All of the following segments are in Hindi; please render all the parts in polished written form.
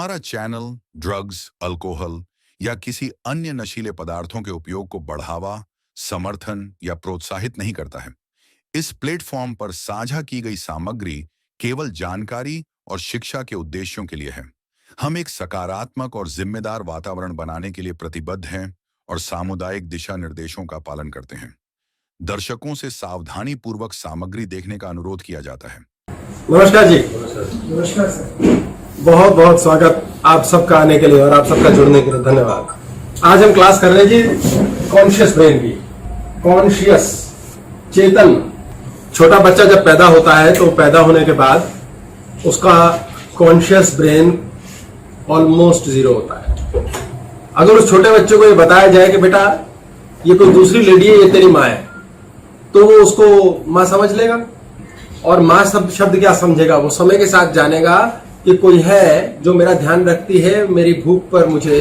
हमारा चैनल ड्रग्स, अल्कोहल या किसी अन्य नशीले पदार्थों के उपयोग को बढ़ावा, समर्थन या प्रोत्साहित नहीं करता है। इस प्लेटफॉर्म पर साझा की गई सामग्री केवल जानकारी और शिक्षा के उद्देश्यों के लिए है। हम एक सकारात्मक और जिम्मेदार वातावरण बनाने के लिए प्रतिबद्ध हैं और सामुदायिक दिशा निर्देशों का पालन करते हैं। दर्शकों से सावधानी पूर्वक सामग्री देखने का अनुरोध किया जाता है। नमस्कार जी। नमस्कार सर। बहुत बहुत स्वागत आप सबका आने के लिए और आप सबका जुड़ने के लिए धन्यवाद। आज हम क्लास कर रहे हैं जी कॉन्शियस ब्रेन की। कॉन्शियस, चेतन। छोटा बच्चा जब पैदा होता है तो पैदा होने के बाद उसका कॉन्शियस ब्रेन ऑलमोस्ट जीरो होता है। अगर उस छोटे बच्चे को ये बताया जाए कि बेटा ये कोई दूसरी लेडी है, ये तेरी माँ है, तो वो उसको माँ समझ लेगा। और माँ शब्द क्या समझेगा? वो समय के साथ जानेगा कि कोई है जो मेरा ध्यान रखती है, मेरी भूख पर मुझे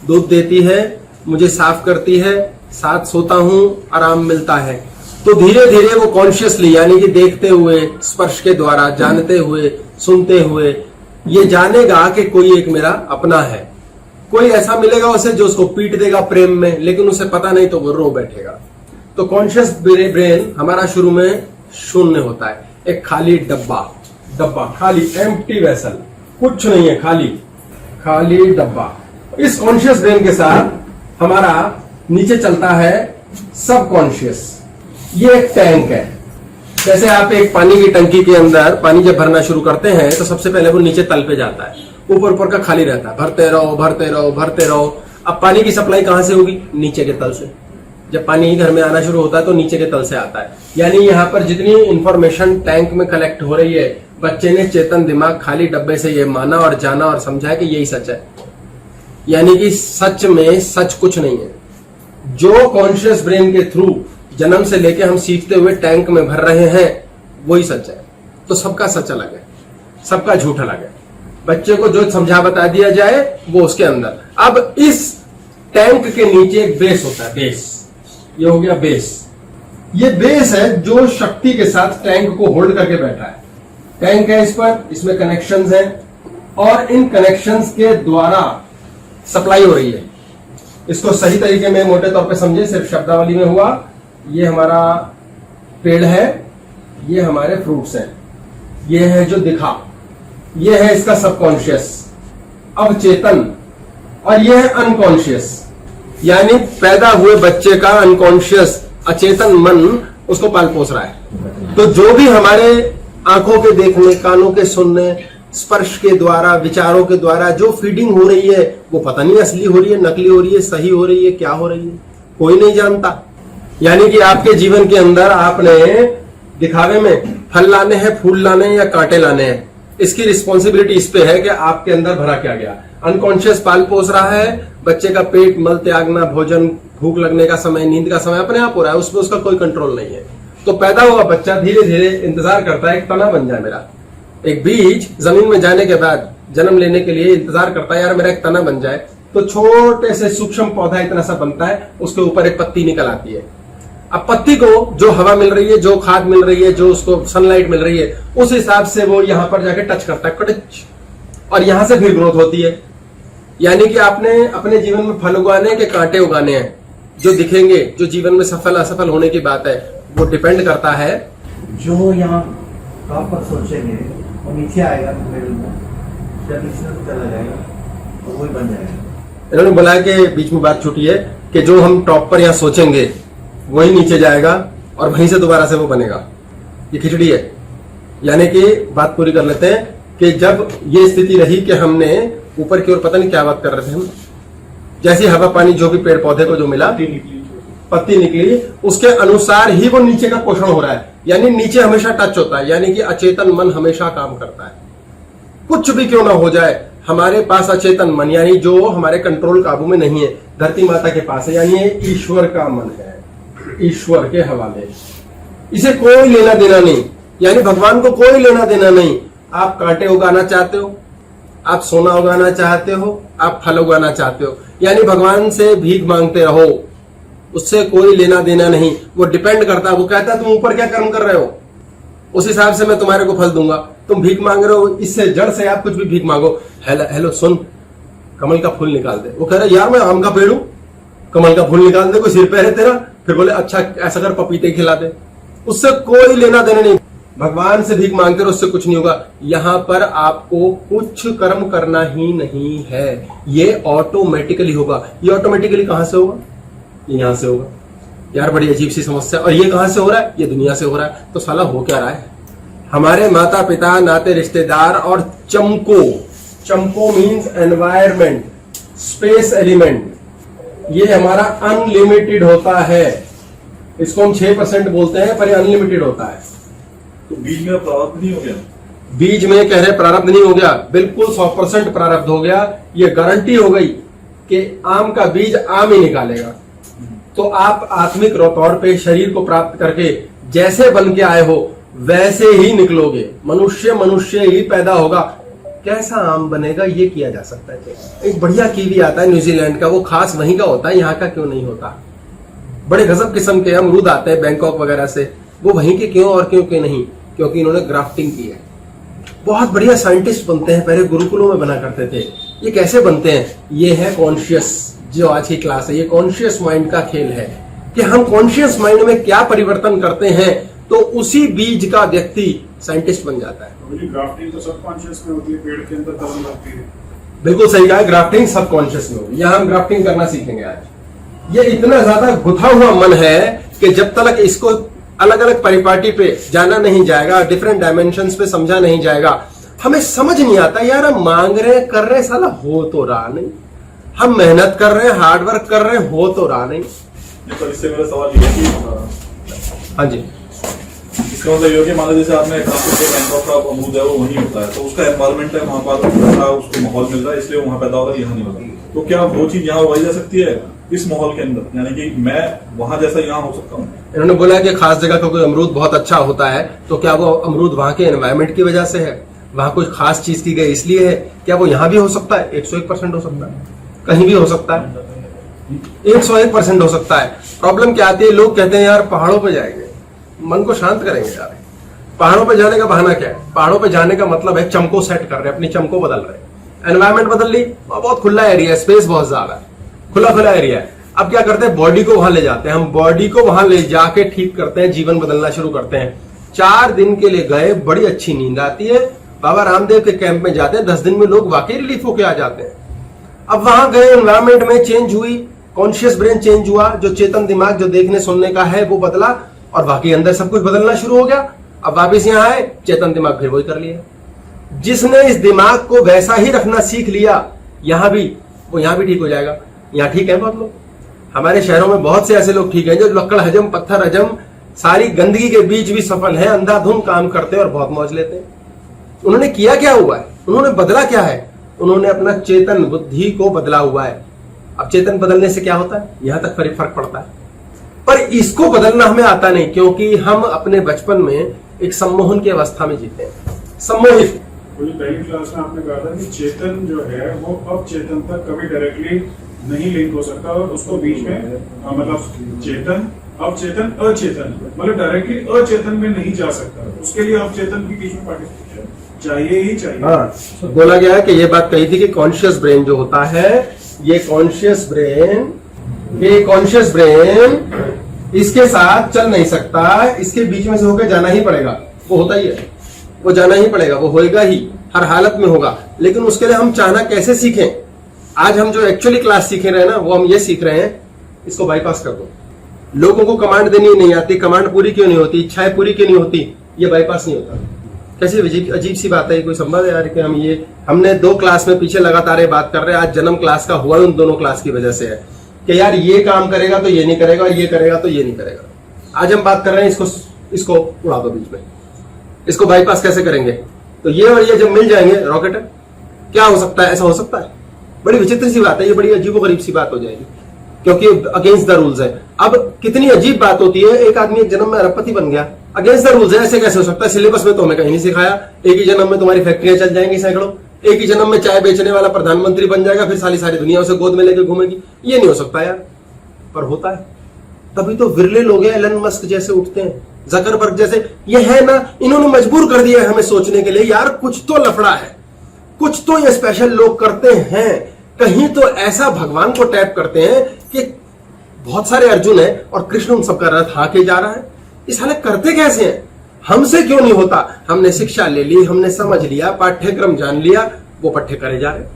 दूध देती है, मुझे साफ करती है, साथ सोता हूँ, आराम मिलता है। तो धीरे धीरे वो कॉन्शियसली, यानी कि देखते हुए, स्पर्श के द्वारा, जानते हुए, सुनते हुए ये जानेगा कि कोई एक मेरा अपना है। कोई ऐसा मिलेगा उसे जो उसको पीट देगा प्रेम में, लेकिन उसे पता नहीं तो वो रो बैठेगा। तो कॉन्शियस ब्रेन हमारा शुरू में शून्य होता है, एक खाली डब्बा खाली, एम्प्टी वेसल, कुछ नहीं है, खाली डब्बा। इस कॉन्शियस ब्रेन के साथ हमारा नीचे चलता है सब कॉन्शियस। ये एक टैंक है। जैसे आप एक पानी की टंकी के अंदर पानी जब भरना शुरू करते हैं तो सबसे पहले वो नीचे तल पे जाता है, ऊपर का खाली रहता है, भरते रहो। अब पानी की सप्लाई कहां से होगी? नीचे के तल से। जब पानी घर में आना शुरू होता है तो नीचे के तल से आता है। यानी यहाँ पर जितनी इंफॉर्मेशन टैंक में कलेक्ट हो रही है, बच्चे ने चेतन दिमाग खाली डब्बे से ये माना और जाना और समझा है कि यही सच है। यानी कि सच में सच कुछ नहीं है। जो कॉन्शियस ब्रेन के थ्रू जन्म से लेके हम सीखते हुए टैंक में भर रहे हैं वही सच है। तो सबका सच अलग है, सबका झूठ अलग है। बच्चे को जो समझा बता दिया जाए वो उसके अंदर। अब इस टैंक के नीचे एक बेस होता है, बेस। ये हो गया बेस। ये बेस है जो शक्ति के साथ टैंक को होल्ड करके बैठा है। टैंक है इस पर, इसमें कनेक्शंस हैं और इन कनेक्शंस के द्वारा सप्लाई हो रही है। इसको सही तरीके में मोटे तौर पे समझे, सिर्फ शब्दावली में हुआ। ये हमारा पेड़ है, ये हमारे फ्रूट्स हैं, ये है जो दिखा, ये है इसका सबकॉन्शियस, अब चेतन, और ये है अनकॉन्शियस। यानी पैदा हुए बच्चे का अनकॉन्शियस, अचेतन मन उसको पाल पोस रहा है। तो जो भी हमारे आंखों के देखने, कानों के सुनने, स्पर्श के द्वारा, विचारों के द्वारा जो फीडिंग हो रही है वो पता नहीं असली हो रही है, नकली हो रही है, सही हो रही है, क्या हो रही है, कोई नहीं जानता। यानी कि आपके जीवन के अंदर आपने दिखावे में फल लाने हैं, फूल लाने हैं या कांटे लाने हैं, इसकी रिस्पॉन्सिबिलिटी इस पे है कि आपके अंदर भरा क्या गया। अनकॉन्शियस पाल पोस रहा है, बच्चे का पेट, मल त्यागना, भोजन, भूख लगने का समय, नींद का समय अपने आप हो रहा है, उसमें उसका कोई कंट्रोल नहीं है। तो पैदा हुआ बच्चा धीरे धीरे इंतजार करता है एक तना बन जाए मेरा। एक बीज जमीन में जाने के बाद जन्म लेने के लिए इंतजार करता है, यार मेरा एक तना बन जाए। तो छोटे से सूक्ष्म पौधा इतना सा बनता है, उसके ऊपर एक पत्ती निकल आती है। अब पत्ती को जो हवा मिल रही है, जो खाद मिल रही है, जो उसको सनलाइट मिल रही है, उस हिसाब से वो यहां पर जाके टच करता है, कटच, और यहां से फिर ग्रोथ होती है। यानी कि आपने अपने जीवन में फल उगाने के कांटे उगाने हैं, जो दिखेंगे, जो जीवन में सफल असफल होने की बात है, वो डिपेंड करता है। जो यहाँ टॉप पर सोचेंगे वो नीचे आएगा, मिडिल में जब नीचे चला जाएगा और वही बन जाएगा। इन्होंने बोला कि बीच में बात छूटी है कि जो हम टॉप पर यहाँ सोचेंगे वही नीचे जाएगा और वहीं से दोबारा से वो बनेगा। ये खिचड़ी है। यानी कि बात पूरी कर लेते हैं कि जब ये स्थिति रही कि हमने ऊपर की ओर, पता नहीं क्या बात कर रहे थे हम, जैसी हवा पानी जो भी पेड़ पौधे को जो मिला, पत्ती निकली, उसके अनुसार ही वो नीचे का पोषण हो रहा है। यानी नीचे हमेशा टच होता है। यानी कि अचेतन मन हमेशा काम करता है। कुछ भी क्यों ना हो जाए, हमारे पास अचेतन मन, यानी जो हमारे कंट्रोल काबू में नहीं है, धरती माता के पास है, यानी ये ईश्वर का मन है, ईश्वर के हवाले। इसे कोई लेना देना नहीं, यानी भगवान को कोई लेना देना नहीं। आप कांटे उगाना चाहते हो, आप सोना उगाना चाहते हो, आप फल उगाना चाहते हो, यानी भगवान से भीख मांगते रहो, उससे कोई लेना देना नहीं। वो डिपेंड करता है, वो कहता है तुम ऊपर क्या कर्म कर रहे हो, उस हिसाब से मैं तुम्हारे को फल दूंगा। तुम भीख मांग रहे हो, इससे जड़ से आप कुछ भी भीख मांगो, हेलो हेलो सुन, कमल का फूल निकाल दे। वो कह रहा यार मैं आम का पेड़ हूं, कमल का फूल निकाल दे, कोई सिर पे है तेरा? फिर बोले अच्छा ऐसा कर पपीते खिला दे। उससे कोई लेना देना नहीं। भगवान से भीख मांगते रहो, उससे कुछ नहीं होगा। यहां पर आपको कुछ कर्म करना ही नहीं है, ये ऑटोमेटिकली होगा। ये ऑटोमेटिकली कहां से होगा? ये यहां से होगा। यार बड़ी अजीब सी समस्या। और ये कहां से हो रहा है? ये दुनिया से हो रहा है। तो साला हो क्या रहा है? हमारे माता पिता, नाते रिश्तेदार और चमको मीन्स एनवायरमेंट, स्पेस एलिमेंट, ये हमारा अनलिमिटेड होता है। इसको हम 6% बोलते हैं, पर ये अनलिमिटेड होता है। तो बीज में प्रारब्ध नहीं हो गया? बीज में कह रहे प्रारब्ध नहीं हो गया, बिल्कुल 100% प्रारब्ध हो गया। ये गारंटी हो गई कि आम का बीज आम ही निकालेगा। तो आप आत्मिक तौर पे शरीर को प्राप्त करके जैसे बन के आए हो वैसे ही निकलोगे। मनुष्य ही पैदा होगा। कैसा आम बनेगा ये किया जा सकता है। एक बढ़िया कीवी आता है न्यूजीलैंड का, वो खास वहीं का होता है, यहाँ का क्यों नहीं होता? बड़े गजब किस्म के अमरूद आते हैं बैंकॉक वगैरह से, वो वहीं के क्यों और क्यों के नहीं? क्योंकि इन्होंने ग्राफ्टिंग की है। बहुत बढ़िया साइंटिस्ट बनते हैं, पहले गुरुकुलों में बना करते थे। ये कैसे बनते हैं? ये है कॉन्शियस, जो आज की क्लास है, ये कॉन्शियस माइंड का खेल है कि हम कॉन्शियस माइंड में क्या परिवर्तन करते हैं तो उसी बीज का व्यक्ति साइंटिस्ट बन जाता है। ग्राफ्टिंग तो सबकॉन्शियस में होती है, पेड़ के अंदर कलम लगती है। बिल्कुल सही कहा, ग्राफ्टिंग सबकॉन्शियस में होगी। यहां हम ग्राफ्टिंग करना सीखेंगे आज। ये इतना ज्यादा गुथा हुआ मन है कि जब तक इसको अलग अलग परिपाटी पे जाना नहीं जाएगा, डिफरेंट डायमेंशंस पे समझा नहीं जाएगा, हमें समझ नहीं आता। यार हम मांग रहे कर रहे, साला हो तो रहा नहीं। हम मेहनत कर रहे हैं, हार्डवर्क कर रहे हैं, हो तो रहा नहीं। तो इससे मेरा सवाल ये है कि हाँ जी, इसका मतलब ये हो कि मान लो जैसे आपने कहा कि जो बैंकॉक का अमरूद है वो वहीं होता है, तो उसका एनवायरमेंट है वहां पर, अच्छा उसको माहौल मिल रहा है इसलिए वहां पैदा हो रहा है, यहाँ नहीं होता। तो क्या वो चीज यहाँ उगाई जा सकती है इस माहौल के अंदर? यानी कि मैं वहां जैसा यहाँ हो सकता हूँ? इन्होंने बोला कि खास जगह का कोई अमरूद बहुत अच्छा होता है, तो क्या वो अमरूद वहां के एनवायरमेंट की वजह से है? वहां कुछ खास चीज की गई इसलिए है? क्या वो यहाँ भी हो सकता है? 101% हो सकता है, कहीं भी हो सकता है, 101% हो सकता है। प्रॉब्लम क्या आती है? लोग कहते हैं यार पहाड़ों पे जाएंगे, मन को शांत करेंगे यार। पहाड़ों पे जाने का बहाना क्या है? पहाड़ों पे जाने का मतलब है चमको सेट कर रहे हैं, अपनी चमको बदल रहे हैं, एनवायरमेंट बदल ली, बहुत खुला एरिया है, स्पेस बहुत ज्यादा है, खुला एरिया है। अब क्या करते हैं? बॉडी को वहां ले जाते हैं। हम बॉडी को वहां ले जाके ठीक करते हैं, जीवन बदलना शुरू करते हैं। 4 दिन के लिए गए, बड़ी अच्छी नींद आती है, बाबा रामदेव के कैंप में जाते हैं, 10 दिन में लोग वाकई रिलीफ होके आ जाते हैं। अब वहां गए, एनवायरमेंट में चेंज हुई, कॉन्शियस ब्रेन चेंज हुआ, जो चेतन दिमाग जो देखने सुनने का है वो बदला, और बाकी अंदर सब कुछ बदलना शुरू हो गया। अब वापिस यहाँ आए, चेतन दिमाग फिर वही कर लिया। जिसने इस दिमाग को वैसा ही रखना सीख लिया यहां भी, वो यहां भी ठीक हो जाएगा। यहाँ ठीक है बहुत लोग, हमारे शहरों में बहुत से ऐसे लोग ठीक हैं जो लक्कड़ हजम, पत्थर हजम, सारी गंदगी के बीच भी सफल है, अंधाधुंध काम करते हैं और बहुत मौज लेते हैं। उन्होंने किया क्या हुआ है? उन्होंने बदला क्या है? उन्होंने अपना चेतन बुद्धि को बदला हुआ है। अब चेतन बदलने से क्या होता है? यहां तक फर्क पड़ता है, पर इसको बदलना हमें आता नहीं, क्योंकि हम अपने बचपन में एक सम्मोहन की अवस्था में जीते हैं, सम्मोहित। पहली क्लास में आपने कहा था कि चेतन जो है वो अब चेतन तक कभी डायरेक्टली नहीं लिंक हो सकता, और उसको बीच में मतलब चेतन अब चेतन अचेतन मतलब डायरेक्टली अचेतन में नहीं जा सकता, उसके लिए अब चेतन की बीच में पार्टिसिपेशन चाहिए ही चाहिए। हाँ, बोला गया है कि ये बात कही थी कि कॉन्शियस ब्रेन जो होता है, ये कॉन्शियस ब्रेन इसके साथ चल नहीं सकता, इसके बीच में से होकर जाना ही पड़ेगा। वो होता ही है, वो जाना ही पड़ेगा, वो होएगा ही, हर हालत में होगा। लेकिन उसके लिए हम चाहना कैसे सीखें? आज हम जो एक्चुअली क्लास सीख रहे हैं ना, वो हम ये सीख रहे हैं, इसको बाईपास कर दो। लोगों को कमांड देनी नहीं आती, कमांड पूरी क्यों नहीं होती, इच्छाएं पूरी क्यों नहीं होती, ये बाईपास नहीं होता। कैसी अजीब सी बात है, कोई संभव है यार कि हमने 2 क्लास में पीछे लगातार ये बात कर रहे हैं। आज जन्म क्लास का हुआ उन दोनों क्लास की वजह से है कि यार ये काम करेगा तो ये नहीं करेगा, और ये करेगा तो ये नहीं करेगा। आज हम बात कर रहे हैं इसको उड़ा दो बीच में, इसको बाईपास कैसे करेंगे? तो ये और ये जब मिल जाएंगे, रॉकेट है। क्या हो सकता है? ऐसा हो सकता है? बड़ी विचित्र सी बात है, ये बड़ी अजीबोगरीब सी बात हो जाएगी, क्योंकि अगेंस्ट द रूल्स है। अब कितनी अजीब बात होती है, एक आदमी एक जन्म में अरबपति बन गया, अगेंस्ट द रूल्स है, ऐसे कैसे हो सकता है? सिलेबस में तो हमें कहीं नहीं सिखाया। एक ही जन्म में तुम्हारी फैक्ट्रियां चल जाएंगी सैकड़ों, एक ही जन्म में चाय बेचने वाला प्रधानमंत्री बन जाएगा, फिर सारी दुनिया उसे गोद में लेकर घूमेगी। ये नहीं हो सकता यार, पर होता है। तभी तो विरले लोग हैं एलन मस्क जैसे उठते हैं, जकरबर्ग जैसे ये है ना, इन्होंने मजबूर कर दिया है हमें सोचने के लिए यार कुछ तो लफड़ा है, कुछ तो ये स्पेशल लोग करते हैं, कहीं तो ऐसा भगवान को टैप करते हैं कि बहुत सारे अर्जुन है और कृष्ण उन सबका रथ हाके जा रहा है। इस हालत करते कैसे हैं? हमसे क्यों नहीं होता? हमने शिक्षा ले ली, हमने समझ लिया, पाठ्यक्रम जान लिया, वो पट्टे करे जा रहे।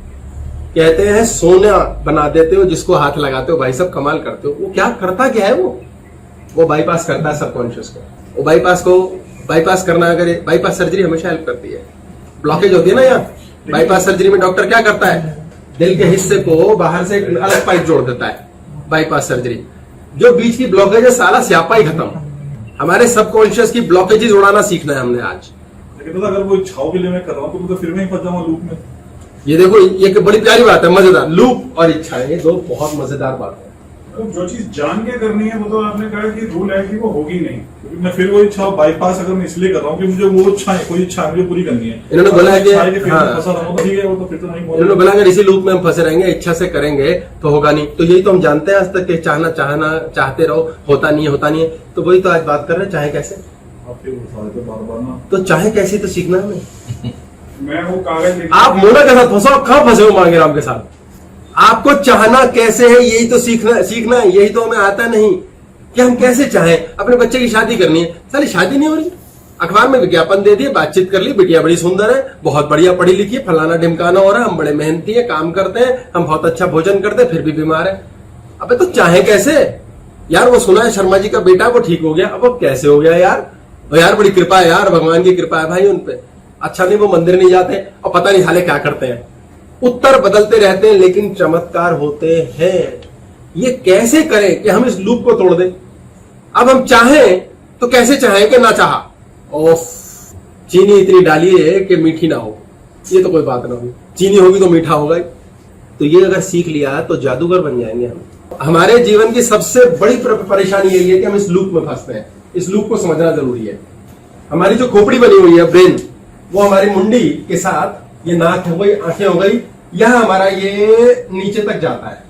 कहते हैं सोना बना देते हो जिसको हाथ लगाते हो, भाई सब कमाल करते हो। वो क्या करता क्या है? वो बाईपास करता है सबकॉन्शियस को। वो बाईपास करना, अगर बाईपास सर्जरी हमेशा हेल्प करती है। ब्लॉकेज होती है ना यहाँ, बाईपास सर्जरी में डॉक्टर क्या करता है? दिल के हिस्से को बाहर से एक अलग पाइप जोड़ देता है। बाईपास सर्जरी जो बीच की ब्लॉकेज है सारा स्यापा ही खत्म। हमारे सबकॉन्शियस की ब्लॉकेजेस उड़ाना सीखना है हमने आज। लेकिन अगर वो इच्छाओं के लिए मैं कर रहा हूँ तो फिर मैं फंस जाऊंगा लूप में। ये देखो, ये एक बड़ी प्यारी बात है, मजेदार। लूप और इच्छाएं, ये दो बहुत मजेदार बात है। तो जो चीज जान के करनी है वो तो आपने कहा कि रूल है कि वो होगी नहीं। क्योंकि मैं फिर वो इच्छा बाईपास अगर मैं इसलिए कर रहा हूँ कि मुझे वो इच्छा है, कोई इच्छा मुझे पूरी करनी है। इन्होंने बोला है कि फंसा रहा हूँ तो ठीक है, वो तो फिर तो नहीं। इन्होंने बोला अगर इसी लूप में हम फंसे रहेंगे, इच्छा से करेंगे तो होगा नहीं। तो यही तो हम जानते हैं आज तक कि चाहना चाहते रहो, होता नहीं है। तो वही तो आज बात कर रहे हैं, चाहे कैसे। आप फिर उठा देते बार बार ना। तो चाहे कैसे तो सीखना है हमें। मैं वो कागज आप मोना के साथ फंसो, कहाँ फंसे हो मांगेराम के साथ? आपको चाहना कैसे है यही तो सीखना है। यही तो हमें आता नहीं कि हम कैसे चाहें। अपने बच्चे की शादी करनी है, सारी शादी नहीं हो रही, अखबार में विज्ञापन दे दिए, बातचीत कर ली, बिटिया बड़ी सुंदर है, बहुत बढ़िया पढ़ी लिखी है, फलाना ढिमकाना हो रहा है, हम बड़े मेहनती है, काम करते हैं, हम बहुत अच्छा भोजन करते हैं, फिर भी बीमार है। अबे तो चाहे कैसे यार? वो सुना है शर्मा जी का बेटा वो ठीक हो गया, अब वो कैसे हो गया यार? यार बड़ी कृपा है यार, भगवान की कृपा है भाई उन पे। अच्छा नहीं वो मंदिर नहीं जाते और पता नहीं हाले क्या करते हैं, उत्तर बदलते रहते हैं लेकिन चमत्कार होते हैं। ये कैसे करें कि हम इस लूप को तोड़ दें? अब हम चाहें तो कैसे चाहें कि ना चाहा? ओफ, चीनी इतनी डाली है कि मीठी ना हो, ये तो कोई बात ना हुई। चीनी होगी तो मीठा होगा ही। तो ये अगर सीख लिया तो जादूगर बन जाएंगे हम। हमारे जीवन की सबसे बड़ी परेशानी यही है कि हम इस लूप में फंसते हैं। इस लूप को समझना जरूरी है। हमारी जो खोपड़ी बनी हुई है, ब्रेन, वो हमारी मुंडी के साथ, ये नाक हो गई, आंखें हो गई, यह हमारा ये नीचे तक जाता है।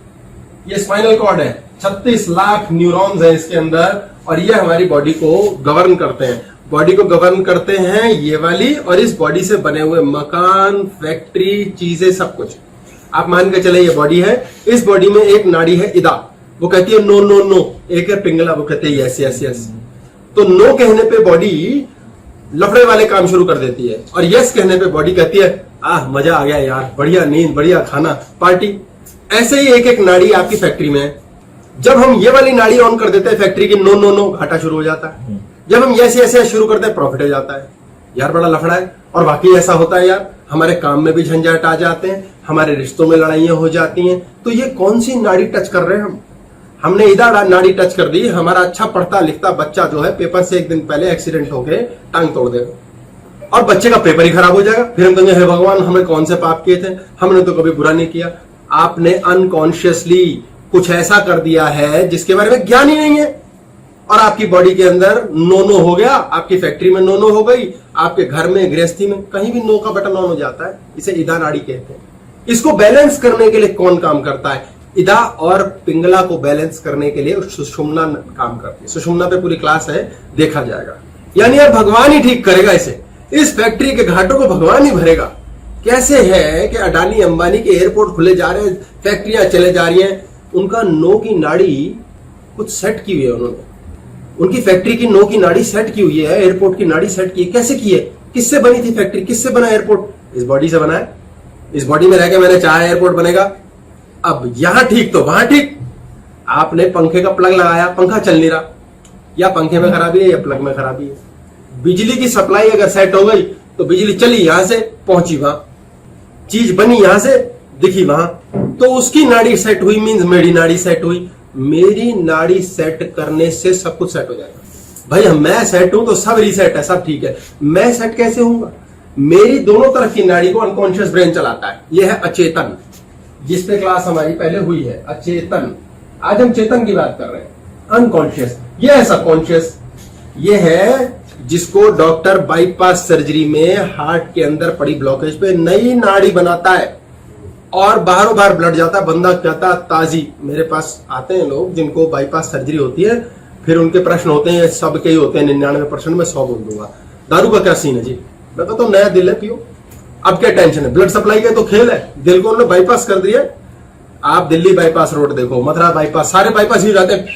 ये स्पाइनल कॉर्ड है, 36 लाख न्यूरॉन्स हैं इसके अंदर, और ये हमारी बॉडी को गवर्न करते हैं। बॉडी को गवर्न करते हैं ये वाली, और इस बॉडी से बने हुए मकान, फैक्ट्री, चीजें, सब कुछ। आप मान के चले ये बॉडी है, इस बॉडी में एक नाड़ी है इदा, वो कहती है नो नो नो। एक है पिंगला, वो कहते हैं यस यस यस। तो नो कहने पे बॉडी लफड़े वाले काम शुरू कर देती है, और यस कहने पे बॉडी कहती है आह मजा आ गया यार, बढ़िया नींद, बढ़िया खाना, पार्टी। ऐसे ही एक एक नाड़ी आपकी फैक्ट्री में है। जब हम ये वाली नाड़ी ऑन कर देते हैं फैक्ट्री की, नो नो नो, घाटा शुरू हो जाता है। जब हम यस यस यस शुरू करते हैं, प्रॉफिट हो जाता है। यार बड़ा लफड़ा है। और बाकी ऐसा होता है यार, हमारे काम में भी झंझट आ जाते हैं, हमारे रिश्तों में लड़ाइयां हो जाती हैं। तो ये कौन सी नाड़ी टच कर रहे हैं हम? हमने इधर नाड़ी टच कर दी। हमारा अच्छा पढ़ता लिखता बच्चा जो है, पेपर से एक दिन पहले एक्सीडेंट होके टांग तोड़ देगा, और बच्चे का पेपर ही खराब हो जाएगा। फिर हम कहेंगे हे भगवान, हमने कौन से पाप किए थे, हमने तो कभी बुरा नहीं किया। आपने अनकॉन्शियसली कुछ ऐसा कर दिया है जिसके बारे में ज्ञान ही नहीं है, और आपकी बॉडी के अंदर नो नो हो गया, आपकी फैक्ट्री में नो नो हो गई, आपके घर में, गृहस्थी में, कहीं भी नो का बटन ऑन हो जाता है। इसे इदा नाड़ी कहते हैं। इसको बैलेंस करने के लिए कौन काम करता है? इदा और पिंगला को बैलेंस करने के लिए सुषुम्ना काम करती है। सुषुम्ना पे पूरी क्लास है, देखा जाएगा। यानी अब भगवान ही ठीक करेगा इसे, इस फैक्ट्री के घाटों को भगवान ही भरेगा। कैसे है कि अडानी अंबानी के एयरपोर्ट खुले जा रहे हैं, फैक्ट्रियां चले जा रही हैं, उनका नो की नाड़ी कुछ सेट की हुई है उन्होंने। उनकी फैक्ट्री की नो की नाड़ी सेट की हुई है, एयरपोर्ट की नाड़ी सेट की है। कैसे की है? किससे बनी थी फैक्ट्री, किससे बना एयरपोर्ट? इस बॉडी से बना है। इस बॉडी में रह के मैंने चाहा एयरपोर्ट बनेगा। अब यहां ठीक तो वहां ठीक। आपने पंखे का प्लग लगाया, पंखा चल नहीं रहा, या पंखे में खराबी है या प्लग में खराबी है। बिजली की सप्लाई अगर सेट हो गई तो बिजली चली यहां से, पहुंची वहां, चीज बनी यहां से, दिखी वहां। तो उसकी नाड़ी सेट हुई, मींस मेरी नाड़ी सेट हुई। मेरी नाड़ी सेट करने से सब कुछ सेट हो जाएगा। भाई मैं सेट हूं तो सब रीसेट है, सब ठीक है। मैं सेट कैसे होऊंगा? मेरी दोनों तरफ की नाड़ी को अनकॉन्शियस ब्रेन चलाता है। यह है अचेतन, जिस पे क्लास हमारी पहले हुई है, अचेतन। आज हम चेतन की बात कर रहे हैं, अनकॉन्शियस। यह है सबकॉन्शियस। यह है जिसको डॉक्टर बाईपास सर्जरी में हार्ट के अंदर पड़ी ब्लॉकेज पे नई नाड़ी बनाता है, और बाहरों बाहर ब्लड जाता है। बंदा कहता ताजी। मेरे पास आते हैं लोग जिनको बाईपास सर्जरी होती है, फिर उनके प्रश्न होते हैं, सबके ही होते हैं 99%, मैं 100 बोल दूंगा। दारू का क्या सीन है जी? मैं कहता हूँ नया दिल है, पियो। अब क्या टेंशन है? ब्लड सप्लाई का तो खेल है, दिल को उन्होंने बाईपास कर दिया। आप दिल्ली बाईपास रोड देखो, मथुरा बाईपास, सारे बाईपास ही जाते हैं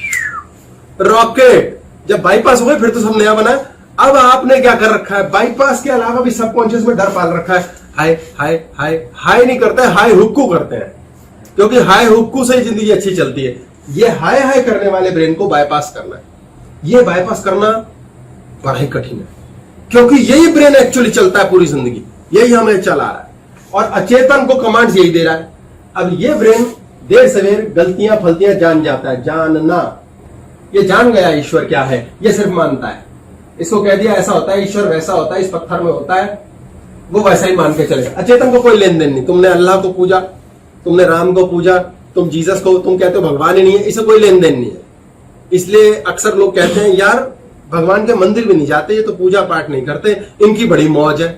रॉकेट। जब बाईपास हो गए फिर तो सब नया बना है। अब आपने क्या कर रखा है? बाईपास के अलावा भी सबकॉन्शियस में डर पाल रखा है। हाय हाय हाय हाय नहीं करते, हाय हुक्कू करते हैं, क्योंकि हाय हुक्कू से ही जिंदगी अच्छी चलती है। ये हाय हाय करने वाले ब्रेन को बाईपास करना है। ये बाईपास करना बड़ा ही कठिन है, क्योंकि यही ब्रेन एक्चुअली चलता है पूरी जिंदगी, यही हमें चला रहा है और अचेतन को कमांड्स यही दे रहा है। अब ये ब्रेन देर सवेर गलतियां फलतियां जान जाता है। जानना, ये जान गया ईश्वर क्या है, ये सिर्फ मानता है। इसको कह दिया ऐसा होता है, ईश्वर वैसा होता है, इस पत्थर में होता है, वो वैसा ही मान के चले। अचेतन को कोई लेन देन नहीं। तुमने अल्लाह को पूजा, तुमने राम को पूजा, तुम जीसस को तुम कहते हो भगवान ही नहीं है, इसे कोई लेन देन नहीं है। इसलिए अक्सर लोग कहते हैं यार भगवान के मंदिर भी नहीं जाते, ये तो पूजा पाठ नहीं करते, इनकी बड़ी मौज है।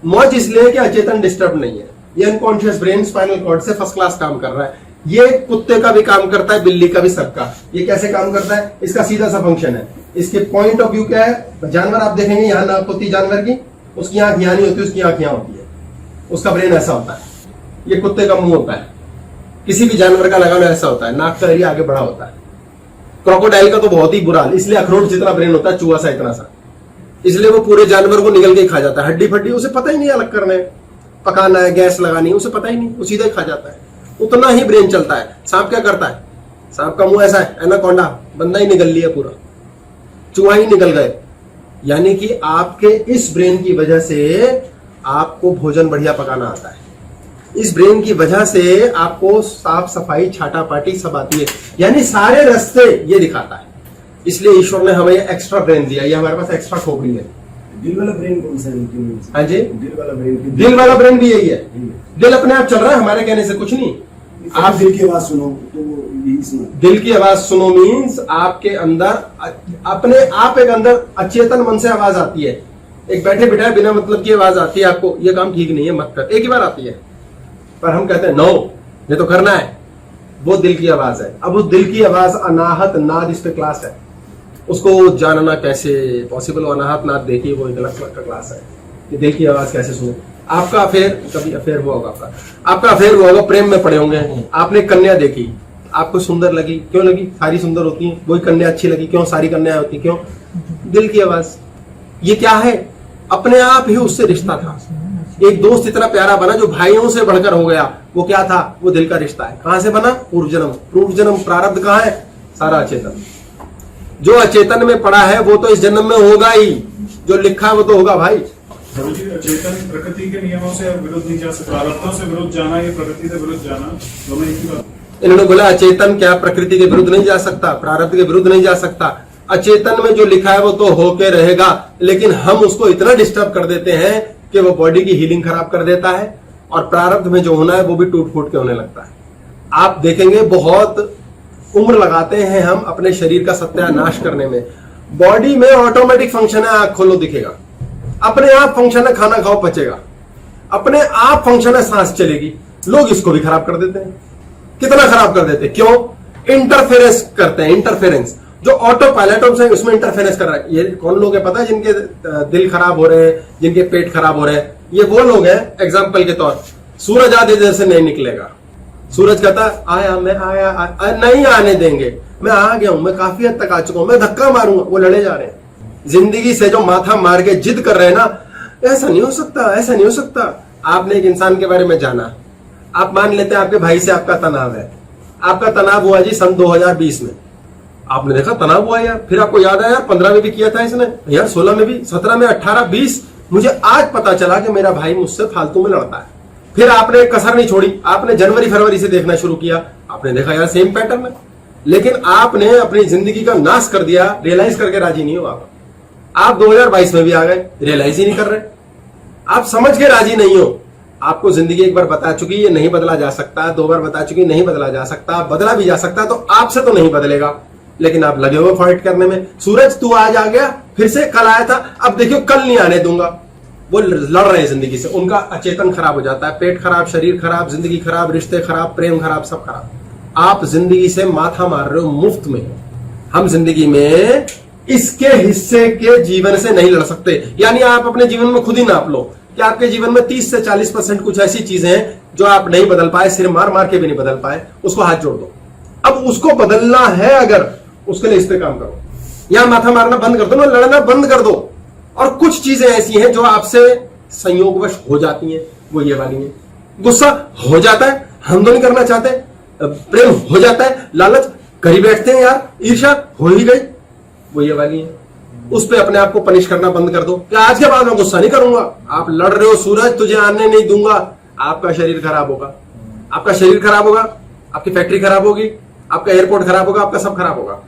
मौज इसलिए कि अचेतन डिस्टर्ब नहीं है। ये अनकॉन्शियस ब्रेन स्पाइनल कॉर्ड से फर्स्ट क्लास काम कर रहा है। ये कुत्ते का भी काम करता है, बिल्ली का भी, सबका। ये कैसे काम करता है? इसका सीधा सा फंक्शन है। इसके पॉइंट ऑफ व्यू क्या है? जानवर आप देखेंगे, यहाँ नाक होती है जानवर की, उसकी आंख यहाँ नहीं होती, उसकी आंख यहाँ होती है। उसका ब्रेन ऐसा होता है। ये कुत्ते का मुंह होता है, किसी भी जानवर का लगाना ऐसा होता है, नाक का एरिया आगे बढ़ा होता है। क्रोकोडाइल का तो बहुत ही बुरा हाल, इसलिए अखरोट जितना ब्रेन होता है, चूहा सा इतना सा, इसलिए वो पूरे जानवर को निगल के ही खा जाता है। हड्डी फड्डी उसे पता ही नहीं अलग करना है, पकाना है, गैस लगानी है, उसे पता ही नहीं, वो सीधा ही खा जाता है। उतना ही ब्रेन चलता है। सांप क्या करता है? सांप का मुंह ऐसा है, एनाकोंडा, बंदा ही निगल लिया पूरा, चूहा ही निकल गए। यानी कि आपके इस ब्रेन की वजह से आपको भोजन बढ़िया पकाना आता है। इस ब्रेन की वजह से आपको साफ सफाई, छाटा पाटी सब आती है। यानी सारे रास्ते ये दिखाता है। इसलिए ईश्वर ने हमें एक्स्ट्रा ब्रेन दिया। ये हमारे पास एक्स्ट्रा खोपड़ी है। दिल वाला ब्रेन कौन सा है? हाँ जी, दिल वाला ब्रेन, दिल वाला ब्रेन भी यही है। दिल अपने आप चल रहा है, हमारे कहने से कुछ नहीं। आप दिल की आवाज सुनो तो यही सुनो। दिल की आवाज सुनो मीन्स आपके अंदर अपने आप एक अंदर अचेतन मन से आवाज आती है। एक बैठे बिठाए बिना मतलब की आवाज आती है आपको, ये काम ठीक नहीं है, मत कर। एक ही बार आती है, पर हम कहते हैं नो, ये तो करना है। वो दिल की आवाज है। अब उस दिल की आवाज अनाहत नाद, इस पे क्लास है। उसको जानना कैसे पॉसिबल हो? अनाहत नाद देखिए, वो एक अलग का क्लास है कि दिल की आवाज कैसे सुने। आपका अफेयर, कभी अफेयर हुआ होगा आपका अफेयर हुआ होगा, प्रेम में पड़े होंगे, आपने कन्या देखी, आपको सुंदर लगी, क्यों लगी? सारी सुंदर होती है। वही कन्या अच्छी लगी, क्यों? सारी कन्या होती, क्यों? दिल की आवाज। ये क्या है? अपने आप ही उससे रिश्ता था। एक दोस्त इतना प्यारा बना जो भाइयों से बढ़कर हो गया। वो क्या था? वो दिल का रिश्ता है। कहां से बना? पूर्व जन्म। पूर्व जन्म प्रारब्ध कहां है? सारा अचेतन। जो अचेतन में पड़ा है वो तो इस जन्म में होगा ही, जो लिखा है वो तो होगा भाई। प्रभु जी, अचेतन प्रकृति के नियमों से विरुद्ध नहीं जा सकता, प्रारब्धों से विरुद्ध जाना, ये प्रकृति से विरुद्ध जाना, दोनों एक ही बात। इन्होंने बोला अचेतन क्या प्रकृति के विरुद्ध नहीं जा सकता, प्रारब्ध के विरुद्ध नहीं जा सकता। अचेतन में जो लिखा है वो तो होके रहेगा, लेकिन हम उसको इतना डिस्टर्ब कर देते हैं कि वो बॉडी की हीलिंग खराब कर देता है, और प्रारब्ध में जो होना है वो भी टूट फूट के होने लगता है। आप देखेंगे बहुत उम्र लगाते हैं हम अपने शरीर का सत्यानाश करने में। बॉडी में ऑटोमेटिक फंक्शन है, आंख खोलो दिखेगा, अपने आप फंक्शन है, खाना खाओ पचेगा, अपने आप फंक्शन है, सांस चलेगी। लोग इसको भी खराब कर देते हैं। कितना खराब कर देते हैं? क्यों? इंटरफेरेंस करते हैं। इंटरफेरेंस जो ऑटो पायलट है उसमें इंटरफेरेंस कर रहा है। ये कौन लोग है पता है? जिनके दिल खराब हो रहे हैं, जिनके पेट खराब हो रहे हैं, ये वो लोग हैं। एग्जाम्पल के तौर, सूरज आधे देर से नहीं निकलेगा। सूरज कहता आया, मैं आया, नहीं आने देंगे, मैं आ गया हूं, मैं काफी हद तक आ चुका हूं, मैं धक्का मारूंगा। वो लड़े जा रहे हैं जिंदगी से, जो माथा मार के जिद कर रहे हैं ना, ऐसा नहीं हो सकता, ऐसा नहीं हो सकता। आपने एक इंसान के बारे में जाना, आप मान लेते हैं आपके भाई से आपका तनाव है। आपका तनाव हुआ जी सन 2020 में, आपने देखा तनाव हुआ यार, फिर आपको याद आया यार 15 में भी किया था इसने, यार 16 में भी, 17 में, 18, 20, मुझे आज पता चला कि मेरा भाई मुझसे फालतू में लड़ता है। फिर आपने कसर नहीं छोड़ी, आपने जनवरी फरवरी से देखना शुरू किया, आपने देखा यार सेम पैटर्न है। लेकिन आपने अपनी जिंदगी का नाश कर दिया, रियलाइज करके राजी नहीं हो। आप 2022 में भी आ गए, रियलाइज ही नहीं कर रहे, आप समझ के राजी नहीं हो। आपको जिंदगी एक बार बता चुकी ये नहीं बदला जा सकता, 2 बार बता चुकी नहीं बदला जा सकता, बदला भी जा सकता तो आपसे तो नहीं बदलेगा, लेकिन आप लगे हुए फाइट करने में। सूरज तू आज आ गया, फिर से कल आया था, अब देखियो कल नहीं आने दूंगा। वो लड़ रहे हैं जिंदगी से, उनका अचेतन खराब हो जाता है, पेट खराब, शरीर खराब, जिंदगी खराब, रिश्ते खराब, प्रेम खराब, सब खराब। आप जिंदगी से माथा मार रहे हो मुफ्त में। हम जिंदगी में इसके हिस्से के जीवन से नहीं लड़ सकते। यानी आप अपने जीवन में खुद ही नाप लो कि आपके जीवन में 30 से 40% कुछ ऐसी चीजें हैं जो आप नहीं बदल पाए, सिर मार मार के भी नहीं बदल पाए, उसको हाथ जोड़ दो। अब उसको बदलना है अगर, उसके लिए इस पे काम करो। यहां माथा मारना बंद कर दो ना, लड़ना बंद कर दो। और कुछ चीजें ऐसी हैं जो आपसे संयोगवश हो जाती हैं, वो ये वाली हैं। गुस्सा हो जाता है, हम तो नहीं करना चाहते, प्रेम हो जाता है, लालच कर ही बैठते हैं यार, ईर्ष्या हो ही गई, वो ये वाली है। उस पे अपने आप को पनिश करना बंद कर दो कि आज के बाद मैं गुस्सा नहीं करूंगा। आप लड़ रहे हो, सूरज तुझे आने नहीं दूंगा, आपका शरीर खराब होगा, आपका शरीर खराब होगा, आपकी फैक्ट्री खराब होगी, आपका एयरपोर्ट खराब होगा, आपका सब खराब होगा।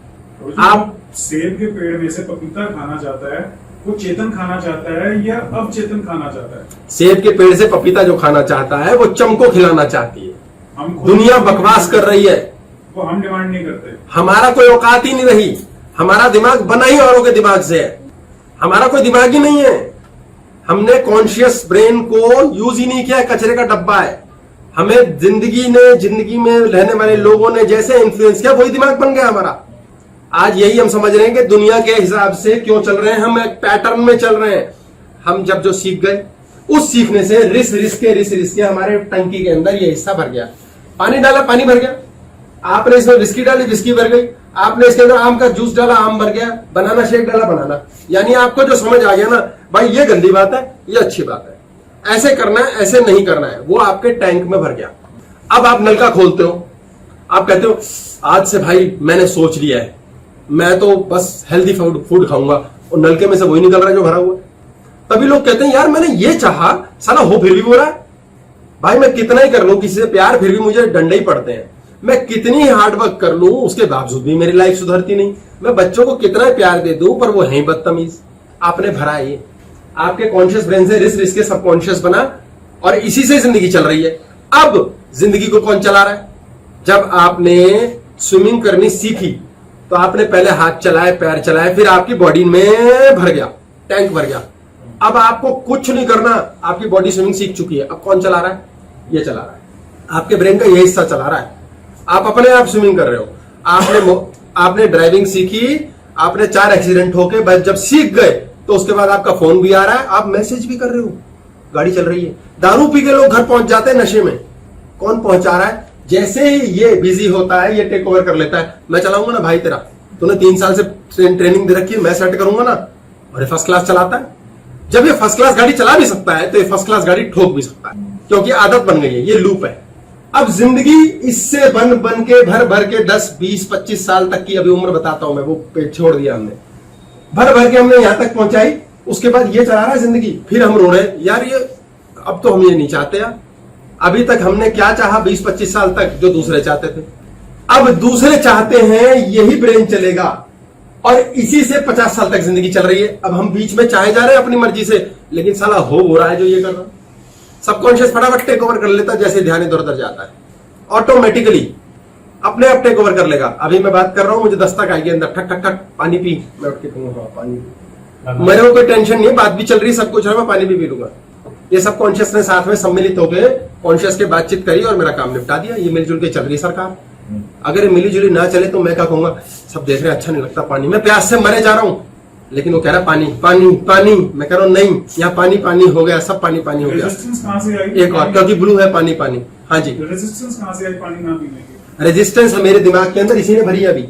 आप सेब के पेड़ में से पपीता खाना चाहता है, वो चेतन खाना चाहता है या अवचेतन खाना चाहता है? सेब के पेड़ से पपीता जो खाना चाहता है वो चमको खिलाना चाहती है। हम दुनिया बकवास कर रही है, वो हम डिमांड नहीं करते। हमारा कोई औकात ही नहीं रही। हमारा दिमाग बना ही औरों के दिमाग से है, हमारा कोई दिमाग ही नहीं है। हमने कॉन्शियस ब्रेन को यूज ही नहीं किया, कचरे का डब्बा है। हमें जिंदगी में रहने वाले लोगों ने जैसे इन्फ्लुएंस किया वही दिमाग बन गया हमारा। आज यही हम समझ रहे हैं कि दुनिया के हिसाब से क्यों चल रहे हैं, हम एक पैटर्न में चल रहे हैं। हम जब जो सीख गए, उस सीखने से रिस के हमारे टंकी के अंदर ये हिस्सा भर गया। पानी डाला, पानी भर गया। आपने इसमें विस्की डाली, विस्की भर गई। आपने इसके अंदर आम का जूस डाला, आम भर गया। बनाना शेक डाला, बनाना। यानी आपको जो समझ आ गया ना, भाई ये गंदी बात है, ये अच्छी बात है, ऐसे करना है, ऐसे नहीं करना है, वो आपके टैंक में भर गया। अब आप नलका खोलते हो, आप कहते हो आज से भाई मैंने सोच लिया है, मैं तो बस हेल्दी फूड खाऊंगा, और नलके में से वही निकल रहा है जो भरा हुआ है। तभी लोग कहते हैं यार मैंने ये चाहा, साला हो फिर भी हो रहा है। भाई मैं कितना ही कर लूं किसी से प्यार, फिर भी मुझे डंडे ही पड़ते हैं। मैं कितनी ही हार्डवर्क कर लूं, उसके बावजूद भी मेरी लाइफ सुधरती नहीं। मैं बच्चों को कितना ही प्यार दे दूं, पर वो है बदतमीज। आपने भरा है ये, आपके कॉन्शियस ब्रेन से रिस के सबकॉन्शियस बना, और इसी से जिंदगी चल रही है। अब जिंदगी को कौन चला रहा है? जब आपने स्विमिंग करनी सीखी तो आपने पहले हाथ चलाए, पैर चलाए, फिर आपकी बॉडी में भर गया, टैंक भर गया। अब आपको कुछ नहीं करना, आपकी बॉडी स्विमिंग सीख चुकी है। अब कौन चला रहा है? ये चला रहा है, आपके ब्रेन का ये हिस्सा चला रहा है। आप अपने आप स्विमिंग कर रहे हो। आपने ड्राइविंग सीखी, आपने 4 एक्सीडेंट होके बस जब सीख गए तो उसके बाद आपका फोन भी आ रहा है, आप मैसेज भी कर रहे हो, गाड़ी चल रही है। दारू पी के लोग घर पहुंच जाते हैं नशे में। कौन पहुंचा रहा है? जैसे ही ये बिजी होता है, ये टेक ओवर कर लेता है। मैं चलाऊंगा ना भाई, तेरा तूने 3 साल से ट्रेनिंग दे रखी है, मैं सेट करूंगा ना। और ये फर्स्ट क्लास चलाता है। जब ये फर्स्ट क्लास गाड़ी चला भी सकता है तो ये फर्स्ट क्लास गाड़ी ठोक भी सकता है, क्योंकि आदत बन गई है, ये लूप है। अब जिंदगी इससे बन के भर के 10, 20, 25 साल तक की अभी उम्र बताता हूं मैं, वो छोड़ दिया हमने। भर के हमने यहां तक पहुंचाई। उसके बाद ये चला रहा है जिंदगी। फिर हम रो रहे हैं यार, ये अब तो हम ये नहीं चाहते यार। अभी तक हमने क्या चाहा 20-25 साल तक, जो दूसरे चाहते थे। अब दूसरे चाहते हैं, यही ब्रेन चलेगा, और इसी से 50 साल तक जिंदगी चल रही है। अब हम बीच में चाहे जा रहे हैं अपनी मर्जी से, लेकिन साला हो रहा है जो ये कर रहा है। सबकॉन्शियस फटाफट टेक ओवर कर लेता है, जैसे ध्यान इधर उधर जाता है, ऑटोमेटिकली अपने आप टेक ओवर कर लेगा। अभी मैं बात कर रहा हूं, मुझे दस्तक आएगी अंदर, ठक ठक ठक, पानी पी। मैं उठ के कहूंगा पानी पी। मेरे को कोई टेंशन नहीं है, बात भी चल रही है, सब कुछ है, मैं पानी भी पी लूंगा। ये सब कॉन्शियस ने साथ में सम्मिलित होकर कॉन्शियस के बातचीत करी और मेरा काम निपटा दिया। ये मिलजुल के चल रही है सरकार। अगर ये मिली जुली ना चले तो मैं क्या कहूंगा, सब देख रहे हैं, अच्छा नहीं लगता पानी, मैं प्यास से मरे जा रहा हूं, लेकिन वो कह रहा पानी पानी पानी। मैं कह रहा हूं नहीं, यहाँ पानी पानी हो गया, सब पानी पानी हो गया। रेजिस्टेंस कहां से आई? एक और, क्योंकि ब्लू है पानी पानी। हाँ जी, रेजिस्टेंस कहां से आई पानी ना पीने की? रेजिस्टेंस मेरे दिमाग के अंदर इसी ने भरी है अभी,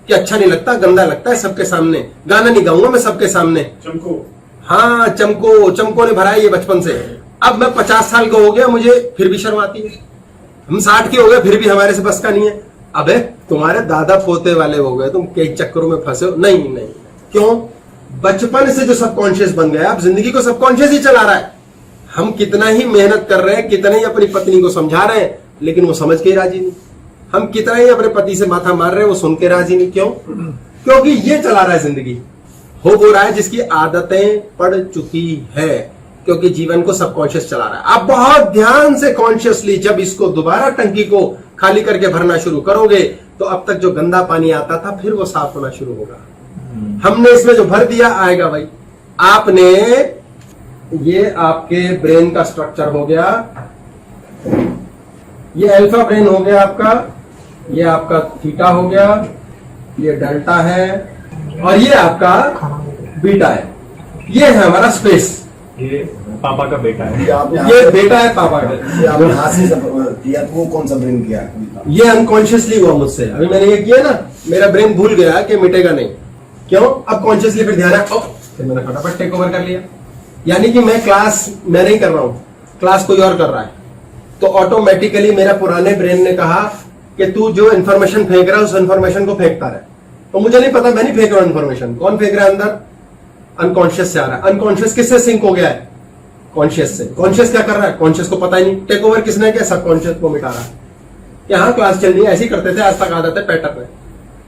कि अच्छा नहीं लगता, गंदा लगता है सबके सामने। गाना नहीं गाऊंगा मैं सबके सामने। चमको। हाँ, चमको ने भरा है ये बचपन से। अब मैं 50 साल का हो गया, मुझे फिर भी शर्म आती है। हम 60 के हो गए, फिर भी हमारे से बस का नहीं है। अबे तुम्हारे दादा पोते वाले हो गए, तुम कई चक्करों में फंसे हो। नहीं, क्यों? बचपन से जो सबकॉन्शियस बन गया, अब जिंदगी को सबकॉन्शियस ही चला रहा है। हम कितना ही मेहनत कर रहे हैं, कितना ही अपनी पत्नी को समझा रहे हैं, लेकिन वो समझ के राजी नहीं। हम कितना ही अपने पति से माथा मार रहे हैं, वो सुन के राजी नहीं। क्यों? क्योंकि ये चला रहा है जिंदगी। हो रहा है जिसकी आदतें पड़ चुकी है, क्योंकि जीवन को सबकॉन्शियस चला रहा है। आप बहुत ध्यान से कॉन्शियसली जब इसको दोबारा टंकी को खाली करके भरना शुरू करोगे, तो अब तक जो गंदा पानी आता था फिर वो साफ होना शुरू होगा। हमने इसमें जो भर दिया आएगा भाई। आपने, ये आपके ब्रेन का स्ट्रक्चर हो गया, ये अल्फा ब्रेन हो गया आपका, ये आपका थीटा हो गया, ये डेल्टा है और ये आपका बीटा है। ये है हमारा स्पेस। ये पापा का बेटा है। ये आपने ये बेटा है पापा का। ये आपने हाथ से किया तो वो कौन सा ब्रेन किया? ये अनकॉन्शियसली हुआ मुझसे। अभी मैंने ये किया ना, मेरा ब्रेन भूल गया कि मिटेगा नहीं। क्यों? अब कॉन्शियसली फिर ध्यान है, फिर मैंने फटाफट टेक ओवर कर लिया। यानी कि मैं क्लास मैं नहीं कर रहा हूं, क्लास कोई और कर रहा है। तो ऑटोमेटिकली मेरा पुराने ब्रेन ने कहा कि तू जो इन्फॉर्मेशन फेंक रहा है उस इन्फॉर्मेशन को फेंकता रहे। तो मुझे नहीं पता, मैं नहीं फेंक रहा हूं इन्फॉर्मेशन। कौन फेंक रहा है अंदर? अनकॉन्शियस से आ रहा है। अनकॉन्शियस किससे सिंक हो गया है? कॉन्शियस से। कॉन्शियस क्या कर रहा है? कॉन्शियस को पता ही नहीं। टेक ओवर कि किसने किया? सबकॉन्शियस को मिटा रहा है। यहाँ क्लास चल रही है, ऐसे ही करते थे आज तक, आदत है पैटर्न में।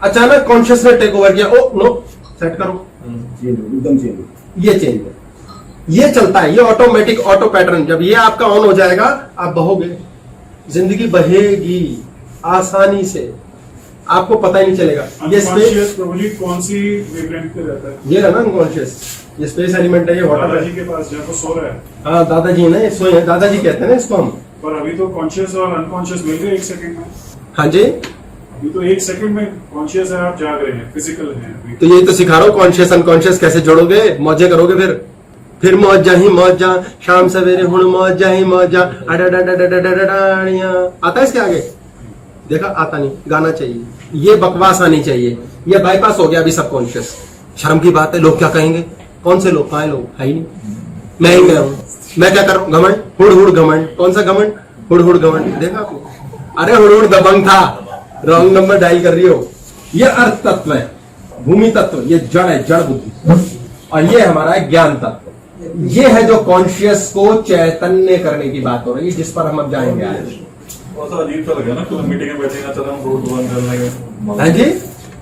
अचानक कॉन्शियस ने टेक ओवर किया। ओ नो, सेट करो, एकदम चेंज। ये चेंज है, ये चलता है, ये ऑटोमेटिक ऑटो पैटर्न। जब ये आपका ऑन हो जाएगा आप बहोगे, जिंदगी बहेगी आसानी से, आपको पता ही नहीं चलेगा। ये स्पेस, अनकॉन्शियस प्रोबेबली कौन सी वेवलेंथ पे रहता है? ये रहा ना अनकॉन्शियस, ये स्पेस एलिमेंट है, ये वाटर दादाजी है। के पास जब वो सो रहा है, हाँ दादाजी है ना, ये सोए हैं, दादाजी कहते हैं ना इसको हम। पर अभी तो कॉन्शियस और अनकॉन्शियस मिल गए 1 सेकंड में। हाँ जी, अभी तो 1 सेकंड में कॉन्शियस है, आप जाग रहे हैं, फिजिकल है अभी। तो यही तो सिखा रहा हूँ, कॉन्शियस अनकॉन्शियस कैसे जोड़ोगे, मौजे करोगे फिर मौजा ही मौजा, शाम सवेरे हुण मौजा ही मौजा, अडा आता है इसके आगे? देखा, आता नहीं, गाना चाहिए, ये बकवास आनी चाहिए। ये बाईपास हो गया अभी सबकॉन्शियस। शर्म की बात है, लोग क्या कहेंगे? कौन से लोग? कहाँ है लोग? है ही नहीं, मैं ही मैं हूं। मैं क्या कर रहा हूं? घमंड, हुड़ हुड़ घमंड। कौन सा घमंड? हुड़ हुड़ घमंड। देखा आपने? अरे हुड़ हुड़ दबंग था, रॉन्ग नंबर डायल कर रही हो। ये अर्थ तत्व है, भूमि तत्व, ये जड़ है, जड़ बुद्धि। और ये हमारा है ज्ञान तत्व। ये है जो कॉन्शियस को चैतन्य करने की बात हो रही है, जिस पर हम अब जाएंगे आज। थोड़ा सा अजीब सा लगा ना, तो मीटिंग में बैठे हैं, चलो हम रोड बंद कर लेंगे। है जी?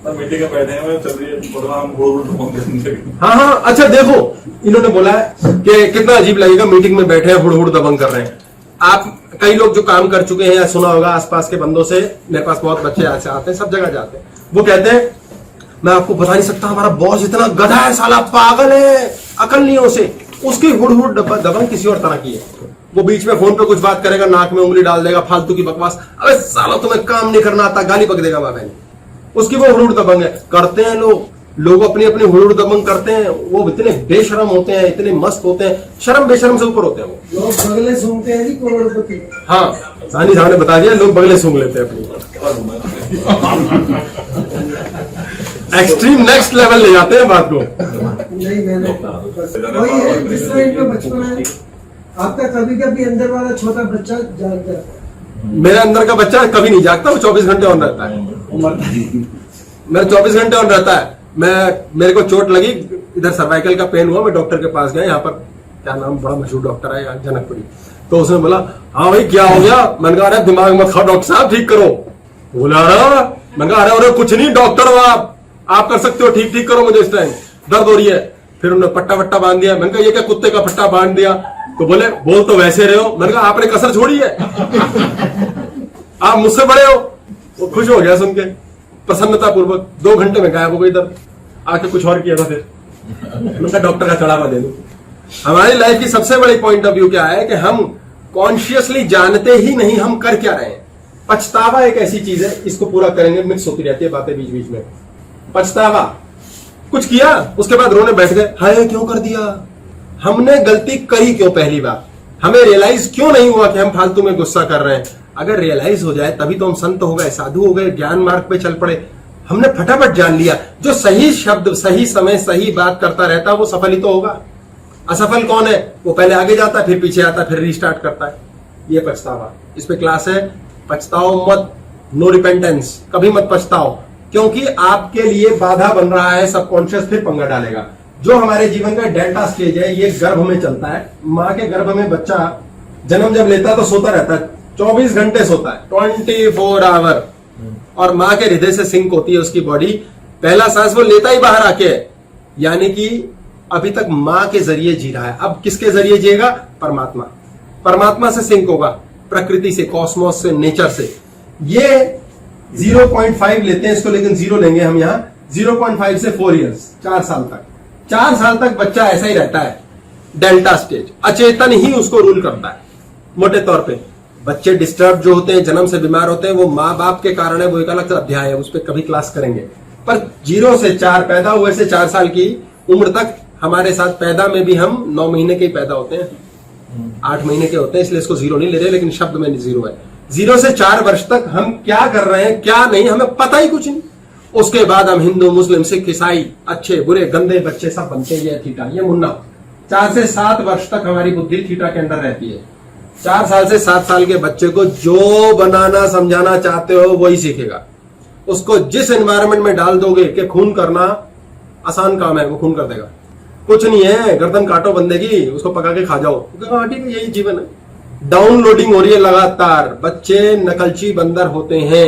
मीटिंग में बैठे हैं, चल रही है प्रोग्राम, रोड बंद कर लेंगे। हाँ हाँ, अच्छा देखो, इन्होंने बोला है कि कितना अजीब लगेगा, मीटिंग में बैठे हैं, हुड़ हुड़ दबंग कर रहे हैं। आप कई लोग जो काम कर चुके हैं या सुना होगा आसपास के बंदों से, मेरे पास बहुत बच्चे ऐसे आते हैं, सब जगह जाते हैं, वो कहते हैं मैं आपको बता नहीं सकता, हमारा बॉस इतना गधा है, साला पागल है, अकल नहीं है उसे। उसकी हुड़ हुड़ दबंग किसी और तरह की है। वो बीच में फोन पे कुछ बात करेगा, नाक में उंगली डाल देगा, फालतू की बकवास। अबे साला तुम्हें काम नहीं करना आता, गाली बक देगा बाबा ने। उसकी वो हुड़ दबंग है। करते हैं लोग अपनी अपनी हुड़ दबंग करते हैं। वो इतने बेशरम होते हैं, इतने मस्त होते हैं, शर्म बेशरम से ऊपर होते हैं वो। लोग बगले सूंघते हैं जी करोड़पति। हाँ, सानी साहब ने बता दिया, लोग बगले सूंघ लेते हैं अपनी। एक्सट्रीम नेक्स्ट लेवल ले जाते हैं बात को। नहीं, मैंने वही है, जिस तरह इनका बचपन है। आपका कभी कभी अंदर वाला छोटा बच्चा जागता है? मेरे अंदर का बच्चा कभी नहीं जागता, वो 24 घंटे ऑन रहता है। मेरा 24 घंटे ऑन रहता है। मेरे को चोट लगी, इधर सर्वाइकल का पेन हुआ, मैं डॉक्टर के पास गया, यहाँ पर क्या नाम, बड़ा मशहूर डॉक्टर है यहाँ जनकपुरी। तो उसने बोला हाँ भाई क्या हो गया? मैंने कहा अरे दिमाग मत खाओ डॉक्टर साहब, ठीक करो। बोला मैंने कहा अरे कुछ नहीं डॉक्टर हो आप कर सकते हो, ठीक करो, मुझे इस टाइम दर्द हो रही है। फिर उन्होंने पट्टा वट्टा बांध दिया। मैंने कहा ये क्या कुत्ते का पट्टा बांध दिया? तो बोले बोल तो वैसे रहे हो। मैंने कहा आपने कसर छोड़ी है, आप मुझसे बड़े हो। वो खुश हो गया सुन के, प्रसन्नता पूर्वक। 2 घंटे में गायब हो गई, इधर आके कुछ और किया था। फिर मैंने कहा डॉक्टर का चढ़ावा दे दो। हमारी लाइफ की सबसे बड़ी पॉइंट ऑफ व्यू क्या है कि हम कॉन्शियसली जानते ही नहीं हम कर क्या रहे हैं। पछतावा एक ऐसी चीज है, इसको पूरा करेंगे, मिक्स होती रहती है बातें बीच बीच में। पछतावा, कुछ किया उसके बाद रोने बैठ गए, हाय क्यों कर दिया, हमने गलती करी क्यों, पहली बार हमें रियलाइज क्यों नहीं हुआ कि हम फालतू में गुस्सा कर रहे हैं। अगर रियलाइज हो जाए तभी तो हम संत हो गए, साधु हो गए, ज्ञान मार्ग पे चल पड़े। हमने फटाफट जान लिया, जो सही शब्द सही समय सही बात करता रहता है वो सफल ही तो होगा। असफल कौन है? वो पहले आगे जाता है, फिर पीछे आता है, फिर रीस्टार्ट करता है। ये पछतावा, इस पे क्लास है। पछताओ मत, नो रिपेंटेंस, कभी मत पछताओ, क्योंकि आपके लिए बाधा बन रहा है सबकॉन्शियस, फिर पंगा डालेगा। जो हमारे जीवन का डेल्टा स्टेज है, ये गर्भ में चलता है। माँ के गर्भ में बच्चा जन्म जब लेता है तो सोता रहता है, 24 घंटे सोता है, 24 आवर। और माँ के हृदय से सिंक होती है उसकी बॉडी। पहला सांस वो लेता ही बाहर आके है, यानी कि अभी तक माँ के जरिए जी रहा है। अब किसके जरिए जिएगा? परमात्मा। परमात्मा से सिंक होगा, प्रकृति से, कॉस्मोस से, नेचर से। ये 0.5 लेते हैं इसको, लेकिन 0 लेंगे हम यहाँ। 0.5 से 4 इयर्स, 4 साल तक। 4 साल तक बच्चा ऐसा ही रहता है, डेल्टा स्टेज। अचेतन ही उसको रूल करता है मोटे तौर पे। बच्चे डिस्टर्ब जो होते हैं, जन्म से बीमार होते हैं, वो माँ बाप के कारण है, वो एक अलग अध्याय है, उस पर कभी क्लास करेंगे। पर 0 से 4 पैदा हुए से 4 साल की उम्र तक हमारे साथ पैदा में भी हम 9 महीने के ही पैदा होते हैं, 8 महीने के होते हैं, इसलिए इसको 0 नहीं ले रहे, लेकिन शब्द में 0 है। 0 से 4 वर्ष तक हम क्या कर रहे हैं क्या नहीं हमें पता ही कुछ नहीं। उसके बाद हम हिंदू मुस्लिम सिख ईसाई अच्छे बुरे गंदे बच्चे सब बनते हैं, ये थीटा ये मुन्ना। 4 से 7 वर्ष तक हमारी बुद्धि थीटा के अंदर रहती है। 4 साल से 7 साल के बच्चे को जो बनाना समझाना चाहते हो वही सीखेगा। उसको जिस एनवायरनमेंट में डाल दोगे कि खून करना आसान काम है, वो खून कर देगा। कुछ नहीं है, गर्दन काटो बंदे की, उसको पका के खा जाओ, हाँ ठीक है यही जीवन है। डाउनलोडिंग हो रही है लगातार, बच्चे नकलची बंदर होते हैं।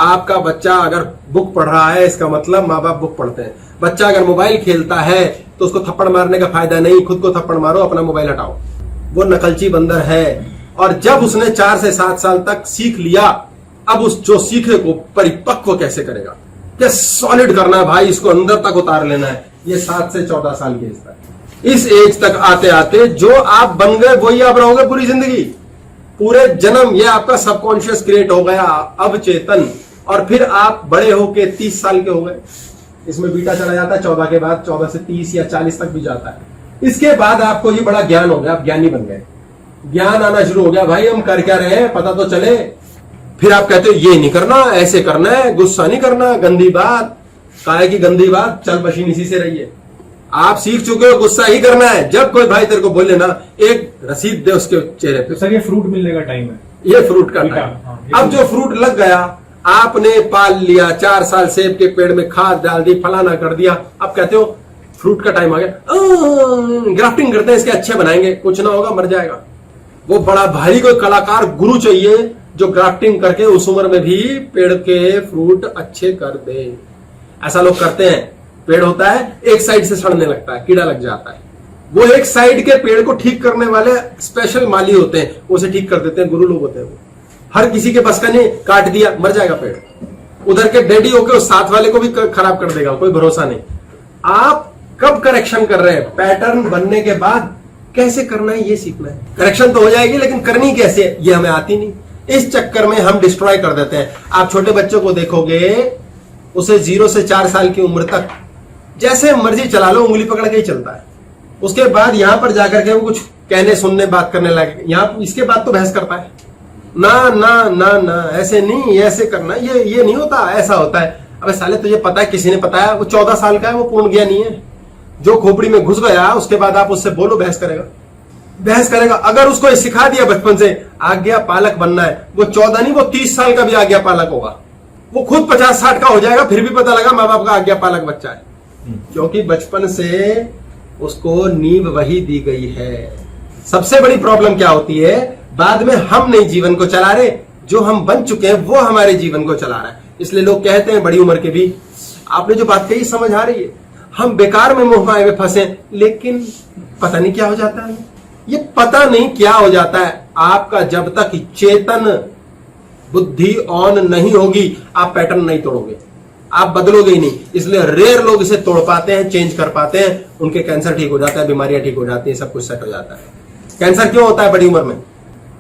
आपका बच्चा अगर बुक पढ़ रहा है इसका मतलब माँ बाप बुक पढ़ते हैं। बच्चा अगर मोबाइल खेलता है तो उसको थप्पड़ मारने का फायदा नहीं, खुद को थप्पड़ मारो, अपना मोबाइल हटाओ, वो नकलची बंदर है। और जब उसने 4 से 7 साल तक सीख लिया, अब उस जो सीखे को परिपक्व कैसे करेगा, क्या सॉलिड करना है भाई, इसको अंदर तक उतार लेना है, ये 7 से 14 साल की एज तक। इस एज तक आते आते जो आप बन गए वही आप रहोगे पूरी जिंदगी, पूरे जन्म। ये आपका सबकॉन्शियस क्रिएट हो गया अब चेतन, और फिर आप बड़े होके 30 साल के हो गए। इसमें बीटा चला जाता है 14 के बाद, 14 से 30 या 40 तक भी जाता है। इसके बाद आपको ये बड़ा ज्ञान हो गया, आप ज्ञानी बन गए, ज्ञान आना शुरू हो गया, भाई हम कर क्या रहे हैं पता तो चले। फिर आप कहते हो ये नहीं करना, ऐसे करना है, गुस्सा नहीं करना, गंदी बात, काहे की गंदी बात, चल मशीन इसी से रही है। आप सीख चुके हो गुस्सा ही करना है। जब कोई भाई तेरे को बोले ना, एक रसीद दे उसके चेहरे पे, सर ये फ्रूट मिलने का टाइम है, ये फ्रूट का टाइम। हाँ, अब जो फ्रूट लग गया, आपने पाल लिया, 4 साल सेब के पेड़ में खाद डाल दी, फलाना कर दिया, अब कहते हो फ्रूट का टाइम आ गया, ग्राफ्टिंग करते हैं इसके अच्छे बनाएंगे, कुछ ना होगा मर जाएगा। वो बड़ा भारी कोई कलाकार गुरु चाहिए जो ग्राफ्टिंग करके उस उम्र में भी पेड़ के फ्रूट अच्छे कर दे। ऐसा लोग करते हैं, पेड़ होता है एक साइड से सड़ने लगता है, कीड़ा लग जाता है, वो एक साइड के पेड़ को ठीक करने वाले स्पेशल माली होते हैं, उसे ठीक कर देते हैं, गुरु लोग होते हैं। वो हर किसी के बस का नहीं, काट दिया मर जाएगा पेड़, उधर के डैडी होके उस साथ वाले को भी खराब कर देगा, कोई भरोसा नहीं। आप कब करेक्शन कर रहे हैं? पैटर्न बनने के बाद कैसे करना है ये सीखना है। करेक्शन तो हो जाएगी लेकिन करनी कैसे है ये हमें आती नहीं। इस चक्कर में हम डिस्ट्रॉय कर देते हैं। आप छोटे बच्चों को देखोगे, उसे 0 से 4 साल की उम्र तक जैसे मर्जी चला लो, उंगली पकड़ के ही चलता है। उसके बाद यहां पर जाकर के वो कुछ कहने सुनने बात करने लगे, यहां इसके बाद तो बहस करता है, ना ना ना ना ऐसे नहीं, ऐसे करना, ये नहीं होता, ऐसा होता है। अबे साले तुझे पता है, किसी ने बताया, वो 14 साल का है, वो पूर्ण ज्ञानी है, जो खोपड़ी में घुस गया उसके बाद आप उससे बोलो बहस करेगा। अगर उसको सिखा दिया बचपन से आज्ञा पालक बनना है, वो 14 नहीं वो 30 साल का भी आज्ञा पालक होगा, वो खुद 50-60 का हो जाएगा, फिर भी पता लगा माँ बाप का आज्ञा पालक बच्चा है, क्योंकि बचपन से उसको नींव वही दी गई है। सबसे बड़ी प्रॉब्लम क्या होती है, बाद में हम नहीं जीवन को चला रहे, जो हम बन चुके हैं वो हमारे जीवन को चला रहा है। इसलिए लोग कहते हैं बड़ी उम्र के भी, आपने जो बात कही समझ आ रही है, हम बेकार में मोह माया में फंसे, लेकिन पता नहीं क्या हो जाता है। ये पता नहीं क्या हो जाता है आपका, जब तक चेतन बुद्धि ऑन नहीं होगी आप पैटर्न नहीं तोड़ोगे, आप बदलोगे ही नहीं। इसलिए रेयर लोग इसे तोड़ पाते हैं, चेंज कर पाते हैं, उनके कैंसर ठीक हो जाता है, बीमारियां ठीक हो जाती हैं, सब कुछ सेट हो जाता है। कैंसर क्यों होता है बड़ी उम्र में?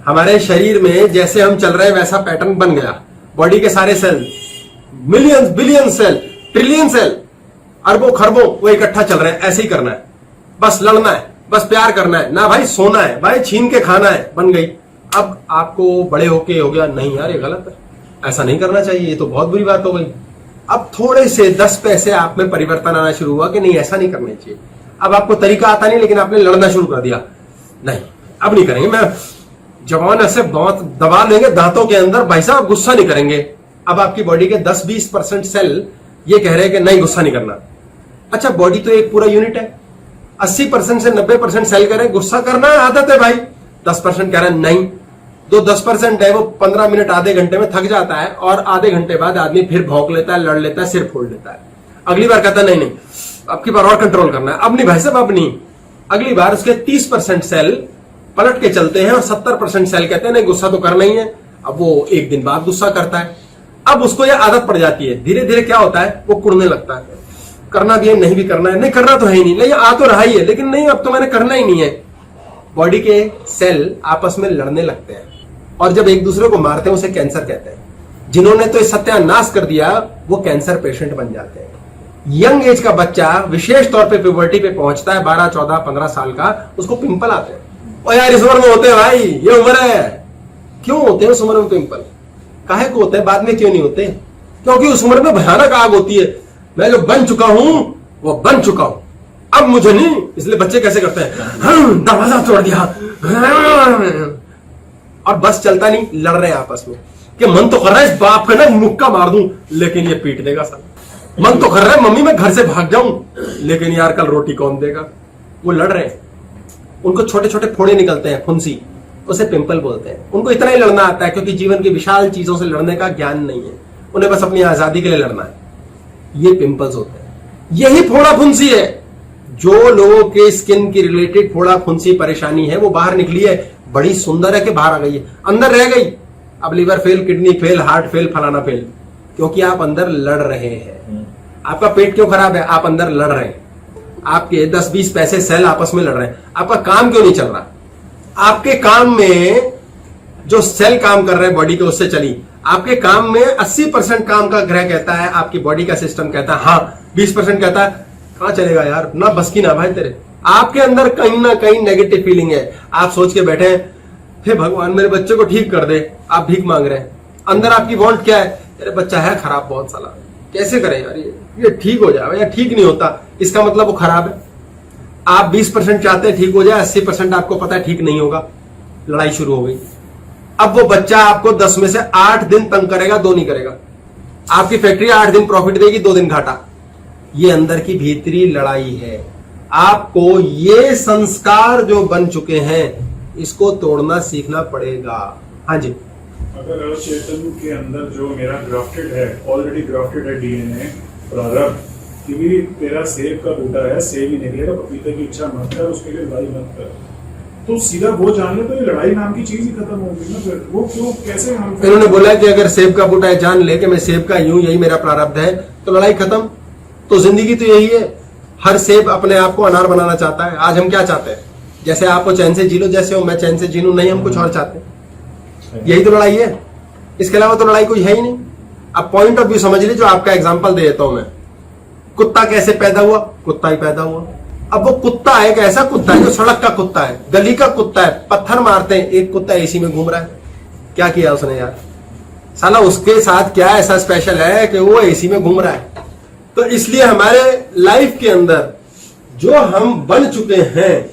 हमारे शरीर में जैसे हम चल रहे हैं वैसा पैटर्न बन गया। बॉडी के सारे cell, millions billion cell, trillion cell, अरबों खरबों, वो इकट्ठा चल रहे हैं, ऐसे ही करना है, बस लड़ना है, बस प्यार करना है ना भाई, सोना है भाई, छीन के खाना है, बन गई। अब आपको बड़े होके हो गया, नहीं यार ये गलत है, ऐसा नहीं करना चाहिए, ये तो बहुत बुरी बात हो गई। अब थोड़े से 10 पैसे आप में परिवर्तन आना शुरू हुआ कि नहीं ऐसा नहीं करना चाहिए। अब आपको तरीका आता नहीं, लेकिन आपने लड़ना शुरू कर दिया, नहीं अब नहीं करेंगे, मैं जवान ऐसे बहुत दबा लेंगे दांतों के अंदर, भाई साहब गुस्सा नहीं करेंगे। अब आपकी बॉडी के 10-20% सेल ये कह रहे हैं कि नहीं गुस्सा नहीं करना। अच्छा बॉडी तो एक पूरा यूनिट है, 80% से 90% सेल कह रहे हैं गुस्सा करना है, आदत है भाई, 10% कह रहे हैं नहीं। जो 10% है वो 15 मिनट आधे घंटे में थक जाता है, और आधे घंटे बाद आदमी फिर भौंक लेता है, लड़ लेता है, सिर फोड़ लेता है। अगली बार कहता है नहीं अब की बार और कंट्रोल करना है, अब नहीं भाई साहब अब नहीं। अगली बार उसके 30% सेल पलट के चलते हैं और 70% सेल कहते हैं नहीं गुस्सा तो करना ही है। अब वो एक दिन बाद गुस्सा करता है, अब उसको यह आदत पड़ जाती है, धीरे धीरे क्या होता है वो कुड़ने लगता है, करना भी है नहीं भी करना है, नहीं करना तो है ही नहीं आ तो रहा ही है, लेकिन नहीं अब तो मैंने करना ही नहीं है। बॉडी के सेल आपस में लड़ने लगते हैं, और जब एक दूसरे को मारते हैं उसे कैंसर कहते हैं। जिन्होंने तो सत्यानाश कर दिया वो कैंसर पेशेंट बन जाते हैं। यंग एज का बच्चा विशेष तौर पे प्यूबर्टी पे पहुंचता है 12, 14, 15 साल का, उसको पिंपल आते हैं। और यार इस उम्र में होते हैं भाई, ये उम्र है। क्यों होते हैं उस उम्र में पिंपल? काहे को होते हैं, बाद में क्यों नहीं होते? क्योंकि उस उम्र में भयानक आग होती है। मैं जो बन चुका हूं वो बन चुका हूं, अब मुझे नहीं। इसलिए बच्चे कैसे करते हैं, दरवाजा तोड़ दिया और बस चलता नहीं, लड़ रहे हैं आपस में कि मन तो कर रहा है इस बाप का ना मुक्का मार दूं, लेकिन ये पीट देगा साला। मन तो कर रहा है मम्मी मैं घर से भाग जाऊं, लेकिन यार कल रोटी कौन देगा। वो लड़ रहे हैं, उनको छोटे छोटे फोड़े निकलते हैं, फुंसी, उसे पिंपल बोलते हैं। उनको इतना ही लड़ना आता है क्योंकि जीवन की विशाल चीजों से लड़ने का ज्ञान नहीं है, उन्हें बस अपनी आजादी के लिए लड़ना है। ये पिंपल्स होते हैं। यही फोड़ा फुंसी है। जो लोगों के स्किन की रिलेटेड फोड़ा फुंसी परेशानी है वो बाहर निकली है, बड़ी सुंदर है कि बाहर आ गई है, अंदर रह गई। अब liver fail, kidney fail, heart fail, फलाना फेल, क्योंकि आप अंदर लड़ रहे हैं। आपका पेट क्यों खराब है? आप अंदर लड़ रहे हैं। आपके 10-20 पैसे सेल आपस में लड़ रहे हैं। आपका काम क्यों नहीं चल रहा? आपके काम में जो सेल काम कर रहे हैं बॉडी के, उससे चली। आपके काम में 80% काम का ग्रह कहता है, आपकी बॉडी का सिस्टम कहता है हाँ, 20% कहता है कहां चलेगा यार, ना बस की ना भाई तेरे। आपके अंदर कहीं ना कहीं नेगेटिव फीलिंग है। आप सोच के बैठे हैं हे भगवान मेरे बच्चे को ठीक कर दे, आप भीख मांग रहे हैं। अंदर आपकी वांट क्या है? तेरे बच्चा है खराब बहुत साला, कैसे करें यार, ये ठीक हो जाए या ठीक नहीं होता, इसका मतलब वो खराब है। आप 20% चाहते हैं ठीक हो जाए, 80% आपको पता है ठीक नहीं होगा। लड़ाई शुरू हो गई। अब वो बच्चा आपको 10 में से 8 दिन तंग करेगा, 2 नहीं करेगा। आपकी फैक्ट्री 8 दिन प्रॉफिट देगी, 2 दिन घाटा। ये अंदर की भीतरी लड़ाई है। आपको ये संस्कार जो बन चुके हैं इसको तोड़ना सीखना पड़ेगा। हाँ जी, अगर अचेतन के अंदर जो मेरा ग्राफ्टेड है, ऑलरेडी ग्राफ्टेड है डीएनए प्रारब्ध कि भी तेरा सेब का बूटा है, सेब ही निकलेगा, पपीते की इच्छा मत कर, उसके लिए लड़ाई मत कर, तो सीधा वो जान ले तो ये लड़ाई नाम की चीज ही खत्म होगी ना। फिर वो क्यों, कैसे हम, इन्होंने बोला कि अगर सेब का बूटा है जान ले कि मैं सेब का यूं, यही मेरा प्रारब्ध है, तो लड़ाई खत्म। तो जिंदगी तो यही है। हर सेब अपने आप को अनार बनाना चाहता है। आज हम क्या चाहते हैं? जैसे आपको चैन से जी लो, जैसे हो मैं चैन से जी लूं, नहीं, हम कुछ और चाहते हैं। यही तो लड़ाई है, इसके अलावा तो लड़ाई कोई है ही नहीं। अब पॉइंट ऑफ व्यू समझ लीजिए। जो आपका एग्जांपल दे देता हूं मैं, कुत्ता कैसे पैदा हुआ? कुत्ता ही पैदा हुआ। अब वो कुत्ता एक ऐसा कुत्ता है जो सड़क का कुत्ता है, गली का कुत्ता है, पत्थर मारते हैं। एक कुत्ता एसी में घूम रहा है, क्या किया उसने यार? साला उसके साथ क्या ऐसा स्पेशल है कि वो एसी में घूम रहा है? तो इसलिए हमारे लाइफ के अंदर जो हम बन चुके हैं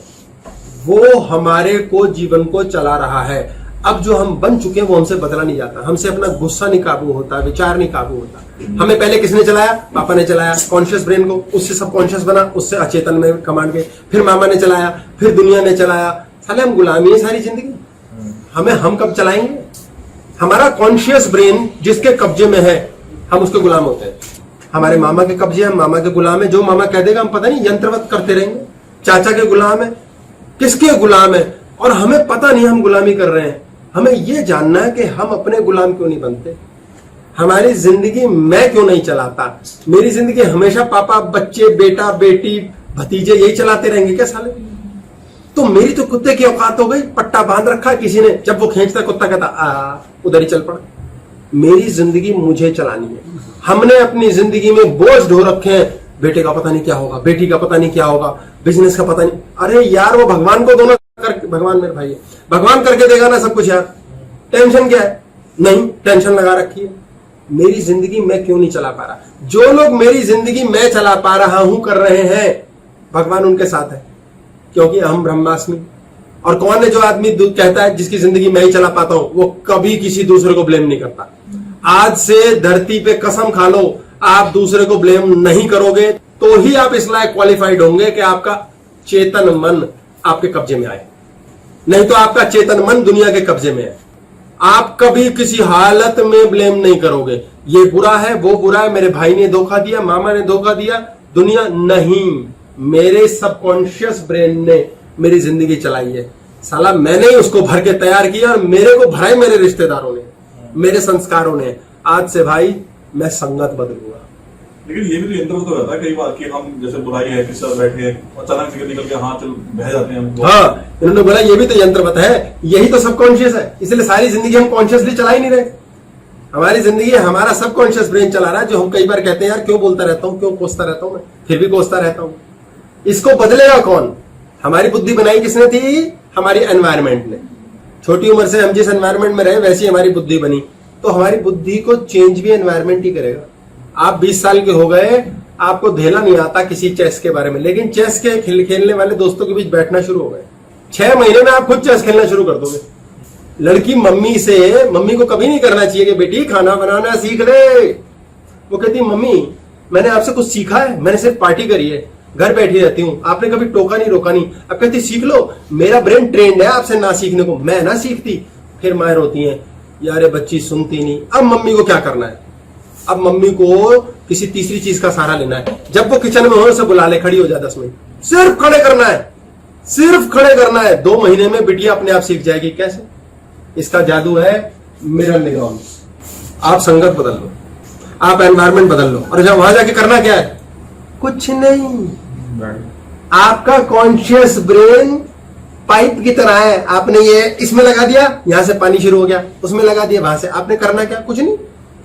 वो हमारे को जीवन को चला रहा है। अब जो हम बन चुके हैं वो हमसे बदला नहीं जाता। हमसे अपना गुस्सा नहीं काबू होता, विचार नहीं काबू होता। हमें पहले किसने चलाया? पापा ने चलाया कॉन्शियस ब्रेन को, उससे सब कॉन्शियस बना, उससे अचेतन में कमांड गए, फिर मामा ने चलाया, फिर दुनिया ने चलाया। साले हम गुलामी है सारी जिंदगी। हमें हम कब चलाएंगे? हमारा कॉन्शियस ब्रेन जिसके कब्जे में है हम उसके गुलाम होते हैं। हमारे मामा के कब्जे, हम मामा के गुलाम है। जो मामा कह देगा हम पता नहीं यंत्रवत करते रहेंगे। चाचा के गुलाम है, किसके गुलाम है, और हमें पता नहीं हम गुलामी कर रहे हैं। हमें यह जानना है कि हम अपने गुलाम क्यों नहीं बनते। हमारी जिंदगी मैं क्यों नहीं चलाता? मेरी जिंदगी हमेशा पापा, बच्चे, बेटा, बेटी, भतीजे यही चलाते रहेंगे क्या साले? तो मेरी तो कुत्ते की औकात हो गई। पट्टा बांध रखा किसी ने, जब वो खींचता कुत्ता कहता आ, उधर ही चल पड़ा। मेरी जिंदगी मुझे चलानी है। हमने अपनी जिंदगी में बोझ ढो रखे हैं। बेटे का पता नहीं क्या होगा, बेटी का पता नहीं क्या होगा, बिजनेस का पता नहीं। अरे यार वो भगवान को दोनों कर, भगवान मेरे भाई है, भगवान करके देगा ना सब कुछ यार। टेंशन क्या है? नहीं, टेंशन लगा रखी है। मेरी जिंदगी मैं क्यों नहीं चला पा रहा? जो लोग मेरी जिंदगी मैं चला पा रहा हूं कर रहे हैं, भगवान उनके साथ है, क्योंकि अहम ब्रह्मास्मि। और कौन है जो आदमी कहता है जिसकी जिंदगी मैं ही चला पाता हूं, वो कभी किसी दूसरे को ब्लेम नहीं करता। आज से धरती पे कसम खा लो, आप दूसरे को ब्लेम नहीं करोगे तो ही आप इस लायक क्वालिफाइड होंगे कि आपका चेतन मन आपके कब्जे में आए। नहीं तो आपका चेतन मन दुनिया के कब्जे में है। आप कभी किसी हालत में ब्लेम नहीं करोगे, ये बुरा है, वो बुरा है, मेरे भाई ने धोखा दिया, मामा ने धोखा दिया, दुनिया नहीं। मेरे सबकॉन्शियस ब्रेन ने मेरी जिंदगी चलाई है। साला मैंने ही उसको भर के तैयार किया और मेरे को भरा मेरे रिश्तेदारों ने, मेरे संस्कारों ने। आज से भाई मैं संगत बदलूंगा। लेकिन ये भी तो यंत्र तो रहता है कई बार कि हम जैसे बुराई है, किसी साथ बैठे हैं, अचानक से निकल के हाँ चल बह जाते हैं हम। हाँ, इन्होंने बोला ये भी तो यंत्रवत है, यही तो सबकॉन्शियस है। इसलिए सारी जिंदगी हम कॉन्शियसली चला ही नहीं रहे। हमारी जिंदगी हमारा सबकॉन्शियस ब्रेन चला रहा है, जो हम कई बार कहते हैं यार क्यों बोलता रहता हूं, क्यों कोसता रहता हूं, मैं फिर भी कोसता रहता हूं। इसको बदलेगा कौन? हमारी बुद्धि बनाई किसने थी? हमारी एनवायरमेंट ने। छोटी उम्र से हम जिस एनवायरमेंट में रहे वैसी हमारी बुद्धि बनी, तो हमारी बुद्धि को चेंज भी एनवायरमेंट ही करेगा। आप 20 साल के हो गए, आपको धेला नहीं आता किसी चेस के बारे में, लेकिन चेस के खेलने वाले दोस्तों के बीच बैठना शुरू हो गए, 6 महीने में आप खुद चेस खेलना शुरू कर दोगे। लड़की मम्मी को कभी नहीं करना चाहिए कि बेटी खाना बनाना सीख ले। वो कहती मम्मी मैंने आपसे कुछ सीखा है, मैंने सिर्फ पार्टी करी है, घर बैठी रहती हूँ, आपने कभी टोका नहीं रोका नहीं। अब कहती सीख लो, मेरा ब्रेन ट्रेंड है आपसे ना सीखने को, मैं ना सीखती। फिर माँ रोती है यार ये बच्ची सुनती नहीं। अब मम्मी को क्या करना है? अब मम्मी को किसी तीसरी चीज का सहारा लेना है। जब वो किचन में हो से बुला ले, खड़ी हो जा 10 मिनट, सिर्फ खड़े करना है, सिर्फ खड़े करना है। 2 महीने में बिटिया अपने आप सीख जाएगी। कैसे? इसका जादू है मिरर न्यूरॉन्स। आप संगत बदल लो, आप एनवायरमेंट बदल लो, और जब वहां जाके करना क्या है? कुछ नहीं। आपका कॉन्शियस ब्रेन पाइप की तरह है। आपने ये इसमें लगा दिया, यहां से पानी शुरू हो गया, उसमें लगा दिया, वहां से आपने करना क्या? कुछ नहीं।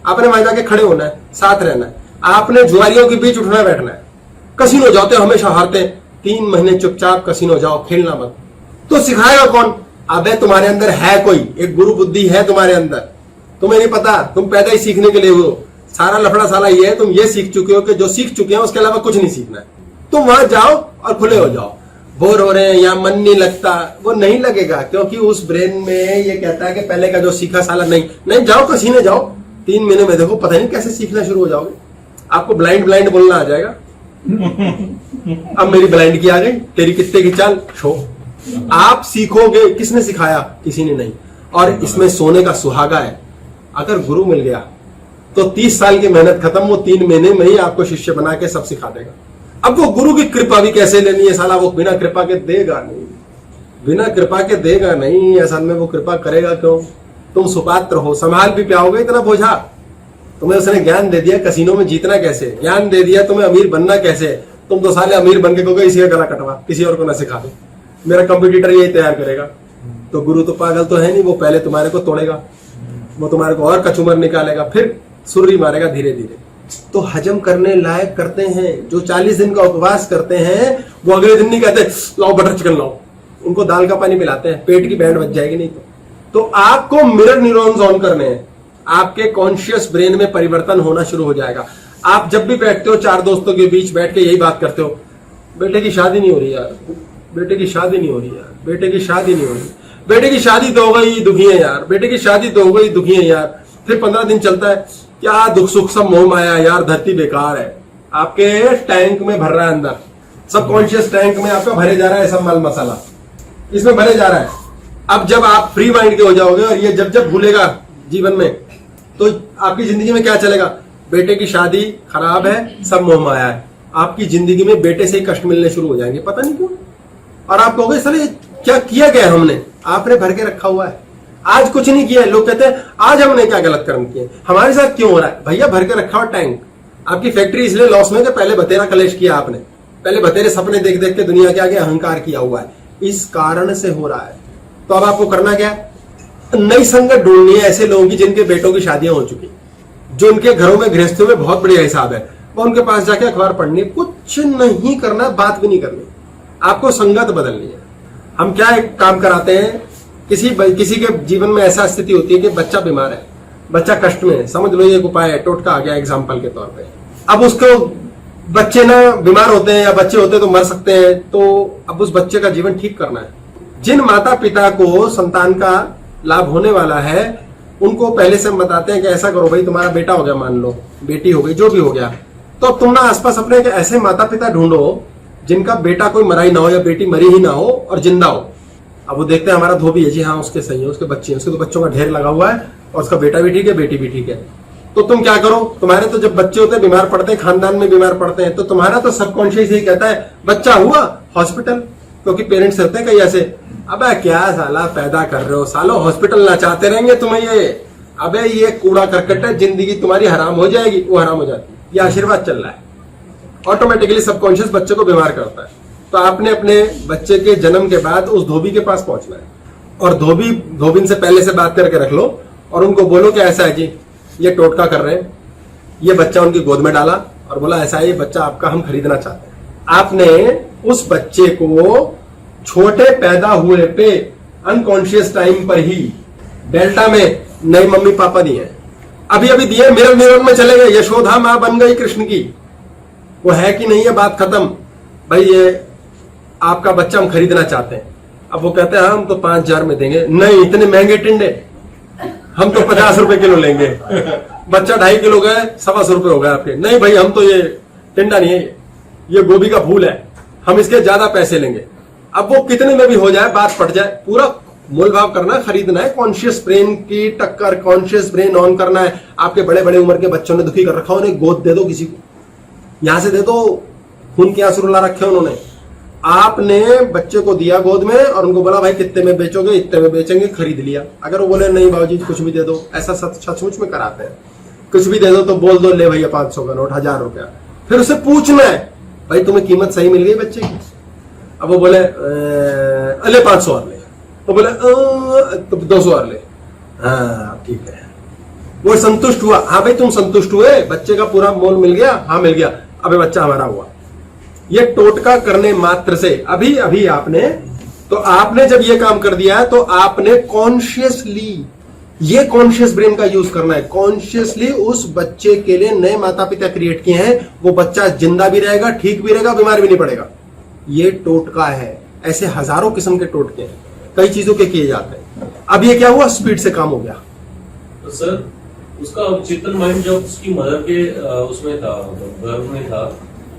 आपने वहां जाके खड़े होना है, साथ रहना है। आपने जुआरियों के बीच उठना बैठना है। कसिनो जाते हो हमेशा हारते हैं, 3 महीने चुपचाप कसिनो जाओ, खेलना मत। तो सिखाएगा कौन? अबे तुम्हारे अंदर है कोई एक गुरु बुद्धि है तुम्हारे अंदर, तुम्हें नहीं पता, तुम पैदा ही सीखने के लिए हो। सारा लफड़ा साला ये है, तुम ये सीख चुके हो कि जो सीख चुके हैं उसके अलावा कुछ नहीं सीखना है। तुम वहां जाओ और खुले हो जाओ। बोर हो रहे हैं या मन नहीं लगता, वो नहीं लगेगा, क्योंकि उस ब्रेन में ये कहता है कि पहले का जो सीखा साला नहीं जाओ, कसीने जाओ। 3 महीने में देखो पता नहीं कैसे सीखना शुरू हो जाओगे। आपको ब्लाइंड बोलना आ जाएगा। अब मेरी ब्लाइंड की आ गई, तेरी कितने की चाल शो। आप सीखोगे, किसने सिखाया? किसी ने नहीं। और इसमें सोने का सुहागा है, अगर गुरु मिल गया तो 30 साल की मेहनत खत्म, वो 3 महीने में ही आपको शिष्य बना के सब सिखा देगा। अब वो गुरु की कृपा भी कैसे लेनी है साला, वो बिना कृपा के देगा नहीं, बिना कृपा के देगा नहीं। असल में वो कृपा करेगा क्यों? तुम सुपात्र हो, संभाल भी पाओगे इतना बोझा? तुम्हें उसने ज्ञान दे दिया कसीनो में जीतना कैसे, ज्ञान दे दिया तुम्हें अमीर बनना कैसे। तुम तो साले अमीर बन के कहोगे इसी का गला कटवा, किसी और को ना सिखा दो, मेरा कंप्यूटर यही तैयार करेगा। तो गुरु तो पागल तो है नहीं, वो पहले तुम्हारे को तोड़ेगा, वो तुम्हारे को और कचूमर निकालेगा, फिर सुर्री मारेगा धीरे धीरे। तो हजम करने लायक करते हैं। जो 40 दिन का उपवास करते हैं वो अगले दिन नहीं कहते लाओ बटर चिकन लाओ, उनको दाल का पानी पिलाते हैं, पेट की बैंड बच जाएगी नहीं तो आपको मिरर न्यूरॉन्स ऑन करने हैं, आपके कॉन्शियस ब्रेन में परिवर्तन होना शुरू हो जाएगा। आप जब भी बैठते हो 4 दोस्तों के बीच बैठ के यही बात करते हो, बेटे की शादी नहीं हो रही यार, बेटे की शादी नहीं हो रही यार, बेटे की शादी नहीं हो रही, बेटे की शादी तो हो गई दुखी है यार, बेटे की शादी तो हो गई दुखी है यार। फिर 15 दिन चलता है, क्या दुख सुख सब मोह माया यार, धरती बेकार है। आपके टैंक में भर रहा है अंदर, सब कॉन्शियस टैंक में आपका भरे जा रहा है सब माल मसाला, इसमें भरे जा रहा है। अब जब आप फ्री माइंड के हो जाओगे और ये जब भूलेगा जीवन में, तो आपकी जिंदगी में क्या चलेगा? बेटे की शादी खराब है, सब मोह माया है। आपकी जिंदगी में बेटे से ही कष्ट मिलने शुरू हो जाएंगे, पता नहीं क्यों। और आप कहोगे सर ये क्या किया गया हमने? आपने भर के रखा हुआ है, आज कुछ नहीं किया है। लोग कहते हैं आज हमने क्या गलत कर्म किए, हमारे साथ क्यों हो रहा है? भैया भर के रखा हुआ टैंक। आपकी फैक्ट्री इसलिए लॉस में कि पहले बतेरा कलेश किया आपने, पहले बतेरे सपने देख देख के दुनिया के आगे अहंकार किया हुआ है, इस कारण से हो रहा है। तो अब आपको करना क्या है? नई संगत ढूंढनी है ऐसे लोगों की जिनके बेटों की शादियां हो चुकी, जो उनके घरों में गृहस्थियों में बहुत बढ़िया हिसाब है, वो उनके पास जाके अखबार पढ़नी, कुछ नहीं करना, बात भी नहीं करनी, आपको संगत बदलनी है। हम क्या एक काम कराते हैं, किसी के जीवन में ऐसा स्थिति होती है कि बच्चा बीमार है, बच्चा कष्ट में है, समझ लो ये एक उपाय है, टोटका आ गया एग्जाम्पल के तौर पे। अब उसको बच्चे ना बीमार होते हैं या बच्चे होते हैं तो मर सकते हैं, तो अब उस बच्चे का जीवन ठीक करना है। जिन माता पिता को संतान का लाभ होने वाला है उनको पहले से हम बताते हैं कि ऐसा करो भाई, तुम्हारा बेटा हो गया, मान लो बेटी हो गई, जो भी हो गया, तो अब तुम ना आसपास अपने ऐसे माता पिता ढूंढो जिनका बेटा कोई मरा ही ना हो या बेटी मरी ही ना हो और जिंदा हो। अब वो देखते हैं हमारा धोबी है जी, हाँ उसके सही है, उसके बच्चे हैं, उसके तो बच्चों का ढेर लगा हुआ है और उसका बेटा भी ठीक है, बेटी भी ठीक है। तो तुम क्या करो, तुम्हारे तो जब बच्चे होते हैं बीमार पड़ते हैं, खानदान में बीमार पड़ते हैं, तो तुम्हारा तो सबकॉन्शियस यही कहता है बच्चा हुआ हॉस्पिटल, क्योंकि पेरेंट्स होते हैं कई ऐसे, अबे क्या साला पैदा कर रहे हो, सालो हॉस्पिटल ना चाहते रहेंगे तुम्हें, ये अबे ये कूड़ा करकट है, जिंदगी तुम्हारी हराम हो जाएगी, वो हराम हो जाती है। ये आशीर्वाद चल रहा है, ऑटोमेटिकली सबकॉन्शियस बच्चे को बीमार करता है। तो आपने अपने बच्चे के जन्म के बाद उस धोबी के पास पहुंचना है और धोबिन से पहले से बात करके रख लो और उनको बोलो कि ऐसा है जी, ये टोटका कर रहे हैं, ये बच्चा उनकी गोद में डाला और बोला ऐसा है ये बच्चा आपका, हम खरीदना चाहते हैं। आपने उस बच्चे को छोटे पैदा हुए पे अनकॉन्शियस टाइम पर ही डेल्टा में नई मम्मी पापा दिए, अभी अभी दिए, मिरर न्यूरॉन में चले गए, यशोदा मां बन गई कृष्ण की। वो है कि नहीं है, बात खत्म। भाई ये आपका बच्चा हम खरीदना चाहते हैं। अब वो कहते हैं हम तो 5,000 में देंगे। नहीं, इतने महंगे टिंडे, हम तो 50 रुपए किलो लेंगे। बच्चा 2.5 किलो गए, 125 रुपए हो गए आपके। नहीं भाई, हम तो ये टिंडा नहीं है, ये गोभी का फूल है, हम इसके ज्यादा पैसे लेंगे। अब वो कितने में भी हो जाए, बात पट जाए, पूरा मोल भाव करना है, खरीदना है। कॉन्शियस ब्रेन की टक्कर, कॉन्शियस ब्रेन ऑन करना है। आपके बड़े बड़े उम्र के बच्चों ने दुखी कर रखा, उन्हें गोद दे दो किसी को, यहां से दे दो, खून के आंसू रुला रखे उन्होंने। आपने बच्चे को दिया गोद में और उनको बोला भाई कितने में बेचोगे, इतने में बेचेंगे, खरीद लिया। अगर वो बोले नहीं बाबूजी कुछ भी दे दो, ऐसा सचमुच में कराते हैं, कुछ भी दे दो तो बोल दो ले भैया 500 का नोट, 1000 रुपया। फिर उसे पूछना है भाई तुम्हें कीमत सही मिल गई बच्चे की। अब वो बोले अले 500 और ले, वो बोले 200 और ले, हाँ ठीक है। वो संतुष्ट हुआ, हाँ भाई तुम संतुष्ट हुए, बच्चे का पूरा मोल मिल गया, हाँ मिल गया, अबे बच्चा हमारा हुआ। ये टोटका करने मात्र से अभी अभी आपने जब ये काम कर दिया है तो आपने कॉन्शियसली, ये कॉन्शियस ब्रेन का यूज करना है, कॉन्शियसली उस बच्चे के लिए नए माता पिता क्रिएट किए हैं। वो बच्चा जिंदा भी रहेगा, ठीक भी रहेगा, बीमार भी नहीं पड़ेगा। ये टोटका है। ऐसे हजारों किस्म के टोटके हैं, कई चीजों के किए जाते हैं। अब ये क्या हुआ, स्पीड से काम हो गया। तो सर उसका चेतन माइंड जब उसकी मदर के उसमें था, गर्भ में था,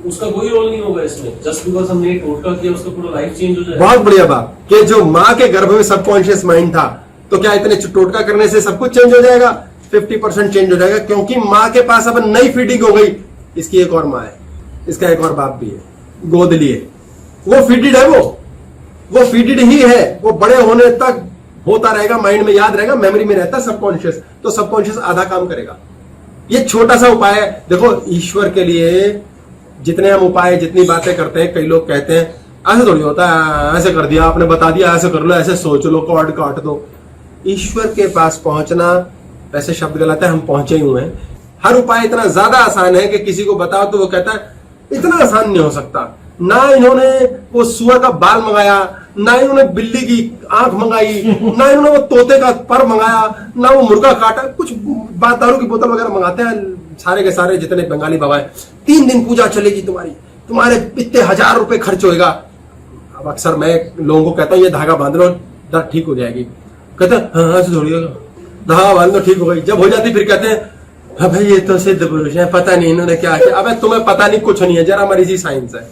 उसका कोई रोल नहीं होगा इसमें? जस्ट बिकॉज हमने एक टोटका किया उसका पूरा लाइफ चेंज हो जाए? बहुत बढ़िया बात कि जो माँ के गर्भ में सबकॉन्शियस माइंड था, तो क्या इतने टोटका करने से सब कुछ चेंज हो जाएगा? 50% चेंज हो जाएगा, क्योंकि माँ के पास अब नई फीडिंग हो गई। इसकी एक और माँ है, इसका एक और बाप भी है, गोद लिए। वो फीडेड है, वो फीडेड ही है। वो बड़े होने तक होता रहेगा, माइंड में याद रहेगा, मेमोरी में रहता है सबकॉन्शियस, तो सबकॉन्शियस आधा काम करेगा। ये छोटा सा उपाय है। देखो ईश्वर के लिए जितने हम उपाय, जितनी बातें करते हैं, कई लोग कहते हैं ऐसे थोड़ी होता है, ऐसे कर दिया आपने, बता दिया ऐसे कर लो, ऐसे सोच लो, कॉर्ड काट दो। ईश्वर के पास पहुंचना, वैसे शब्द गलत है, हम पहुंचे ही हुए हैं। हर उपाय इतना ज्यादा आसान है कि किसी को बताओ तो वो कहता है इतना आसान नहीं हो सकता। ना इन्होंने वो सुअर का बाल मंगाया, ना इन्होंने बिल्ली की आंख मंगाई, ना इन्होंने वो तोते का पर मंगाया, ना वो मुर्गा काटा, कुछ दारू की बोतल वगैरह मंगाते हैं सारे के सारे जितने बंगाली बाबा है। 3 दिन पूजा चलेगी तुम्हारी, तुम्हारे इतने 1000 रुपए खर्च होएगा। अब अक्सर मैं लोगों को कहता हूँ ये धागा बांध लो, दर्द ठीक हो जाएगी। कहते हैं हाँ ऐसे थोड़ी होगा, धागा बांध लो ठीक हो गई। जब हो जाती फिर कहते हैं हाँ भाई ये तो सिद्ध पुरुष है, पता नहीं इन्होंने क्या किया। अब तुम्हें पता नहीं, कुछ नहीं है, जरा मरीजी साइंस है।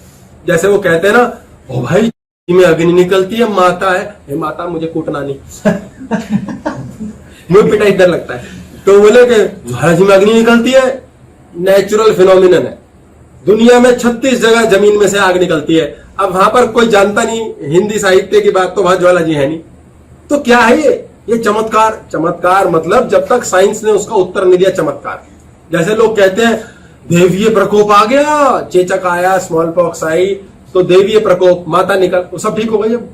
जैसे वो कहते हैं ना, ओ भाई में अग्नि निकलती है, माता है, हे माता मुझे कूटना नहीं मुझे पिटाई डर लगता है। तो बोले कि महाराज में अग्नि निकलती है, नेचुरल फिनोमिनन है। दुनिया में 36 जगह जमीन में से आग निकलती है। अब वहां पर कोई जानता नहीं हिंदी साहित्य की बात, तो वहां ज्वाला जी है नहीं। तो क्या है ये चमत्कार? चमत्कार मतलब जब तक साइंस ने उसका उत्तर नहीं दिया चमत्कार। जैसे लोग कहते हैं देवीय प्रकोप आ गया, चेचक आया, स्मॉल पॉक्स आई, तो देवीय प्रकोप, माता निकल, वो सब ठीक हो गई। अब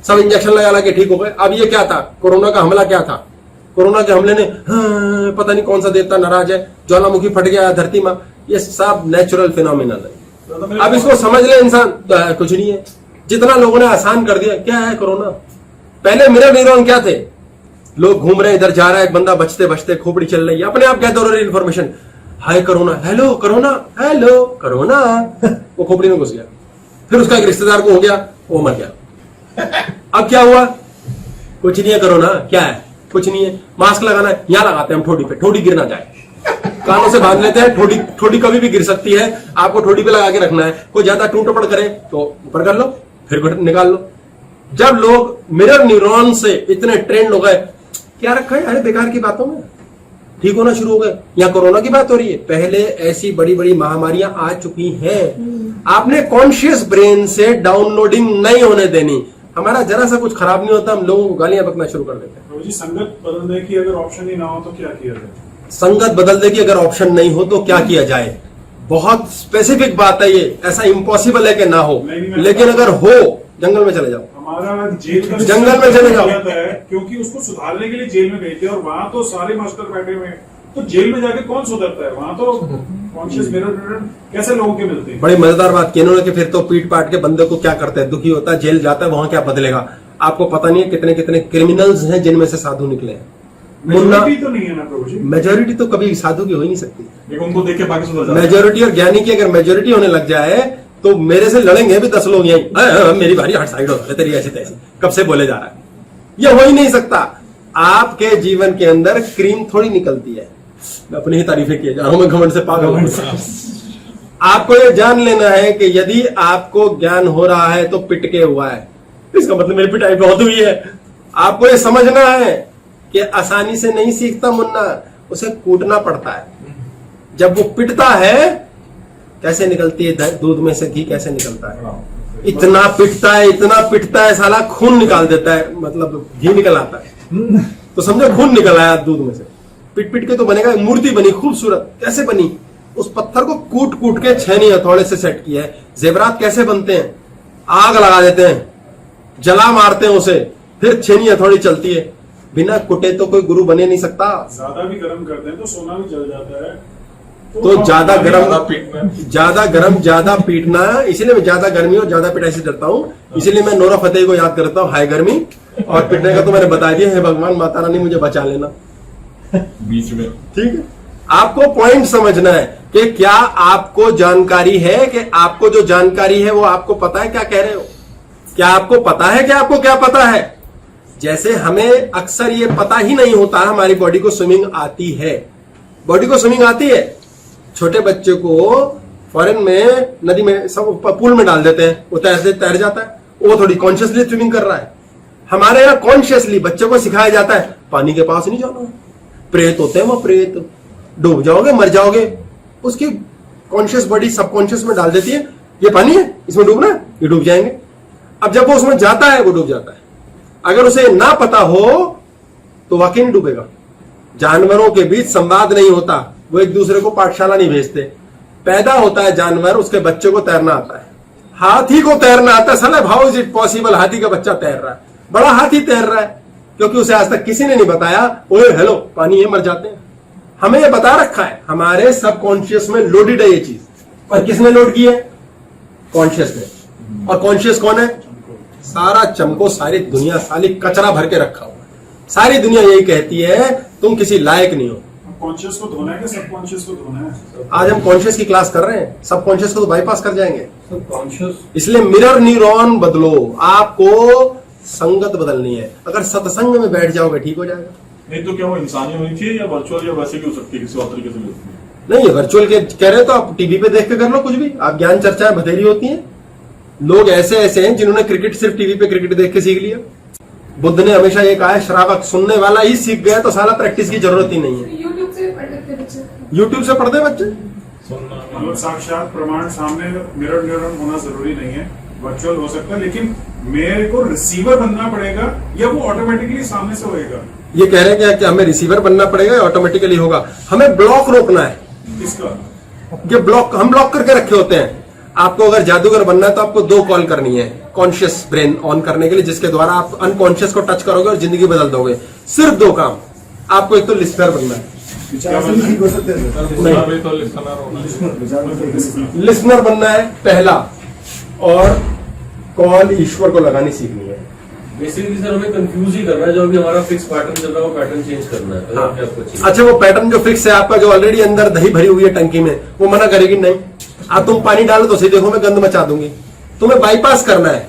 सब इंजेक्शन लगा के ठीक हो गए। अब ये क्या था? कोरोना का हमला क्या था? कोरोना के हमले ने पता नहीं कौन सा देवता नाराज है, ज्वालामुखी फट गया, धरती मां, ये सब नेचुरल फिनोमिनल है। अब इसको समझ ले इंसान, तो कुछ नहीं है। जितना लोगों ने आसान कर दिया, क्या है कोरोना? पहले मिरर न्यूरॉन क्या थे? लोग घूम रहे, इधर जा रहा है, एक बंदा बचते बचते खोपड़ी चल रही है, अपने आप कहते हो रही information, hi corona, hello corona, hello corona, वो खोपड़ी में घुस गया। फिर उसका एक रिश्तेदार को हो गया, वो मर गया। अब क्या हुआ? कुछ नहीं है कोरोना, क्या है? कुछ नहीं है। मास्क लगाना है, यहां लगाते हैं हम ठोडी पे, ठोडी गिर ना जाए, कानों से बांध लेते हैं। ठोडी कभी भी गिर सकती है, आपको ठोडी पे लगा के रखना है। कोई ज्यादा टूट-टपड़ करे तो ऊपर कर लो, फिर निकाल लो। जब लोग मिरर न्यूरॉन से इतने ट्रेंड हो गए, क्या रखा है? अरे बेकार की बातों में ठीक होना शुरू हो गए। यहाँ कोरोना की बात हो रही है, पहले ऐसी बड़ी बड़ी महामारियां आ चुकी हैं। आपने कॉन्शियस ब्रेन से डाउनलोडिंग नहीं होने देनी। हमारा जरा सा कुछ खराब नहीं होता, हम लोगों को गालियां बकना शुरू कर देते हैं। जी, संगत बदलने की अगर ऑप्शन ही ना हो तो क्या किया जाए? संगत बदलने की अगर ऑप्शन नहीं हो तो क्या किया जाए? बहुत स्पेसिफिक बात है ये, ऐसा इम्पॉसिबल है कि ना हो, लेकिन अगर हो जंगल में चले जाओ। हमारा जेल का जंगल में चले जाओ, क्योंकि उसको सुधारने के लिए जेल में गए थे और वहां तो सारे मास्टर बैठे हुए, तो जेल में जाके कौन सुधरता है? वहां तो कॉन्शियस मिरर कैसे लोगों के मिलते हैं? बड़ी मजेदार बात की इन्होंने कि फिर तो पीट पाट के बंदे को क्या करते हैं, दुखी होता है, जेल जाता है, वहां क्या बदलेगा? आपको पता नहीं है कितने कितने क्रिमिनल्स हैं जिनमें से साधु निकले हैं। मेजोरिटी तो नहीं है ना प्रभु जी। मेजोरिटी तो कभी साधु की हो ही नहीं सकती। लेकिन उनको देख के बाकी सुधर जाता है। मेजोरिटी और ज्ञानी की अगर मेजोरिटी होने लग जाए तो मेरे से लड़ेंगे भी 10 लोग यही, मेरी बारी हट साइड हो तेरी ऐसी तैसी कब से बोले जा रहा है। ये हो ही नहीं सकता। आपके जीवन के अंदर क्रीम थोड़ी निकलती है। मैं अपनी ही तारीफें किए जा रहा हूं, मैं घमंड से पागल हूं। आपको ये जान लेना है कि यदि आपको ज्ञान हो रहा है तो पिटके हुआ है, इसका मतलब मेरी पिटाई बहुत हुई है। आपको ये समझना है कि आसानी से नहीं सीखता मुन्ना, उसे कूटना पड़ता है। जब वो पिटता है, कैसे निकलती है दूध में से घी, कैसे निकलता है? इतना पिटता है साला, खून निकाल देता है, मतलब घी निकल आता है। तो समझो खून निकल आया दूध में से, पिट पिट के तो बनेगा। मूर्ति बनी खूबसूरत, कैसे बनी? उस पत्थर को कूट कूट के छेनी हथौड़े से सेट किया है। जेवरात कैसे बनते हैं? आग लगा देते हैं, जला मारते हैं उसे, फिर छेनी हथौड़ी चलती है। बिना कुटे तो कोई गुरु बने नहीं सकता। ज्यादा भी गर्म करते हैं तो सोना भी जल जाता है। तो ज्यादा गरम ज्यादा पीटना, इसीलिए मैं ज्यादा गर्मी और ज्यादा पिटाई से डरता हूं। इसीलिए मैं नोरा फतेही को याद करता हूं, हाय गर्मी। और पिटने का तो मैंने बता दिया है, भगवान माता रानी मुझे बचा लेना बीच में। ठीक है। आपको पॉइंट समझना है कि क्या आपको जानकारी है, कि आपको जो जानकारी है वो आपको पता है क्या कह रहे हो? क्या आपको पता है कि आपको क्या पता है? जैसे हमें अक्सर ये पता ही नहीं होता हमारी बॉडी को स्विमिंग आती है। बॉडी को स्विमिंग आती है। छोटे बच्चे को फॉरेन में नदी में सब पूल में डाल देते हैं, वो तैर जाता है, वो थोड़ी कॉन्शियसली स्विमिंग कर रहा है। हमारे यहाँ कॉन्शियसली बच्चों को सिखाया जाता है पानी के पास नहीं जाना, प्रेत होते हैं वो, प्रेत, डूब जाओगे मर जाओगे। उसकी कॉन्शियस बॉडी सबकॉन्शियस में डाल देती है, ये पानी है, इसमें डूबना है, ये डूब जाएंगे। अब जब वो उसमें जाता है, वो डूब जाता है। अगर उसे ना पता हो तो वाकई नहीं डूबेगा। जानवरों के बीच संवाद नहीं होता, वो एक दूसरे को पाठशाला नहीं भेजते। पैदा होता है जानवर, उसके बच्चे को तैरना आता है। हाथी को तैरना आता है। साला हाउ इज इट पॉसिबल? हाथी का बच्चा तैर रहा है, बड़ा हाथी तैर रहा है, क्योंकि उसे आज तक किसी ने नहीं बताया ओए हेलो पानी है, मर जाते हैं। हमें ये बता रखा है, हमारे सबकॉन्शियस में लोडेड है ये चीज। और किसने लोड की है? कॉन्शियस ने। और कॉन्शियस कौन है? सारा चमको, सारी दुनिया साली कचरा भर के रखा हुआ है। सारी दुनिया यही कहती है तुम किसी लायक नहीं हो। कॉन्शियस को धोना है कि सबकॉन्शियस को धोना है? आज हम कॉन्शियस की क्लास कर रहे हैं, सबकॉन्शियस को तो बाईपास कर जाएंगे। कॉन्शियस इसलिए मिरर न्यूरॉन बदलो, आपको संगत बदलनी है। अगर सत्संग में बैठ जाओगे ठीक हो जाएगा। नहीं तो क्या वो इंसानी होनी चाहिए या वर्चुअल, या वैसे भी हो सकती है किसी और तरीके से भी होती है? नहीं, वर्चुअल के कह रहे हो तो आप टीवी पे देख के कर लो कुछ भी। आप ज्ञान चर्चाएं बथेरी होती हैं। लोग ऐसे ऐसे हैं जिन्होंने क्रिकेट सिर्फ टीवी पे क्रिकेट देख के सीख लिया। बुद्ध ने हमेशा ये कहा है श्रावक सुनने वाला ही सीख गया, तो साला प्रैक्टिस की जरूरत ही नहीं है। यूट्यूब से पढ़ते बच्चे, यूट्यूब से पढ़ते बच्चे। मतलब साक्षात प्रमाण सामने मिरर न्यूरॉन होना जरूरी नहीं है, वर्चुअल हो सकता है, लेकिन मेरे को रिसीवर बनना पड़ेगा या वो ऑटोमेटिकली सामने से होएगा? ये कह रहे हैं कि हमें रिसीवर बनना पड़ेगा या ऑटोमेटिकली होगा? हमें ब्लॉक रोकना है। किसका? ये ब्लॉक हम ब्लॉक करके रखे होते हैं। आपको अगर जादूगर बनना है तो आपको 2 कॉल करनी है कॉन्शियस ब्रेन ऑन करने के लिए, जिसके द्वारा आप अनकॉन्शियस को टच करोगे और जिंदगी बदल दोगे। सिर्फ 2 काम। आपको एक तो लिस्नर बनना है, लिस्नर बनना है पहला, और कॉल ईश्वर को लगानी सीखनी है। बेसिकली सर हमें कंफ्यूज ही करना है, जो अभी हमारा फिक्स पैटर्न चल रहा है वो पैटर्न चेंज करना है। हाँ। आपको चाहिए। अच्छा, वो पैटर्न जो फिक्स है आपका, जो ऑलरेडी अंदर दही भरी हुई है टंकी में, वो मना करेगी नहीं। आप तुम पानी डालो तो सही, देखो मैं गंद मचा दूंगी। तुम्हें बाईपास करना है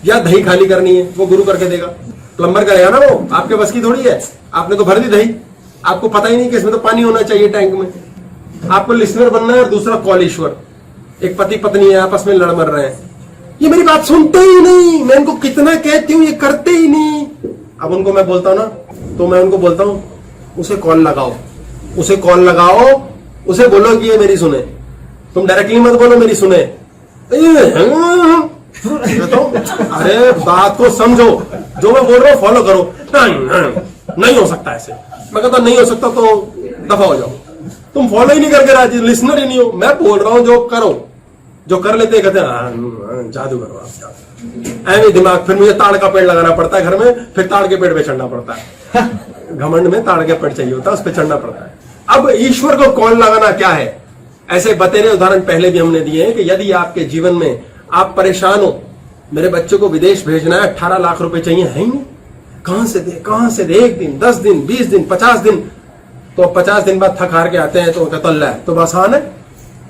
या दही खाली करनी है, वो गुरु करके देगा। प्लम्बर करेगा ना, वो आपके बस की थोड़ी है। आपने तो भर दी दही, आपको पता ही नहीं कि इसमें तो पानी होना चाहिए टैंक में। आपको लिसनर बनना है। और दूसरा कॉल ईश्वर। एक पति पत्नी है, आपस में लड़ मर रहे हैं, ये मेरी बात सुनते ही नहीं, मैं इनको कितना कहती हूँ ये करते ही नहीं। अब उनको मैं बोलता हूँ ना, तो मैं उनको बोलता हूँ उसे कॉल लगाओ, उसे कॉल लगाओ, उसे बोलो कि ये मेरी सुने। तुम डायरेक्टली मत बोलो मेरी सुने। तो अरे बात को समझो, जो मैं बोल रहा हूँ फॉलो करो। नहीं हो सकता ऐसे। मैं कहता नहीं हो सकता तो दफा हो जाओ। तुम फॉलो ही नहीं करके राजी, लिसनर ही नहीं हो। मैं बोल रहा हूँ जो करो, जो कर लेते कहते हैं जादू करो आप। ऐਵੇਂ दिमाग, फिर मुझे ताड़ का पेड़ लगाना पड़ता है घर में, फिर ताड़ के पेड़ पे चढ़ना पड़ता है। घमंड में ताड़ के पेड़ चाहिए होता है, उस पर चढ़ना पड़ता है। अब ईश्वर को कॉल लगाना क्या है? ऐसे बतेरे उदाहरण पहले भी हमने दिए हैं कि यदि आपके जीवन में आप परेशान हो, मेरे बच्चे को विदेश भेजना है, 18 लाख रुपए चाहिए, है ही नहीं, कहां से दे 1 दिन, 10 दिन, 20 दिन, 50 दिन, तो 50 दिन बाद थक हार के आते हैं तो कहता है तो आसान है।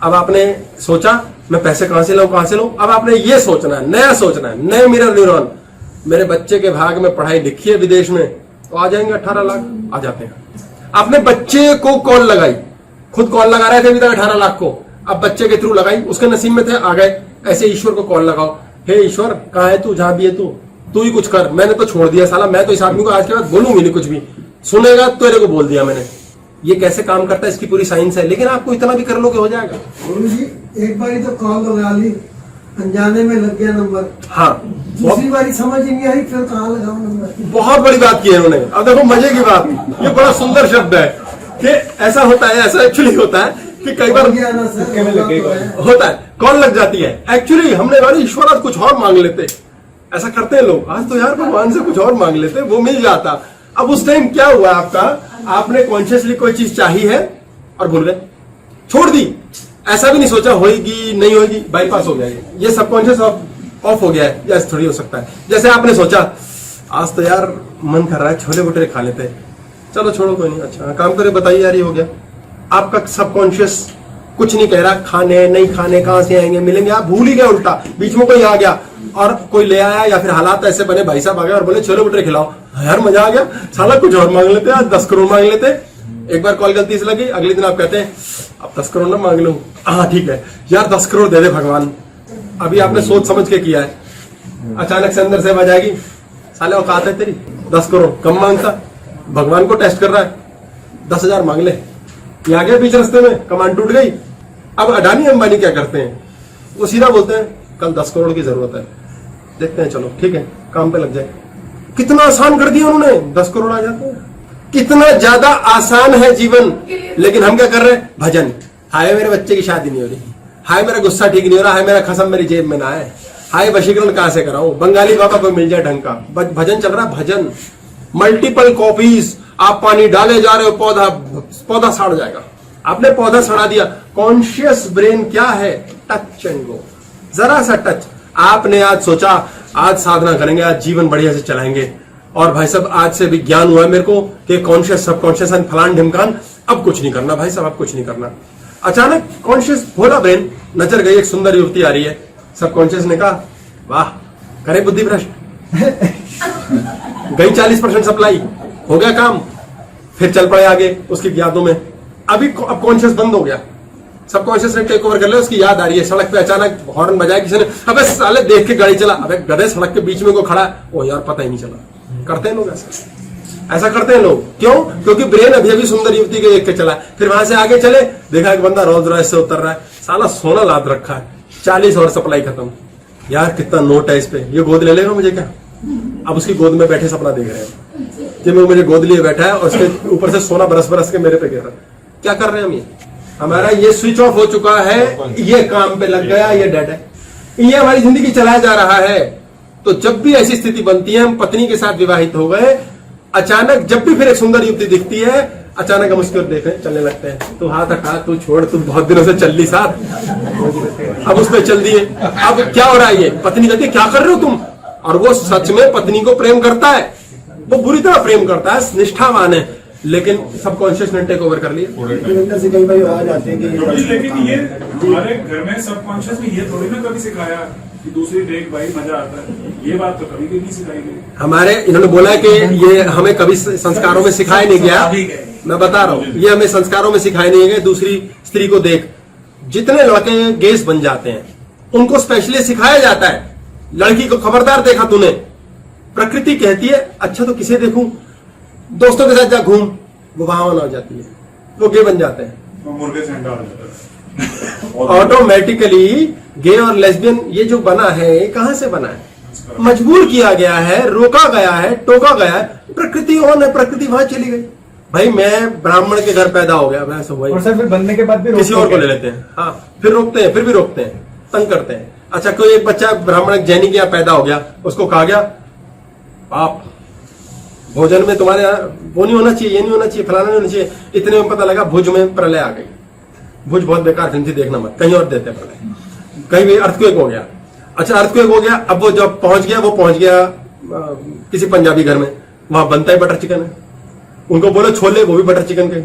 अब आपने सोचा मैं पैसे कहां से लाऊं, अब आपने ये सोचना है, नया सोचना है, नए मिरर न्यूरॉन, मेरे बच्चे के भाग में पढ़ाई लिखी है विदेश में, तो आ जाएंगे 18 लाख, आ जाते हैं। आपने बच्चे को कॉल लगाई, खुद कॉल लगा रहे थे अभी तक 18 लाख को, अब बच्चे के थ्रू लगाई, उसके नसीब में थे, आ गए। ऐसे ईश्वर को कॉल लगाओ, हे ईश्वर कहाँ है तू, जहां भी है तू ही कुछ कर, मैंने तो छोड़ दिया साला, मैं तो इस आदमी को आज के बाद बोलूंगी नहीं कुछ भी, सुनेगा तेरे को बोल दिया मैंने। ये कैसे काम करता है इसकी पूरी साइंस है, लेकिन आपको इतना भी कर लो कि हो जाएगा। गुरु जी एक बारी तो कॉल लगा ली, अनजाने में लग गया नंबर, हाँ, दूसरी बारी समझ ही नहीं आई, फिर कहाँ लगाऊं नंबर। बहुत बड़ी बात की है इन्होंने। अब देखो मजे की बात, ये बड़ा सुंदर शब्द है कि ऐसा होता है, ऐसा एक्चुअली होता है कि कई बार गया ना सर, होता है, कॉल लग जाती है। एक्चुअली हमने कहा ईश्वर आज कुछ और मांग लेते, ऐसा करते हैं लोग, आज तो यार भगवान से कुछ और मांग लेते, वो मिल जाता। अब उस टाइम क्या हुआ आपका, आपने कॉन्शियसली कोई चीज चाहिए है और भूल गए, छोड़ दी, ऐसा भी नहीं सोचा होगी नहीं होगी, बाईपास हो गया, ये सबकॉन्शियस ऑफ हो गया है। या थोड़ी हो सकता है जैसे आपने सोचा आज तो यार मन कर रहा है छोले भटूरे खा लेते, चलो छोड़ो कोई नहीं, अच्छा काम करे, बताइए यार ये हो गया। आपका सबकॉन्शियस कुछ नहीं कह रहा, खाने नहीं खाने कहां से आएंगे मिलेंगे, आप भूल ही गए, उल्टा बीच में कोई आ गया और कोई ले आया, या फिर हालात ऐसे बने भाई साहब आ गए और बोले छोले भटूरे खिलाओ, यार मजा आ गया, साला कुछ और मांग लेते, आज 10 करोड़ मांग लेते। एक बार कॉल गलती से लगी, अगले दिन आप कहते हैं अब 10 करोड़ ना मांग लूं, हाँ ठीक है यार 10 करोड़ दे दे भगवान, अभी आपने सोच समझ के किया है, अचानक से अंदर से आवाज आएगी, साले औकात है तेरी, 10 करोड़ कम मांगता, भगवान को टेस्ट कर रहा है, 10,000 मांग ले, ये आ गया बीच रास्ते में, कमान टूट गई। अब अडानी अंबानी क्या करते हैं, वो सीधा बोलते हैं कल 10 करोड़ की जरूरत है, देखते हैं चलो ठीक है काम पे लग जाए। कितना आसान कर दिया उन्होंने, 10 करोड़ आ जाते हैं, कितना ज्यादा आसान है जीवन। लेकिन हम क्या कर रहे हैं, भजन, हाय मेरे बच्चे की शादी नहीं हो रही, हाय मेरा गुस्सा ठीक नहीं हो रहा, हाय मेरा खसम मेरी जेब में ना है, हाय वशीकरण कहां से कराऊं, बंगाली बाबा को मिल जाए ढंग का, भजन चल रहा है, भजन मल्टीपल कॉपीज, आप पानी डाले जा रहे हो, पौधा सड़ जाएगा, आपने पौधा सड़ा दिया। कॉन्शियस ब्रेन क्या है, टच एंड गो, जरा सा टच। आपने आज सोचा आज साधना करेंगे, आज जीवन बढ़िया से चलाएंगे, और भाई साहब आज से भी ज्ञान हुआ है मेरे को कि कॉन्शियस सबकॉन्शियस एंड फलान ढिमकान, अब कुछ नहीं करना भाई साहब, अब कुछ नहीं करना। अचानक कॉन्शियस भोला ब्रेन नजर गई, एक सुंदर युवती आ रही है, सबकॉन्शियस ने कहा वाह करे बुद्धि भ्रष्ट, गई 40% सप्लाई, हो गया काम, फिर चल पड़े आगे उसकी यादों में। अभी अब कॉन्शियस बंद हो गया, सबकॉन्शियस ने टेक ओवर कर लिया, उसकी याद आ रही है, सड़क पे अचानक हॉर्न बजाया किसी ने, अबे साले देख के गाड़ी चला, अबे गधे सड़क के बीच में को खड़ा, ओ यार पता ही नहीं चला। करते हैं लोग ऐसा करते हैं लोग, क्यों? क्योंकि ब्रेन अभी अभी सुंदर युवती के देख के चला, फिर वहां से आगे चले, देखा एक बंदा रोल्स रॉयस से उतर रहा है, साला सोना लाद रखा है, 40 और सप्लाई खत्म, यार कितना नोट है इस पे, ये गोद ले लेगा मुझे क्या? अब उसकी गोद में बैठे सपना देख रहे हैं कि मुझे गोद लिए बैठा है और उसके ऊपर से सोना बरस बरस के मेरे पे गिर रहा है। क्या कर रहे हैं हम? ये हमारा ये स्विच ऑफ हो चुका है, ये काम पे लग गया, ये डेड है, ये हमारी जिंदगी चलाया जा रहा है। तो जब भी ऐसी स्थिति बनती है, हम पत्नी के साथ विवाहित हो गए, अचानक जब भी फिर एक सुंदर युवती दिखती है, अचानक हम उसकी ओर देख रहे चलने लगते हैं, तू हाथ हटा, तू छोड़, तू बहुत दिनों से चल ली साथ, अब उस पर चल दिए। अब क्या हो रहा है, ये पत्नी कहती है क्या कर रहे हो तुम, और वो सच में पत्नी को प्रेम करता है, वो बुरी तरह प्रेम करता है, निष्ठावान है, लेकिन सबकॉन्शियस ने टेक ओवर कर लिया। से कई बार आ जाते हैं कि लेकिन ये हमारे घर में सबकॉन्शियस में ये थोड़ी ना कभी सिखाया कि दूसरी देख भाई मजा आता है, ये बात तो कभी नहीं सिखाई गई हमारे। इन्होंने बोला कि ये हमें कभी संस्कारों में सिखाया नहीं गया, मैं बता रहा हूँ, ये हमें संस्कारों में सिखाए नहीं गए। दूसरी स्त्री को देख, जितने लड़के गेस बन जाते हैं उनको स्पेशली सिखाया जाता है, लड़की को खबरदार देखा तूने, प्रकृति कहती है अच्छा तो किसे देखूं, दोस्तों के साथ जा घूम, वो वहां हो जाती है, वो गे बन जाते हैं, मुर्गे से अंडा आ जाता है। ऑटोमेटिकली गे और लेस्बियन ये जो बना है, ये कहां से बना है? मजबूर किया गया है, रोका गया है, टोका गया है, प्रकृति ऑन है, प्रकृति वहां चली गई। भाई मैं ब्राह्मण के घर पैदा हो गया, मैं सब वही, और सर फिर बनने के बाद भी किसी और को ले लेते हैं, हाँ फिर रोकते हैं, फिर भी रोकते हैं, तंग करते हैं। अच्छा कोई एक बच्चा ब्राह्मण जैनी के यहाँ पैदा हो गया, उसको कहा गया बाप भोजन में तुम्हारे यहाँ वो नहीं होना चाहिए, ये नहीं होना चाहिए, फलाना नहीं होना चाहिए। इतने में पता लगा भुज में प्रलय आ गई। भुज बहुत बेकार फिल्म थी, देखना मत, कहीं और देते प्रलय। कहीं भी अर्थक्वेक हो गया। अच्छा अर्थक्वेक हो गया, अब वो जब पहुंच गया किसी पंजाबी घर में, वहां बनता है बटर चिकन है। उनको बोलो छोले, वो भी बटर चिकन के।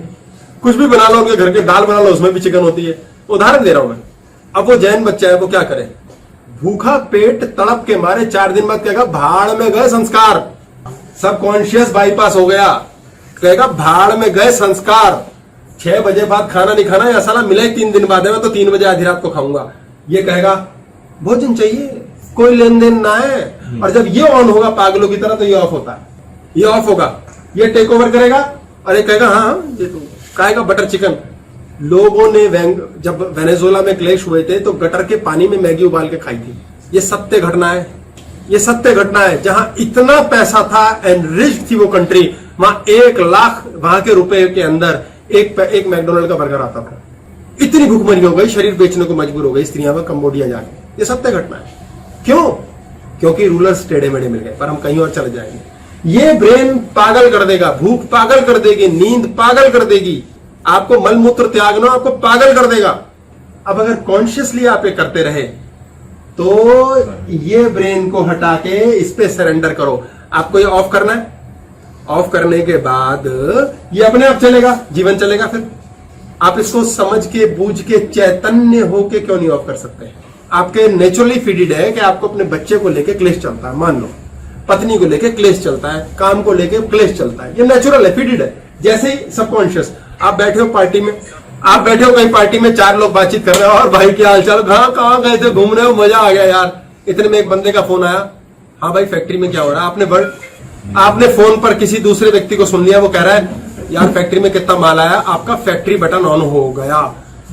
कुछ भी बना लो उनके घर के, दाल बना लो उसमें भी चिकन होती है। उदाहरण दे रहा हूं मैं। अब वो जैन बच्चा है, वो क्या करे, भूखा पेट तड़प के मारे 4 दिन बाद कहेगा भाड़ में गए संस्कार। सबकॉन्शियस बाईपास हो गया, कहेगा भाड़ में गए संस्कार। 6 बजे बाद खाना नहीं खाना, या साला मिला ही 3 दिन बाद है, मैं तो 3 बजे आधी रात को खाऊंगा। ये कहेगा भोजन चाहिए, कोई लेन देन ना है। और जब ये ऑन होगा पागलों की तरह, तो ये ऑफ होता है, ये ऑफ होगा, ये टेक ओवर करेगा और ये कहेगा हाँ ये तो खाएगा बटर चिकन। लोगों ने जब वेनेजुएला में क्लेश हुए थे तो गटर के पानी में मैगी उबाल के खाई थी। ये सत्य घटना है, ये सत्य घटना है। जहां इतना पैसा था, एनरिच्ड थी वो कंट्री, वहां 1 लाख वहां के रुपए के अंदर एक मैकडोनल्ड का बर्गर आता था। इतनी भूखमरी हो गई, शरीर बेचने को मजबूर हो गई स्त्रियां में कंबोडिया जाके। ये सत्य घटना है। क्यों? क्योंकि रूलर्स टेढ़े मेढ़े मिल गए। पर हम कहीं और चले जाएंगे। ये ब्रेन पागल कर देगा, भूख पागल कर देगी, नींद पागल कर देगी, आपको मलमूत्र त्यागना आपको पागल कर देगा। अब अगर कॉन्शियसली आप ये करते रहे तो ये ब्रेन को हटा के इस पे सरेंडर करो। आपको ये ऑफ करना है, ऑफ करने के बाद ये अपने आप चलेगा, जीवन चलेगा। फिर आप इसको समझ के बूझ के चैतन्य होके क्यों नहीं ऑफ कर सकते? आपके नेचुरली फीडेड है कि आपको अपने बच्चे को लेके क्लेश चलता है, मान लो पत्नी को लेके क्लेश चलता है, काम को लेके क्लेश चलता है, ये नेचुरल है, फीडेड है। जैसे ही सबकॉन्शियस, आप बैठे हो पार्टी में, आप बैठे हो कहीं पार्टी में, 4 लोग बातचीत कर रहे हो, और भाई क्या हाल चाल, कहाँ गए थे घूमने, हो मजा आ गया यार। इतने में एक बंदे का फोन आया, हाँ भाई फैक्ट्री में क्या हो रहा है। आपने फोन पर किसी दूसरे व्यक्ति को सुन लिया, वो कह रहा है यार फैक्ट्री में कितना माल आया, आपका फैक्ट्री बटन ऑन हो गया,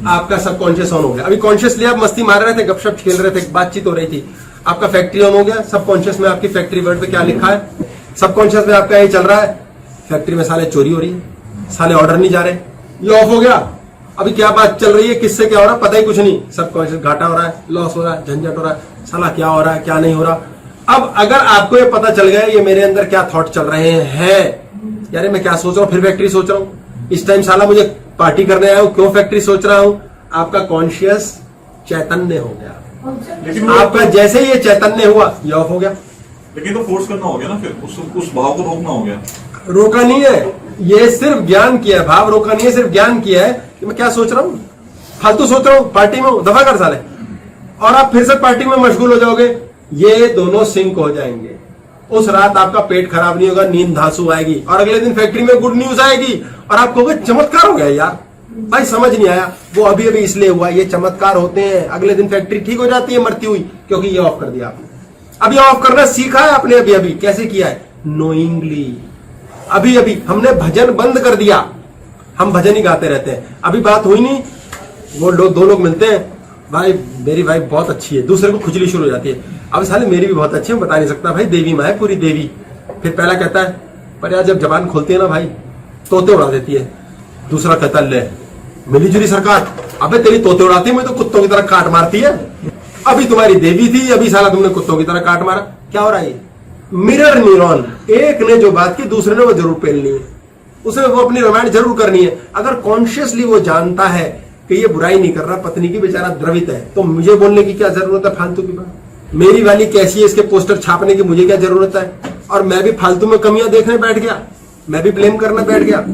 आपका सबकॉन्शियस ऑन हो गया। अभी कॉन्शियसली आप मस्ती मार रहे थे, गपशप खेल रहे थे, बातचीत हो रही थी, आपका फैक्ट्री ऑन हो गया। सबकॉन्शियस में आपकी फैक्ट्री वर्ड पे क्या लिखा है, सबकॉन्शियस में आपका ये चल रहा है, फैक्ट्री में साले चोरी हो रही है, साले ऑर्डर नहीं जा रहे, ये ऑफ हो गया। अभी क्या बात चल रही है, किससे क्या हो रहा है, पता ही कुछ नहीं। सबकॉन्शियस घाटा हो रहा है, लॉस हो रहा है, झंझट हो रहा है, साला क्या हो रहा है क्या नहीं हो रहा। अब अगर आपको ये पता चल गया ये मेरे अंदर क्या थॉट चल रहे हैं, यार मैं क्या सोच रहा हूँ, फिर फैक्ट्री सोच रहा हूँ, इस टाइम साला मुझे पार्टी करने आया हूँ, क्यों फैक्ट्री सोच रहा हूँ। आपका कॉन्शियस चैतन्य हो गया। लेकिन आपका जैसे ही ये चैतन्य हुआ ये ऑफ हो गया। लेकिन तो फोर्स करना हो गया ना, फिर उस भाव को रोकना हो गया। रोका नहीं है, ये सिर्फ ज्ञान किया है, भाव रोका नहीं है, सिर्फ ज्ञान किया है कि मैं क्या सोच रहा हूँ, फालतू सोच रहा हूँ, पार्टी में दफा कर साले। और आप फिर से पार्टी में मशगूल हो जाओगे, ये दोनों सिंक हो जाएंगे। उस रात आपका पेट खराब नहीं होगा, नींद धांसू आएगी, और अगले दिन फैक्ट्री में गुड न्यूज आएगी, और आप कहोगे चमत्कार हो गया यार, भाई समझ नहीं आया, वो अभी अभी इसलिए हुआ, ये चमत्कार होते हैं। अगले दिन फैक्ट्री ठीक हो जाती है मरती हुई, क्योंकि ये ऑफ कर दिया आपने। अभी ऑफ करना सीखा है आपने, अभी अभी कैसे किया है, नोइंगली। अभी अभी हमने भजन बंद कर दिया, हम भजन ही गाते रहते हैं। अभी बात हुई नहीं, वो दो लोग मिलते हैं, भाई मेरी वाइफ बहुत अच्छी है, दूसरे को खुजली शुरू हो जाती है, अब साले मेरी भी बहुत अच्छी है, बता नहीं सकता भाई, देवी माँ है पूरी देवी। फिर पहला कहता है पर यार जब जबान खोलती है ना भाई तोते उड़ा देती है। दूसरा कहता है ले मिली जुली सरकार, अबे तेरी तोते उड़ाती है, मैं तो कुत्तों की तरह काट मारती है। अभी तुम्हारी देवी थी, अभी साला तुमने कुत्तों की तरह काट मारा। क्या हो रहा है, मिरर न्यूरॉन, एक ने जो बात की दूसरे ने वो जरूर पेलनी है, उसे वो अपनी रामायण जरूर करनी है। अगर कॉन्शियसली वो जानता है कि ये बुराई नहीं कर रहा, पत्नी की बेचारा द्रवित है, तो मुझे बोलने की क्या जरूरत है फालतू की बात। मेरी वाली कैसी है इसके पोस्टर छापने की मुझे क्या जरूरत है, और मैं भी फालतू में कमियां देखने बैठ गया, मैं भी ब्लेम करने बैठ गया।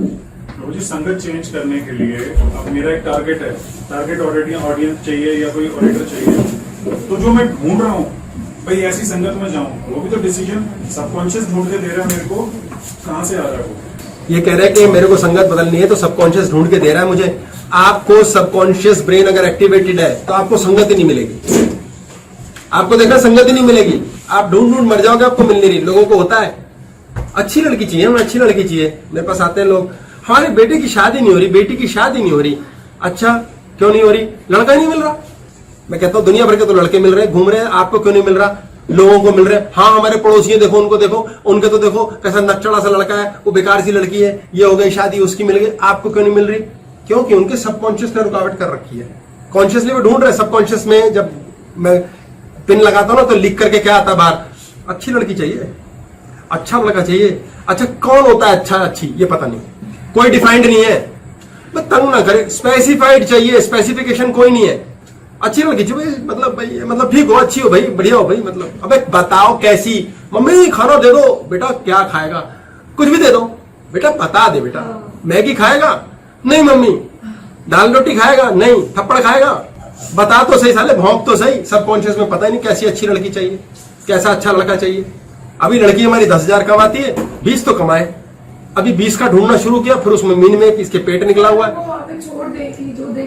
मुझे संगत चेंज करने के लिए अब मेरा एक टारगेट है, टारगेट ऑडियंस चाहिए या कोई ऑडिटर चाहिए, तो जो मैं ढूंढ रहा हूँ भाई ऐसी संगत में जाऊं, वो भी तो डिसीजन सबकॉन्शियस ढूंढ के दे रहा है मेरे को, कहाँ से आ रहा है वो। ये कह रहा है कि मेरे को संगत बदलनी है तो सबकॉन्शियस ढूंढ के दे रहा है मुझे। आपको सबकॉन्शियस ब्रेन अगर एक्टिवेटेड है तो आपको संगत ही नहीं मिलेगी, आपको देखना संगत ही नहीं मिलेगी, आप ढूंढ मर जाओगे, आपको मिल नहीं रही। लोगों को होता है अच्छी लड़की चाहिए, हमें अच्छी लड़की चाहिए, मेरे पास आते हैं लोग, हमारे बेटे की शादी नहीं हो रही, बेटी की शादी नहीं हो रही। अच्छा क्यों नहीं हो रही, लड़का नहीं मिल रहा। मैं कहता हूँ दुनिया भर के तो लड़के मिल रहे हैं, घूम रहे हैं, आपको क्यों नहीं मिल रहा। लोगों को मिल रहे हैं, हाँ हमारे पड़ोसी हैं, देखो उनको देखो, उनके तो देखो कैसा नकचड़ा सा लड़का है, वो बेकार सी लड़की है, ये हो गई शादी उसकी मिल गई, आपको क्यों नहीं मिल रही। क्योंकि उनके सबकॉन्शियस ने रुकावट कर रखी है। कॉन्शियसली वो ढूंढ रहे हैं, सबकॉन्शियस में जब मैं पिन लगाता हूं ना तो लिख करके क्या आता बाहर, अच्छी लड़की चाहिए। अच्छा लड़का चाहिए। अच्छा कौन होता है अच्छा अच्छी, ये पता नहीं, कोई डिफाइंड नहीं है। मैं तंग ना करे, स्पेसिफाइड चाहिए, स्पेसिफिकेशन कोई नहीं है। अच्छी लड़की चाहिए मतलब भाई, मतलब ठीक हो, अच्छी हो भाई, बढ़िया हो भाई, मतलब अबे बताओ कैसी। मम्मी खाना दे दो बेटा, क्या खाएगा, कुछ भी दे दो बेटा, बता दे बेटा। मैगी खाएगा, नहीं मम्मी। दाल रोटी खाएगा, नहीं। थप्पड़ खाएगा, बता तो सही साले, भौंक तो सही। सबकॉन्शियस में पता ही नहीं कैसी अच्छी लड़की चाहिए, कैसा अच्छा लड़का चाहिए। अभी लड़की हमारी 10,000 कमाती है, 20 तो कमाए। अभी 20 का ढूंढना शुरू किया, फिर उसमें मीन में इसके पेट निकला हुआ है।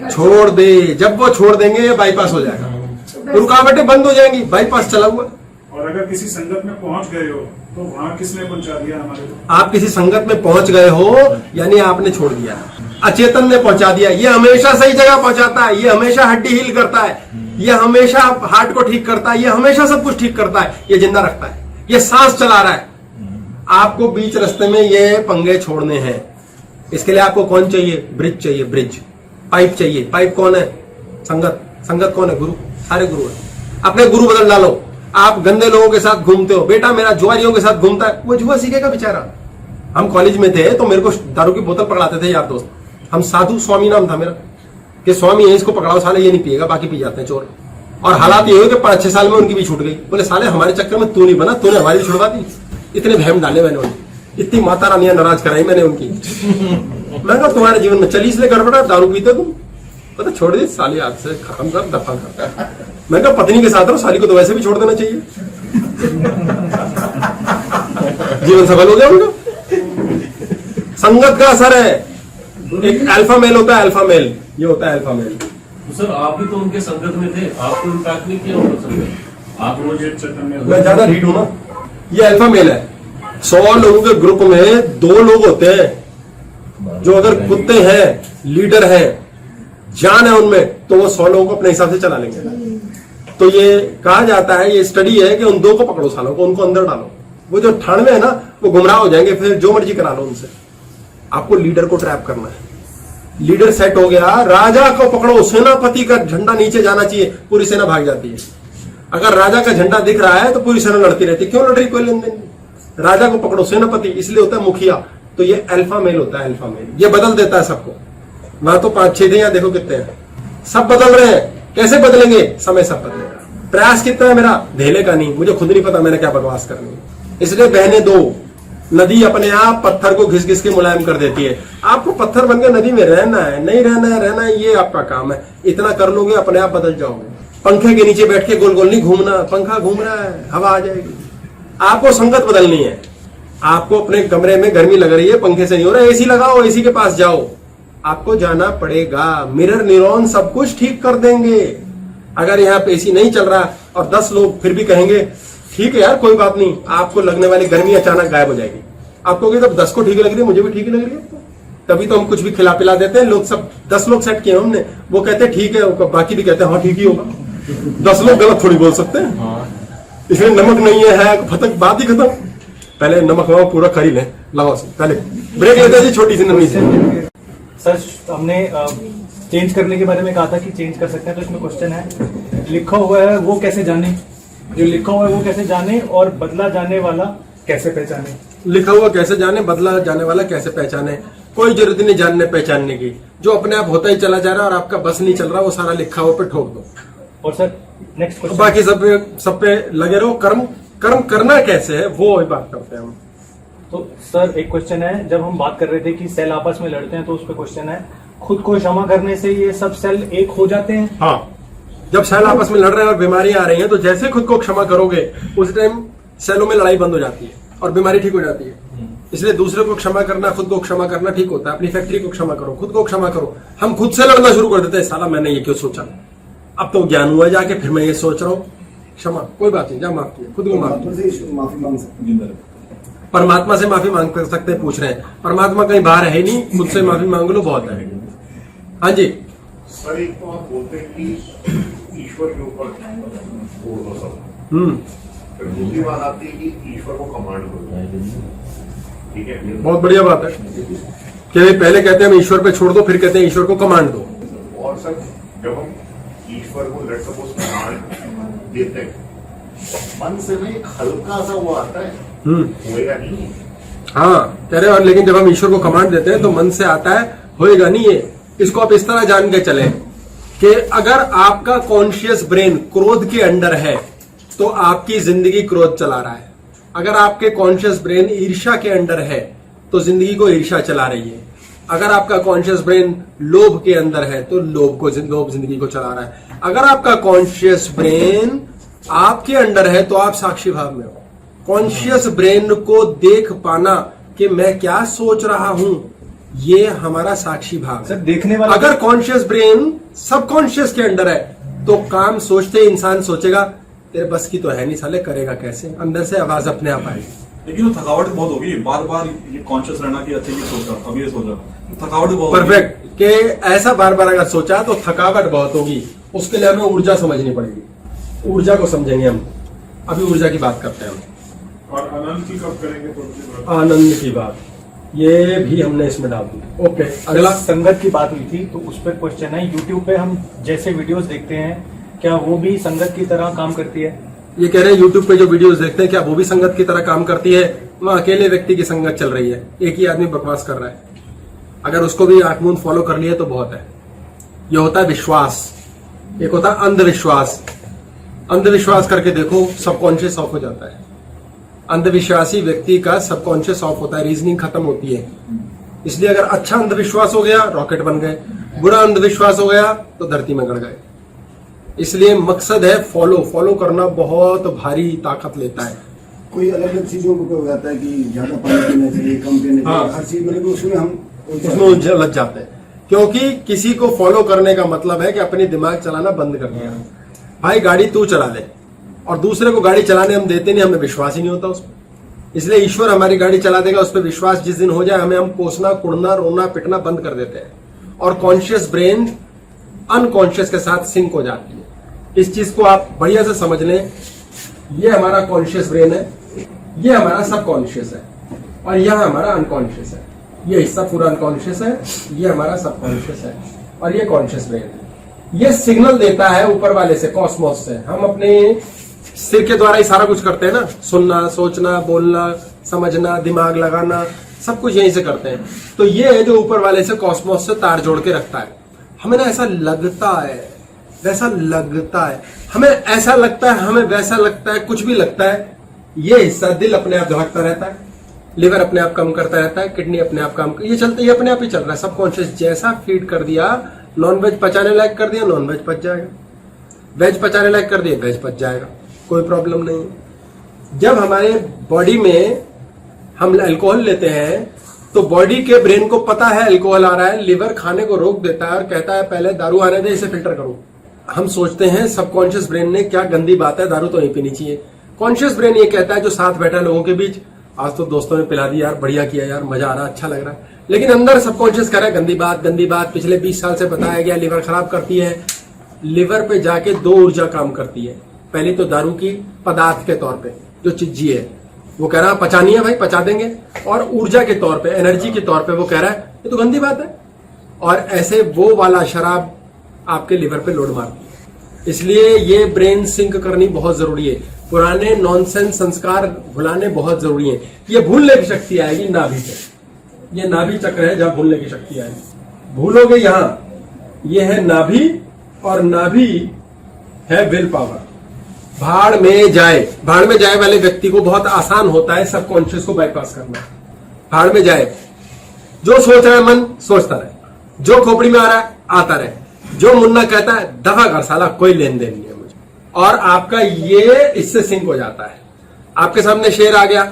छोड़ दे, जब वो छोड़ देंगे ये बाईपास हो जाएगा, रुकावटें बंद हो जाएंगी, बाईपास चला हुआ। और अगर किसी संगत में पहुंच गए हो तो वहाँ किसने पहुंचा दिया हमारे को? आप किसी संगत में पहुंच गए हो यानी आपने छोड़ दिया, अचेतन ने पहुंचा दिया। ये हमेशा सही जगह पहुंचाता है, ये हमेशा हड्डी हील करता है, ये हमेशा हार्ट को ठीक करता है, ये हमेशा सब कुछ ठीक करता है, ये जिंदा रखता है, ये सांस चला रहा है। आपको बीच रास्ते में ये पंगे छोड़ने हैं। इसके लिए आपको कौन चाहिए? ब्रिज चाहिए, ब्रिज। पाइप चाहिए। पाइप कौन है? संगत। संगत कौन है? गुरु। सारे गुरु है। अपने गुरु बदल डालो। आप गंदे लोगों के साथ घूमते हो, बेटा मेरा जुआरियों के साथ घूमता है, वो जुआ सीखेगा बेचारा। हम कॉलेज में थे तो मेरे को दारू की बोतल पकड़ाते थे यार दोस्त। हम साधु स्वामी नाम था मेरा, कि स्वामी है इसको पकड़ाओ, साले ये नहीं पिएगा, बाकी पी जाते हैं चोर। और हालात ये हुए कि 5-6 साल में उनकी भी छूट गई। बोले साले हमारे चक्कर में तू नहीं बना, तूने हमारी छुड़वा दी। इतने बहम डाले मैंने उन्हें, इतनी माता रानियां नाराज कराई मैंने उनकी। मैं कहा तुम्हारे जीवन में चली इसलिए गड़बड़ा, दारू पीते तुम, पता छोड़ दी साली, हाथ से खत्म कर, दफा कर। मैं कहा पत्नी के साथ रहो, साली को तो वैसे भी छोड़ देना चाहिए। जीवन सफल हो गया उनका। संगत का असर है। एक अल्फा मेल होता है, अल्फा मेल, ये होता है अल्फा मेल। तो सर आप भी तो उनके संगत में थे, आपको इम्पैक्ट नहीं किया उनका संगत? आप रोज एक चैतन्य मैं ज्यादा रीड हूं ना। ये अल्फा मेल है। 100 लोगों के ग्रुप में 2 लोग होते हैं जो अगर कुत्ते हैं, लीडर हैं, जान है उनमें, तो वो 100 लोगों को अपने हिसाब से चला लेंगे। तो ये कहा जाता है, ये स्टडी है कि उन 2 को पकड़ो सालों को, उनको अंदर डालो। वो जो 98 है ना, वो गुमराह हो जाएंगे, फिर जो मर्जी करा लो उनसे। आपको लीडर को ट्रैप करना है। लीडर सेट हो गया, राजा को पकड़ो, सेनापति का झंडा नीचे जाना चाहिए, पूरी सेना भाग जाती है। अगर राजा का झंडा दिख रहा है तो पूरी सेना लड़ती रहती है। क्यों लड़ रही? कोई लेन देन नहीं। राजा को पकड़ो, सेनापति इसलिए होता है मुखिया। तो ये अल्फा मेल होता है, अल्फा मेल। ये बदल देता है सबको। वहां तो 5-6 थे, यहाँ देखो कितने हैं, सब बदल रहे हैं। कैसे बदलेंगे? समय सब बदलेगा। प्रयास कितना है मेरा? धेले का नहीं, मुझे खुद नहीं पता मैंने क्या बकवास करनी है, इसलिए बहने दो। नदी अपने आप पत्थर को घिस घिस के मुलायम कर देती है। आपको पत्थर बनकर नदी में रहना है, नहीं रहना है, रहना है, ये आपका काम है। इतना कर लोगे अपने आप बदल जाओगे। पंखे के नीचे बैठ के गोल गोल नहीं घूमना, पंखा घूम रहा है, हवा आ जाएगी। आपको संगत बदलनी है। आपको अपने कमरे में गर्मी लग रही है, पंखे से नहीं हो रहा, एसी लगाओ, एसी के पास जाओ। आपको जाना पड़ेगा। मिरर न्यूरॉन सब कुछ ठीक कर देंगे। अगर यहाँ पे एसी नहीं चल रहा और 10 लोग फिर भी कहेंगे ठीक है यार कोई बात नहीं, आपको लगने वाली गर्मी अचानक गायब हो जाएगी। आपको जब 10 को ठीक लग रही है, मुझे भी ठीक लग रही है, तभी तो हम कुछ भी खिला पिला देते हैं। लोग सब 10 लोग सेट किए हमने, वो कहते हैं ठीक है, बाकी भी कहते हैं हाँ ठीक ही होगा। 10 लोग गलत थोड़ी बोल सकते हैं। इसमें नमक नहीं है फतक, बात ही खत्म। पहले नमक वमक पूरा कर ही लें, लगाओ से पहले ब्रेक लेते जी, छोटी सी नमी से। सर हमने चेंज करने के बारे में कहा था कि चेंज कर सकते हैं, तो इसमें क्वेश्चन है, लिखा हुआ है वो कैसे जाने, जो लिखा हुआ है वो कैसे जाने, और बदला जाने वाला कैसे पहचाने? लिखा हुआ कैसे जाने, बदला जाने वाला कैसे पहचाने? कोई जरूरत नहीं जानने पहचानने की। जो अपने आप होता ही चला जा रहा है और आपका बस नहीं चल रहा, वो सारा लिखा हुआ पे ठोक दो। और सर नेक्स्ट क्वेश्चन, बाकी सब पे लगे रहो। कर्म करना कैसे है वो बात करते हैं हम। तो सर एक क्वेश्चन है, जब हम बात कर रहे थे कि सेल आपस में लड़ते हैं, तो उस पर क्वेश्चन है, खुद को क्षमा करने से ये सब सेल एक हो जाते हैं? हाँ, जब सेल आपस में लड़ रहे हैं और बीमारियां आ रही हैं, तो जैसे खुद को क्षमा करोगे उस टाइम सेलों में लड़ाई बंद हो जाती है और बीमारी ठीक हो जाती है। इसलिए दूसरे को क्षमा करना, खुद को क्षमा करना ठीक होता है। अपनी फैक्ट्री को क्षमा करो, खुद को क्षमा करो। हम खुद से लड़ना शुरू कर देते हैं, साला मैंने ये क्यों सोचा, अब तो ज्ञान हुआ जाके, फिर मैं ये सोच रहा हूँ। क्षमा कोई बात नहीं, जा माफ किया, खुद को माफ किया। माफी मांग सकते हैं। परमात्मा से माफी मांग सकते हैं, पूछ रहे हैं। परमात्मा कहीं बाहर है नहीं, खुद से माफी मांग लो, बहुत है। हाँ जी सर, एक तो आप बोलते हैं कि ईश्वर के ऊपर छोड़ दो सब, फिर दूसरी बात आती है कि ईश्वर को कमांड करो, ठीक है? बहुत बढ़िया बात है कि पहले कहते हैं हम ईश्वर पे छोड़ दो, फिर कहते हैं ईश्वर को कमांड दो। और सर जब हम ईश्वर को लेट सपोज कमांड देते हैं, मन से में एक हल्का सा वो आता है होएगा नहीं। हाँ कह रहे और लेकिन जब हम ईश्वर को कमांड देते हैं तो मन से आता है, होएगा नहीं ये। इसको आप इस तरह जान के चले कि अगर आपका कॉन्शियस ब्रेन क्रोध के अंडर है तो आपकी जिंदगी क्रोध चला रहा है। अगर आपके कॉन्शियस ब्रेन ईर्ष्या के अंडर है तो जिंदगी को ईर्ष्या चला रही है। अगर आपका कॉन्शियस ब्रेन लोभ के अंदर है तो लोभ जिंदगी को चला रहा है। अगर आपका कॉन्शियस ब्रेन आपके अंडर है तो आप साक्षी भाव में हो। कॉन्शियस ब्रेन को देख पाना कि मैं क्या सोच रहा हूं, ये हमारा साक्षी भाव सर है। देखने वाला अगर कॉन्शियस ब्रेन सबकॉन्शियस के अंडर है तो काम सोचते ही इंसान सोचेगा तेरे बस की तो है नहीं साले, करेगा कैसे। अंदर से आवाज अपने आप आएगी। लेकिन वो थकावट बहुत होगी, बार बार ये कॉन्शियस रहना कि अच्छा ये सोचा अब ये सोचा, थकावट बहुत होगी। परफेक्ट कि ऐसा बार बार अगर सोचा तो थकावट बहुत होगी। उसके लिए हमें ऊर्जा समझनी पड़ेगी। ऊर्जा को समझेंगे हम। अभी ऊर्जा की बात करते हैं हम। और आनंद की कब करेंगे तो आनंद की बात ये भी हमने इसमें डाल दी। ओके अगला संगत की बात हुई थी तो उस पर क्वेश्चन है, यूट्यूब पे हम जैसे वीडियोस देखते हैं क्या वो भी संगत की तरह काम करती है? ये कह रहे हैं यूट्यूब पे जो वीडियोस देखते हैं क्या वो भी संगत की तरह काम करती है? वहां अकेले व्यक्ति की संगत चल रही है, एक ही आदमी बकवास कर रहा है। अगर उसको भी आंख मूंद फॉलो कर लिया तो बहुत है। ये होता है विश्वास, एक होता है अंधविश्वास। अंधविश्वास करके देखो सबकॉन्शियस ऑफ हो जाता है। अंधविश्वासी व्यक्ति का सबकॉन्शियस ऑफ होता है, रीजनिंग खत्म होती है। इसलिए अगर अच्छा अंधविश्वास हो गया रॉकेट बन गए, बुरा अंधविश्वास हो गया तो धरती में गड़ गए। इसलिए मकसद है फॉलो करना बहुत भारी ताकत लेता है। कोई अलग अलग चीजों को हो जाता है कि ज्यादा पानी पीना चाहिए, कम पीना चाहिए, हाँ। हर चीज मतलब उसमें हम उसमें उलझ जाते हैं। क्योंकि किसी को फॉलो करने का मतलब है कि अपने दिमाग चलाना बंद कर दिया। भाई गाड़ी तू चला ले और दूसरे को गाड़ी चलाने हम देते नहीं, हमें विश्वास ही नहीं होता उसमें। इसलिए ईश्वर हमारी गाड़ी चला देगा, उस पर विश्वास जिस दिन हो जाए हमें हम कोसना कुड़ना रोना पिटना बंद कर देते हैं और कॉन्शियस ब्रेन अनकॉन्शियस के साथ सिंक हो जाती है। इस चीज को आप बढ़िया से समझ लें। ये हमारा कॉन्शियस ब्रेन है, ये हमारा सबकॉन्शियस है और यह हमारा अनकॉन्शियस है। ये हिस्सा पूरा अनकॉन्शियस है, ये हमारा सबकॉन्शियस है और ये कॉन्शियस ब्रेन है। ये सिग्नल देता है ऊपर वाले से, कॉस्मोस से। हम अपने सिर के द्वारा ही सारा कुछ करते हैं ना, सुनना, सोचना, बोलना, समझना, दिमाग लगाना, सब कुछ यहीं से करते हैं। तो ये है जो ऊपर वाले से कॉस्मोस से तार जोड़ के रखता है। हमें ना ऐसा लगता है, वैसा लगता है, हमें ऐसा लगता है, हमें वैसा लगता है, कुछ भी लगता है। ये हिस्सा दिल अपने आप धड़कता रहता है, लिवर अपने आप काम करता रहता है, किडनी अपने आप काम, ये चलते ही अपने आप ही चल रहा है। सबकॉन्शियस जैसा फीड कर दिया, नॉनवेज पचाने लायक कर दिया, नॉनवेज पच जाएगा। वेज पचाने लायक कर दिया, वेज पच जाएगा, कोई प्रॉब्लम नहीं है। जब हमारे बॉडी में हम अल्कोहल लेते हैं तो बॉडी के ब्रेन को पता है अल्कोहल आ रहा है, लिवर खाने को रोक देता है और कहता है पहले दारू आने दे, इसे फिल्टर करो। हम सोचते हैं सबकॉन्शियस ब्रेन ने क्या गंदी बात है, दारू तो नहीं पीनी चाहिए। कॉन्शियस ब्रेन ये कहता है जो साथ बैठा लोगों के बीच, आज तो दोस्तों ने पिला दी यार, बढ़िया किया यार, मजा आ रहा, अच्छा लग रहा है। लेकिन अंदर सबकॉन्शियस कह रहा है गंदी बात, पिछले 20 साल से बताया गया, लिवर खराब करती है। लिवर पे जाके दो ऊर्जा काम करती है। पहली तो दारू की पदार्थ के तौर पे जो चिज्जी है वो कह रहा है पचानी है भाई, पचा देंगे, और ऊर्जा के तौर पे, एनर्जी के तौर पे वो कह रहा है ये तो गंदी बात है। और ऐसे वो वाला शराब आपके लिवर पे लोड मारती है। इसलिए ये ब्रेन सिंक करनी बहुत जरूरी है। पुराने नॉनसेंस संस्कार भुलाने बहुत जरूरी है। ये भूलने की शक्ति आएगी नाभि से। ये नाभि चक्र है जहां भूलने की शक्ति आएगी। भूलोगे यहां, ये है नाभि और नाभि है विल पावर। भाड़ में जाए वाले व्यक्ति को बहुत आसान होता है सबकॉन्शियस को बाईपास करना। भाड़ में जाए, जो सोच रहा है मन सोचता रहे, जो खोपड़ी में आ रहा है आता रहे, जो मुन्ना कहता है दफा कर साला, कोई लेन देन नहीं है मुझे। और आपका ये इससे सिंक हो जाता है। आपके सामने शेर आ गया,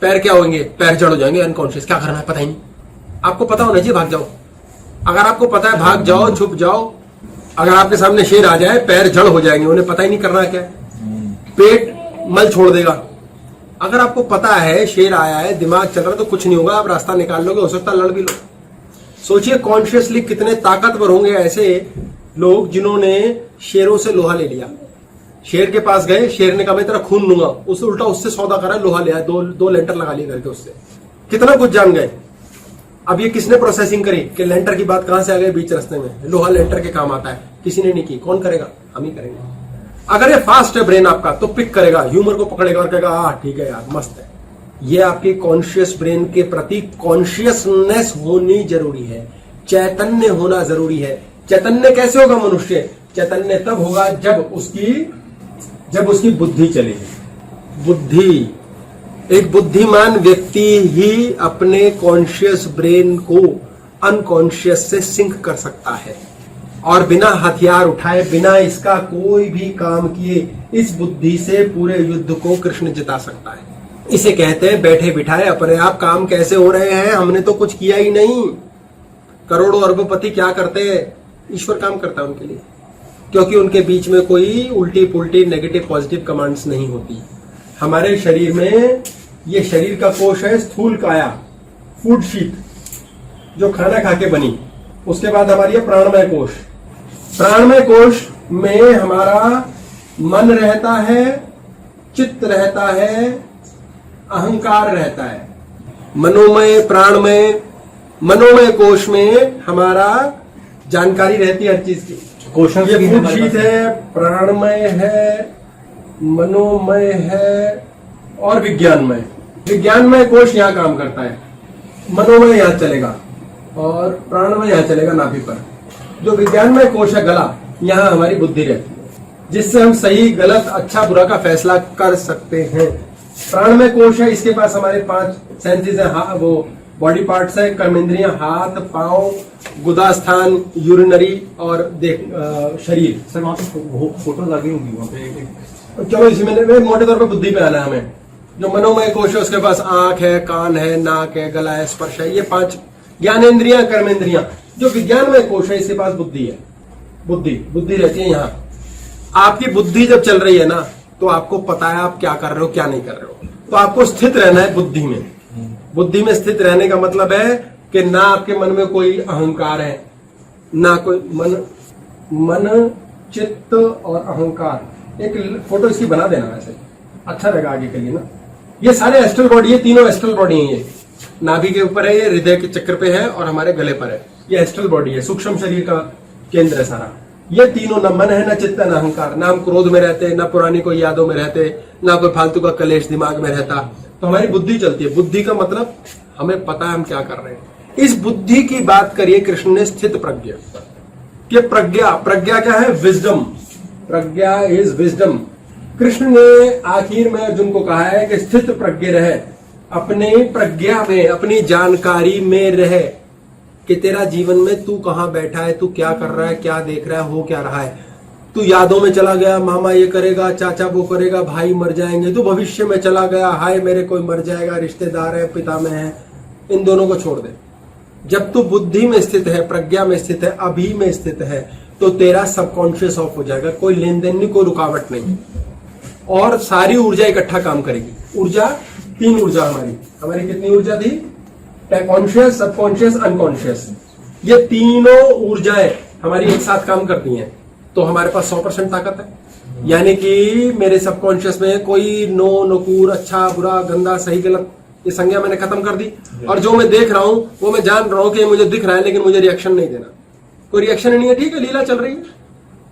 पैर क्या होंगे, पैर जड़ हो जाएंगे, अनकॉन्शियस क्या करना है पता ही नहीं। आपको पता होना चाहिए भाग जाओ। अगर आपको पता है भाग जाओ, छुप जाओ। अगर आपके सामने शेर आ जाए, पैर जड़ हो जाएंगे, उन्हें पता ही नहीं करना क्या है। पेट मल छोड़ देगा। अगर आपको पता है शेर आया है, दिमाग चल रहा है, तो कुछ नहीं होगा, आप रास्ता निकाल लोगे, हो सकता है लड़ भी लो। सोचिए कॉन्शियसली कितने ताकतवर होंगे ऐसे लोग जिन्होंने शेरों से लोहा ले लिया। शेर के पास गए, शेर ने कहा मैं तेरा खून लूंगा, उससे उल्टा उससे सौदा करा, लोहा लिया, दो लेंटर लगा लिए करके, उससे कितना कुछ जान गए। अब ये किसने प्रोसेसिंग करी कि लेंटर की बात कहां से आ गई बीच रास्ते में, लोहा लेंटर के काम आता है, किसी ने नहीं की, कौन करेगा, हम ही करेंगे। अगर ये फास्ट है ब्रेन आपका तो पिक करेगा, ह्यूमर को पकड़ेगा और कहेगा हाँ ठीक है यार मस्त है, ये आपके कॉन्शियस ब्रेन के प्रति कॉन्शियसनेस होनी जरूरी है, चैतन्य होना जरूरी है। चैतन्य कैसे होगा मनुष्य? चैतन्य तब होगा जब उसकी बुद्धि चलेगी। बुद्धि, एक बुद्धिमान व्यक्ति ही अपने कॉन्शियस ब्रेन को अनकॉन्शियस से सिंक कर सकता है और बिना हथियार उठाए, बिना इसका कोई भी काम किए, इस बुद्धि से पूरे युद्ध को कृष्ण जिता सकता है। इसे कहते हैं बैठे बिठाए अपने आप काम कैसे हो रहे हैं, हमने तो कुछ किया ही नहीं। करोड़ों अरबपति क्या करते हैं? ईश्वर काम करता है उनके लिए, क्योंकि उनके बीच में कोई उल्टी पुल्टी नेगेटिव पॉजिटिव कमांड्स नहीं होती। हमारे शरीर में ये शरीर का कोश है स्थूल काया, फूड शीट, जो खाना खा के बनी। उसके बाद हमारी है प्राणमय कोश। प्राणमय कोश में हमारा मन रहता है, चित्त रहता है, अहंकार रहता है। मनोमय, प्राणमय, मनोमय कोश में हमारा जानकारी रहती है हर चीज की। क्वेश्चन ये फूड शीट है, प्राणमय है, मनोमय है और विज्ञानमय। विज्ञानमय कोश यहाँ काम करता है, मनोमय यहाँ चलेगा और प्राणमय यहाँ चलेगा नाभि पर। जो विज्ञानमय कोश है गला, यहाँ हमारी बुद्धि रहती है, जिससे हम सही गलत अच्छा बुरा का फैसला कर सकते हैं। प्राणमय कोश है, इसके पास हमारे 5 सेंसेस है, वो बॉडी पार्ट्स है, कर्मेंद्रियां, हाथ, पांव, गुदा स्थान, यूरिनरी और शरीर। सर वहाँ पे फोटो लगी होंगी वहाँ पे। चलो इसी में मोटे तौर पे बुद्धि पे आना है हमें। जो मनोमय कोश है उसके पास आंख है, कान है, नाक है, गला है, स्पर्श है, ये 5 ज्ञानेन्द्रियां, कर्मेंद्रियां। जो विज्ञानमय कोश है इसके पास बुद्धि है, बुद्धि रहती है यहाँ। आपकी बुद्धि जब चल रही है ना, तो आपको पता है आप क्या कर रहे हो क्या नहीं कर रहे हो। तो आपको स्थित रहना है बुद्धि में। बुद्धि में स्थित रहने का मतलब है कि ना आपके मन में कोई अहंकार है, ना कोई मन, चित्त और अहंकार। एक फोटो इसकी बना देना, वैसे अच्छा रहेगा आगे के लिए ना। ये सारे एस्ट्रल बॉडी है, तीनों एस्ट्रल बॉडी है। ये नाभि के ऊपर है, ये हृदय के चक्र पे है और हमारे गले पर है। ये एस्ट्रल बॉडी है, सूक्ष्म शरीर का केंद्र है सारा। ये तीनों, न मन है, न चित्त, न अहंकार। ना हम क्रोध में रहते, न पुरानी कोई यादों में रहते, ना कोई फालतू का कलेश दिमाग में रहता। तो हमारी बुद्धि चलती है। बुद्धि का मतलब हमें पता है हम क्या कर रहे हैं। इस बुद्धि की बात करिए कृष्ण ने स्थित प्रज्ञा। कि प्रज्ञा क्या है? Wisdom. Pragya is wisdom. Krishna ने आखिर में अर्जुन को कहा है कि स्थित प्रज्ञ रहे, अपने प्रज्ञा में, अपनी जानकारी में रहे कि तेरा जीवन में तू कहां बैठा है, तू क्या कर रहा है, क्या देख रहा है, हो क्या रहा है। तू यादों में चला गया, मामा ये करेगा, चाचा वो करेगा, भाई मर जाएंगे। तू भविष्य में चला गया, हाय मेरे कोई मर जाएगा, रिश्तेदार है, पिता में है, इन दोनों को छोड़ दे। जब तू बुद्धि में स्थित है, प्रज्ञा में स्थित है, अभी में स्थित है, तो तेरा सबकॉन्शियस ऑफ हो जाएगा। कोई लेन देन नहीं, कोई रुकावट नहीं, और सारी ऊर्जा इकट्ठा काम करेगी। ऊर्जा, 3 ऊर्जा हमारी कितनी ऊर्जा थी? Conscious, subconscious, unconscious. ये तीनों ऊर्जाएं हमारी एक साथ काम करती हैं, तो हमारे पास 100% ताकत है। यानी कि मेरे सबकॉन्शियस में कोई नो, नकुर, अच्छा, बुरा, गंदा, सही, गलत, ये संज्ञा मैंने खत्म कर दी। और जो मैं देख रहा हूं वो मैं जान रहा हूं कि मुझे दिख रहा है, लेकिन मुझे रिएक्शन नहीं देना। कोई रिएक्शन नहीं है, ठीक है, लीला चल रही है।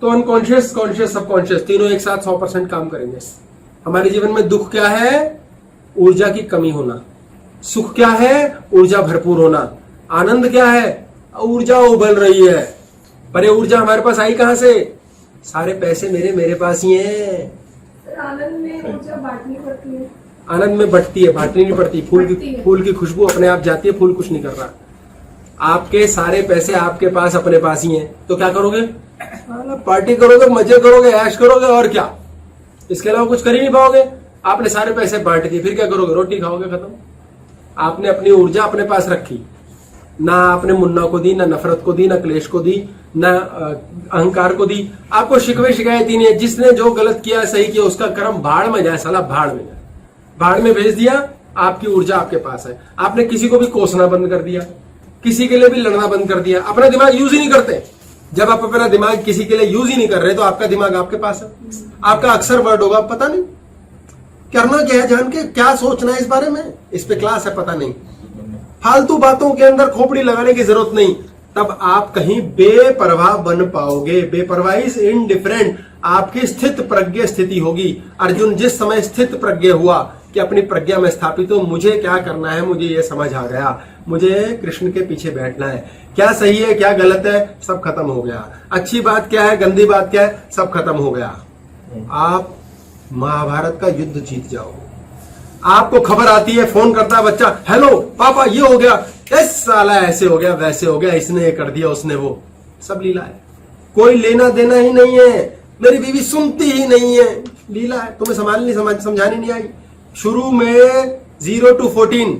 तो अनकॉन्शियस, कॉन्शियस, सबकॉन्शियस तीनों एक साथ 100% काम करेंगे। हमारे जीवन में दुख क्या है? ऊर्जा की कमी होना। सुख क्या है? ऊर्जा भरपूर होना। आनंद क्या है? ऊर्जा उबल रही है। पर ये ऊर्जा हमारे पास आई कहां से? सारे पैसे मेरे पास ही हैं। आनंद में ऊर्जा बांटनी पड़ती है। आनंद में बटती है, बांटनी नहीं पड़ती। फूल की खुशबू अपने आप जाती है, फूल कुछ नहीं कर रहा। आपके सारे पैसे आपके पास अपने पास ही हैं, तो क्या करोगे? पार्टी करोगे, मजे करोगे, ऐश करोगे, और क्या? इसके अलावा कुछ कर ही नहीं पाओगे। आपने सारे पैसे बांट दिए, फिर क्या करोगे? रोटी खाओगे, खत्म। आपने अपनी ऊर्जा अपने पास रखी, ना आपने मुन्ना को दी, ना नफरत को दी, ना क्लेश को दी, ना अहंकार को दी। आपको शिकवे शिकायत ही नहीं है। जिसने जो गलत किया, सही किया, उसका कर्म भाड़ में जाए, साला भाड़ में जाए। भाड़ में भेज दिया, आपकी ऊर्जा आपके पास है। आपने किसी को भी कोसना बंद कर दिया, किसी के लिए भी लड़ना बंद कर दिया, अपना दिमाग यूज ही नहीं करते। जब आप अपना दिमाग किसी के लिए यूज ही नहीं कर रहे, तो आपका दिमाग आपके पास है। आपका अक्सर वर्ड होगा पता नहीं, करना क्या है, जान के क्या सोचना है इस बारे में, इस पे क्लास है, पता नहीं। फालतू बातों के अंदर खोपड़ी लगाने की जरूरत नहीं। तब आप कहीं बेपरवाह बन पाओगे। बेपरवाही इज इनडिफरेंट। आपकी स्थित प्रज्ञ स्थिति होगी। अर्जुन जिस समय स्थित प्रज्ञ हुआ, कि अपनी प्रज्ञा में स्थापित हो, मुझे क्या करना है, मुझे ये समझ आ गया, मुझे कृष्ण के पीछे बैठना है, क्या सही है क्या गलत है सब खत्म हो गया, अच्छी बात क्या है गंदी बात क्या है सब खत्म हो गया। आप महाभारत का युद्ध जीत जाओ। आपको खबर आती है, फोन करता है बच्चा, हेलो पापा ये हो गया, इस साला ऐसे हो गया वैसे हो गया, इसने ये कर दिया उसने वो, सब लीला है, कोई लेना देना ही नहीं है, मेरी बीवी सुनती ही नहीं है, लीला है, तुम्हें समझानी नहीं आई। शुरू में 0 to 14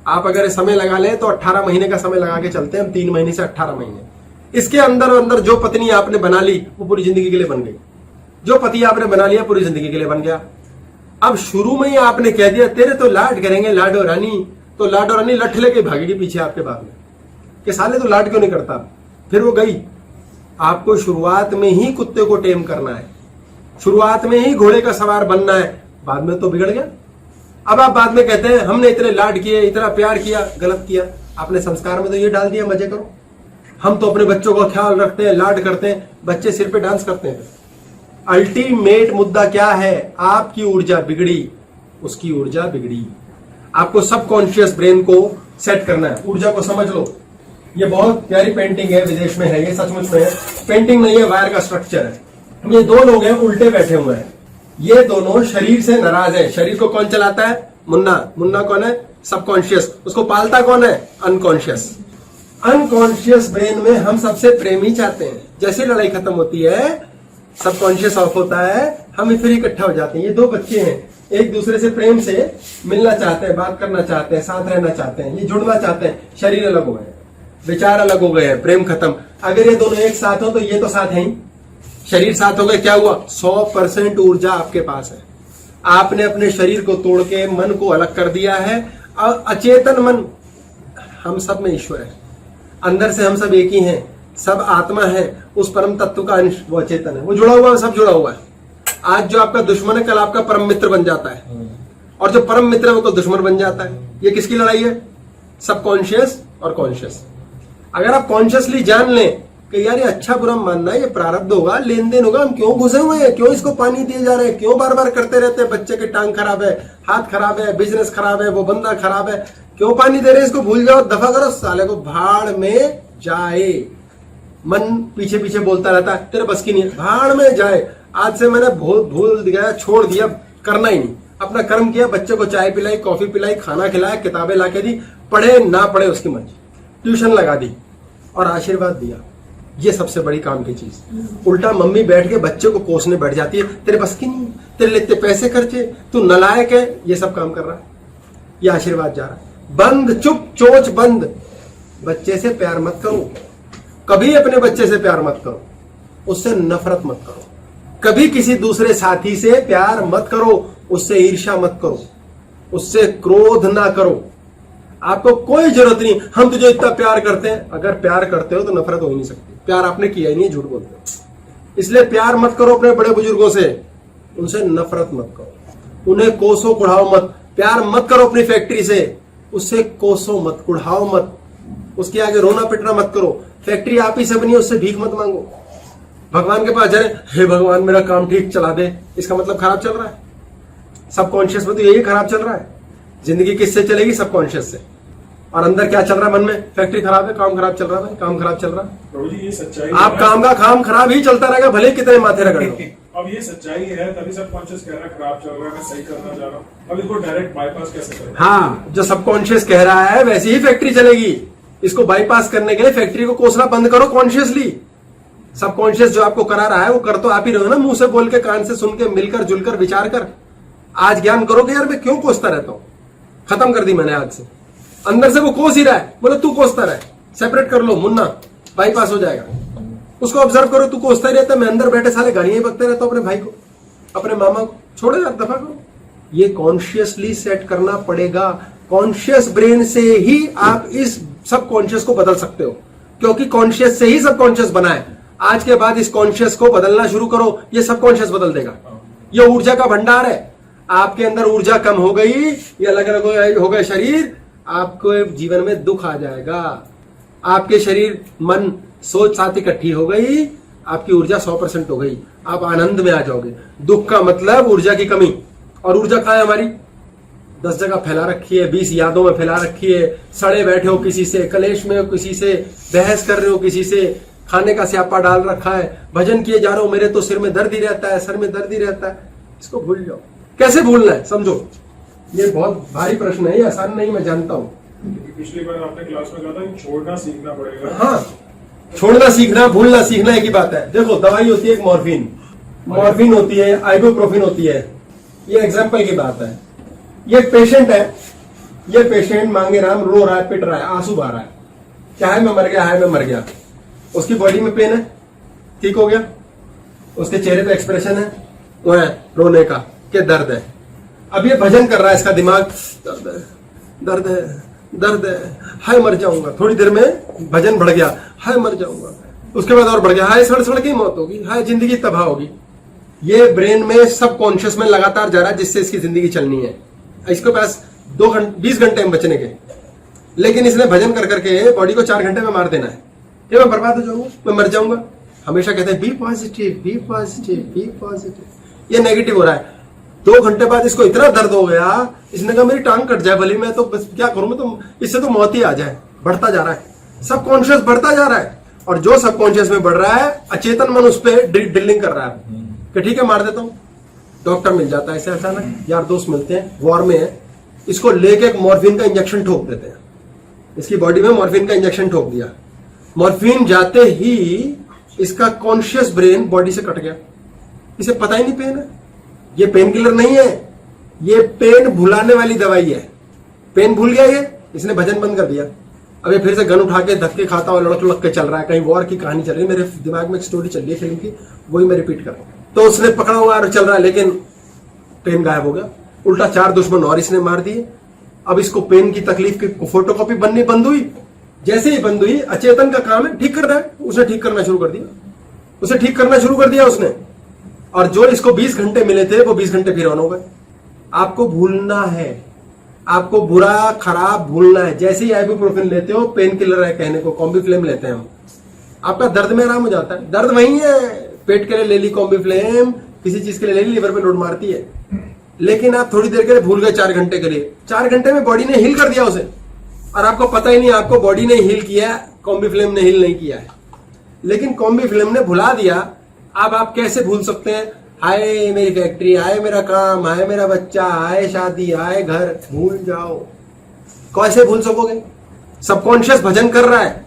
आप अगर समय लगा लें तो 18 महीने का समय लगा के चलते हैं हम, 3 महीने से 18 महीने। इसके अंदर जो पत्नी आपने बना ली वो पूरी जिंदगी के लिए बन गई, जो पति आपने बना लिया पूरी जिंदगी के लिए बन गया। अब शुरू में ही आपने कह दिया तेरे तो लाड करेंगे लाडो रानी, तो लाडो रानी लठ लेके भागेगी पीछे आपके बाद में कि साले तो लाड क्यों नहीं करता, फिर वो गई। आपको शुरुआत में ही कुत्ते को टेम करना है, शुरुआत में ही घोड़े का सवार बनना है, बाद में तो बिगड़ गया। अब आप बाद में कहते हैं हमने इतने लाड किए, इतना प्यार किया, गलत किया। आपने संस्कार में तो ये डाल दिया मजे करो, हम तो अपने बच्चों का ख्याल रखते हैं, लाड करते हैं, बच्चे सिर पे डांस करते हैं। अल्टीमेट मुद्दा क्या है, आपकी ऊर्जा बिगड़ी, उसकी ऊर्जा बिगड़ी। आपको सबकॉन्शियस ब्रेन को सेट करना है, ऊर्जा को समझ लो। ये बहुत प्यारी पेंटिंग है, विदेश में है, ये सचमुच में है, पेंटिंग नहीं है, वायर का स्ट्रक्चर है। ये दो लोग हैं उल्टे बैठे हुए हैं, ये दोनों शरीर से नाराज है। शरीर को कौन चलाता है, मुन्ना। मुन्ना कौन है, सबकॉन्शियस। उसको पालता कौन है, अनकॉन्शियस। अनकॉन्शियस ब्रेन में हम सबसे प्रेम ही चाहते हैं। जैसे लड़ाई खत्म होती है, सबकॉन्शियस ऑफ होता है, हम फिर इकट्ठा हो जाते हैं। ये दो बच्चे हैं, एक दूसरे से प्रेम से मिलना चाहते हैं, बात करना चाहते हैं, साथ रहना चाहते हैं, ये जुड़ना चाहते हैं। शरीर अलग हो गए, विचार अलग हो गए हैं, प्रेम खत्म। अगर ये दोनों एक साथ हो तो ये तो साथ है ही, शरीर साथ हो गए, क्या हुआ, 100% ऊर्जा आपके पास है। आपने अपने शरीर को तोड़ के मन को अलग कर दिया है। और अचेतन मन, हम सब में ईश्वर है, अंदर से हम सब एक ही हैं, सब आत्मा है, उस परम तत्व का अंश वो अचेतन है, वो जुड़ा हुआ है, सब जुड़ा हुआ है। आज जो आपका दुश्मन है कल आपका परम मित्र बन जाता है, और जो परम मित्र है वो कल दुश्मन बन जाता है। ये किसकी लड़ाई है, सबकॉन्शियस और कॉन्शियस। अगर आप कॉन्शियसली जान लें कि यार ये अच्छा बुरा मानना है, ये प्रारब्ध होगा, लेन देन होगा, हम क्यों घुसे हुए हैं, क्यों इसको पानी दिए जा रहे हैं, क्यों बार बार करते रहते हैं, बच्चे के टांग खराब है, हाथ खराब है, बिजनेस खराब है, वो बंदा खराब है, क्यों पानी दे रहे हैं, इसको भूल जाओ, दफा करो, साले को भाड़ में जाए। मन पीछे पीछे बोलता रहता है तेरे बस की नहीं है, भाड़ में जाए। आज से मैंने भूल गया, छोड़ दिया, करना ही नहीं, अपना कर्म किया, बच्चे को चाय पिलाई, कॉफी पिलाई, खाना खिलाया, किताबें लाके दी, पढ़े ना पढ़े उसकी मर्जी, ट्यूशन लगा दी और आशीर्वाद दिया। ये सबसे बड़ी काम की चीज। उल्टा मम्मी बैठ के बच्चे को कोसने बैठ जाती है, तेरे बस की नहीं, तेरे लिए इतने पैसे खर्चे, तू नालायक है, ये सब काम कर रहा है, ये आशीर्वाद जा रहा है। बंद, चुप, चोच बंद। बच्चे से प्यार मत करो, कभी अपने बच्चे से प्यार मत करो, उससे नफरत मत करो। कभी किसी दूसरे साथी से प्यार मत करो, उससे ईर्ष्या मत करो, उससे क्रोध ना करो। आपको कोई जरूरत नहीं, हम तुझे इतना प्यार करते हैं। अगर प्यार करते हो तो नफरत हो ही नहीं सकती, प्यार आपने किया ही नहीं, झूठ बोलते हो। इसलिए प्यार मत करो अपने बड़े बुजुर्गों से, उनसे नफरत मत करो, उन्हें कोसो कुढ़ाओ मत। प्यार मत करो अपनी फैक्ट्री से, उससे कोसो मत, कुढ़ाओ मत, उसके आगे रोना पिटना मत करो। फैक्ट्री आप ही से बनी है, उससे भीख मत मांगो। भगवान के पास जाए, हे भगवान मेरा काम ठीक चला दे, इसका मतलब खराब चल रहा है। सबकॉन्शियस में तो यही खराब चल रहा है। जिंदगी किससे चलेगी, सबकॉन्शियस से। और अंदर क्या चल रहा है मन में, फैक्ट्री खराब है, काम खराब चल रहा है, काम खराब चल रहा है। प्रभु जी ये सच्चाई आप काम का काम खराब ही चलता रहेगा, भले कितने माथे रगड़ लो। अब ये सच्चाई है, तभी सब कॉन्शियस कह रहा है खराब चल रहा है, मैं सही करना चाह रहा हूँ। अब इसको डायरेक्ट बाईपास कैसे करें? हाँ, जो सबकॉन्शियस कह रहा है वैसी ही फैक्ट्री चलेगी। इसको बाईपास करने के लिए फैक्ट्री को कोसना बंद करो कॉन्शियसली। सबकॉन्शियस जो आपको करा रहा है वो कर तो आप ही रहो ना, मुंह से बोल के, कान से सुन के, मिलकर जुलकर विचार कर। आज ज्ञान करो कि यार मैं क्यों कोसता रहता हूं, खत्म कर दी मैंने आज से। अंदर से वो कोस ही रहा है, बोले तू कोसता रहे, सेपरेट कर लो मुन्ना, बाईपास हो जाएगा। उसको ऑब्जर्व करो, तू कोसता ही रहता है, मैं अंदर बैठे साले गालियां बकते रहता हूं अपने भाई को, अपने मामा को, छोड़ो यार, दफा करो। ये कॉन्शियसली सेट करना पड़ेगा। कॉन्शियस ब्रेन से ही आप इस सब कॉन्शियस को बदल सकते हो, क्योंकि कॉन्शियस से ही सब कॉन्शियस बना है। आज के बाद इस कॉन्शियस को बदलना शुरू करो, ये सब कॉन्शियस बदल देगा। ये ऊर्जा का भंडार है। आपके अंदर ऊर्जा कम हो गई, ये अलग अलग हो गए शरीर, आपको जीवन में दुख आ जाएगा। आपके शरीर, मन, सोच साथ इकट्ठी हो गई, आपकी ऊर्जा 100% हो गई, आप आनंद में आ जाओगे। दुख का मतलब ऊर्जा की कमी, और ऊर्जा कहाँ है हमारी, 10 जगह फैला रखी है, 20 यादों में फैला रखी है, सड़े बैठे हो किसी से, कलेश में हो किसी से, बहस कर रहे हो किसी से, खाने का स्यापा डाल रखा है, भजन किए जा रहे हो, मेरे तो सिर में दर्द ही रहता है, सर में दर्द ही रहता है, इसको भूल जाओ। कैसे भूलना है समझो, ये बहुत भारी प्रश्न है, ये आसान नहीं, मैं जानता हूं। पिछली बार आपने क्लास में कहा था कि छोड़ना सीखना पड़ेगा। हाँ, छोड़ना सीखना, भूलना सीखना एक ही बात है। देखो दवाई होती है एक मॉर्फिन होती है, आइबुप्रोफिन होती है। ये एग्जाम्पल की बात है। ये पेशेंट है, ये पेशेंट मांगे राम रो रहा है, पिट रहा है, आंसू बहा रहा है, क्या है मैं मर गया, है मैं मर गया। उसकी बॉडी में पेन है, ठीक हो गया, उसके चेहरे पे एक्सप्रेशन है, वो है रोने का, कि दर्द है। अब ये भजन कर रहा है, इसका दिमाग दर्द है, दर्द है, दर्द है, हाय मर जाऊंगा। थोड़ी देर में भजन बढ़ गया, हाय मर जाऊंगा। उसके बाद और बढ़ गया, हाय सड़ सड़ की मौत होगी, हाय जिंदगी तबाह होगी। ये ब्रेन में सब कॉन्शियस में लगातार जा रहा है, जिससे इसकी जिंदगी चलनी है। इसके पास 20 घंटे में बचने के, लेकिन इसने भजन कर करके बॉडी को 4 घंटे में मार देना है कि मैं बर्बाद हो जाऊंगा, मैं मर जाऊंगा। हमेशा कहते हैं be positive, be positive, be positive. ये नेगेटिव हो रहा है। 2 घंटे बाद इसको इतना दर्द हो गया, इसने कहा मेरी टांग कट जाए भली, मैं तो बस क्या करूं, मैं तो इससे तो मौत ही आ जाए। बढ़ता जा रहा है, सबकॉन्शियस बढ़ता जा रहा है, और जो सबकॉन्शियस में बढ़ रहा है, अचेतन मन उस पर ड्रिलिंग कर रहा है कि ठीक है मार देता हूं। डॉक्टर मिल जाता है ऐसे अचानक, यार दोस्त मिलते हैं, वॉर में है, इसको लेके एक मॉर्फिन का इंजेक्शन ठोक देते हैं। इसकी बॉडी में मॉर्फिन का इंजेक्शन ठोक दिया, मॉर्फिन जाते ही इसका कॉन्शियस ब्रेन बॉडी से कट गया, इसे पता ही नहीं पेन है। ये पेन किलर नहीं है, ये पेन भुलाने वाली दवाई है। पेन भूल गया ये, इसने भजन बंद कर दिया। अब ये फिर से गन उठा के धक्के खाता हुआ लड़क लड़क के चल रहा है, कहीं वॉर की कहानी चल रही है, मेरे दिमाग में एक स्टोरी चल रही है फिल्म की, वही मैं रिपीट कर रहा हूं। तो उसने पकड़ा हुआ और चल रहा है, लेकिन पेन गायब हो गया। उल्टा 4 दुश्मन और इसने मार दिए। अब इसको पेन की तकलीफ की फोटोकॉपी बननी बंद हुई। जैसे ही बंद हुई, अचेतन का काम है ठीक कर रहा है, उसने ठीक करना शुरू कर दिया, उसे ठीक करना शुरू कर दिया उसने। और जो इसको 20 घंटे मिले थे, वो 20 घंटे फिर ऑन हो गए। आपको भूलना है, आपको बुरा खराब भूलना है। जैसे ही आइबुप्रोफिन लेते हो, पेन किलर है कहने को, कॉम्बीफ्लेम लेते हैं हम, आपका दर्द में आराम हो जाता है। दर्द वही है, पेट के लिए ले ली कॉम्बीफ्लेम, किसी चीज के लिए ले ली, लिवर पे लोड मारती है, लेकिन आप थोड़ी देर के लिए भूल गए। 4 घंटे के लिए, 4 घंटे में बॉडी ने हील कर दिया उसे, और आपको पता ही नहीं आपको बॉडी ने हील किया है, कॉम्बीफ्लेम ने हील नहीं किया है। लेकिन कॉम्बीफ्लेम ने भुला दिया। अब आप कैसे भूल सकते हैं? हाय मेरी फैक्ट्री, हाय मेरा काम, हाय मेरा बच्चा, हाय शादी, हाय घर, भूल जाओ। कैसे भूल सकोगे? सबकॉन्शियस भजन कर रहा है।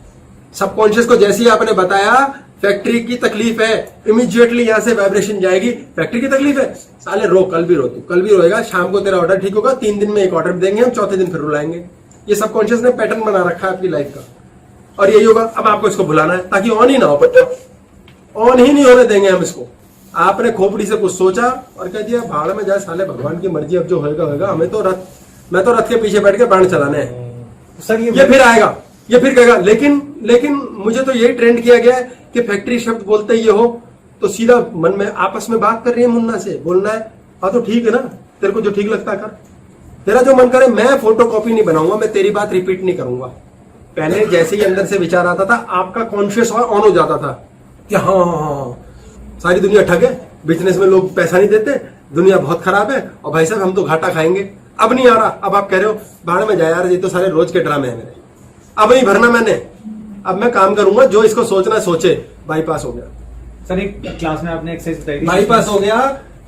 सबकॉन्शियस को जैसे ही आपने बताया फैक्ट्री की तकलीफ है, इमीडिएटली यहां से वाइब्रेशन जाएगी, फैक्ट्री की तकलीफ है, साले रो, कल भी रो, तू कल भी रोएगा, शाम को तेरा ऑर्डर ठीक होगा, 3 दिन में एक ऑर्डर देंगे हम, चौथे दिन फिर रुलाएंगे। ये सबकॉन्शियस ने पैटर्न बना रखा है आपकी लाइफ का, और यही होगा। अब आपको इसको भुलाना है ताकि ऑन ही ना हो, बच्चों ऑन ही नहीं होने देंगे हम इसको। आपने खोपड़ी से कुछ सोचा और कह दिया भाड़ में जाए साले, भगवान की मर्जी, अब जो होगा होगा, हमें तो मैं तो रथ के पीछे बैठ के बाण चलाने हैं। सर ये फिर आएगा, ये फिर कहेगा लेकिन मुझे तो यही ट्रेंड किया गया है कि फैक्ट्री शब्द बोलते ये हो तो सीधा मन में आपस में बात कर रही है मुन्ना से, बोलना है हाँ तो ठीक है ना, तेरे को जो ठीक लगता है कर, तेरा जो मन करे। मैं फोटोकॉपी नहीं बनाऊंगा, मैं तेरी बात रिपीट नहीं करूंगा। पहले जैसे ही अंदर से विचार आता था, आपका कॉन्शियस ऑन हो जाता था कि हाँ सारी दुनिया ठग है, बिजनेस में लोग पैसा नहीं देते, दुनिया बहुत खराब है, और भाई साहब हम तो घाटा खाएंगे। अब नहीं आ रहा, अब आप कह रहे हो भाड़ में जाए यार, ये तो सारे रोज के ड्रामे हैं मेरे, अब नहीं भरना मैंने, अब मैं काम करूंगा, जो इसको सोचना सोचे। बाईपास हो गया सर, एक क्लास में आपने एक्सरसाइज बताई थी, बाईपास हो गया,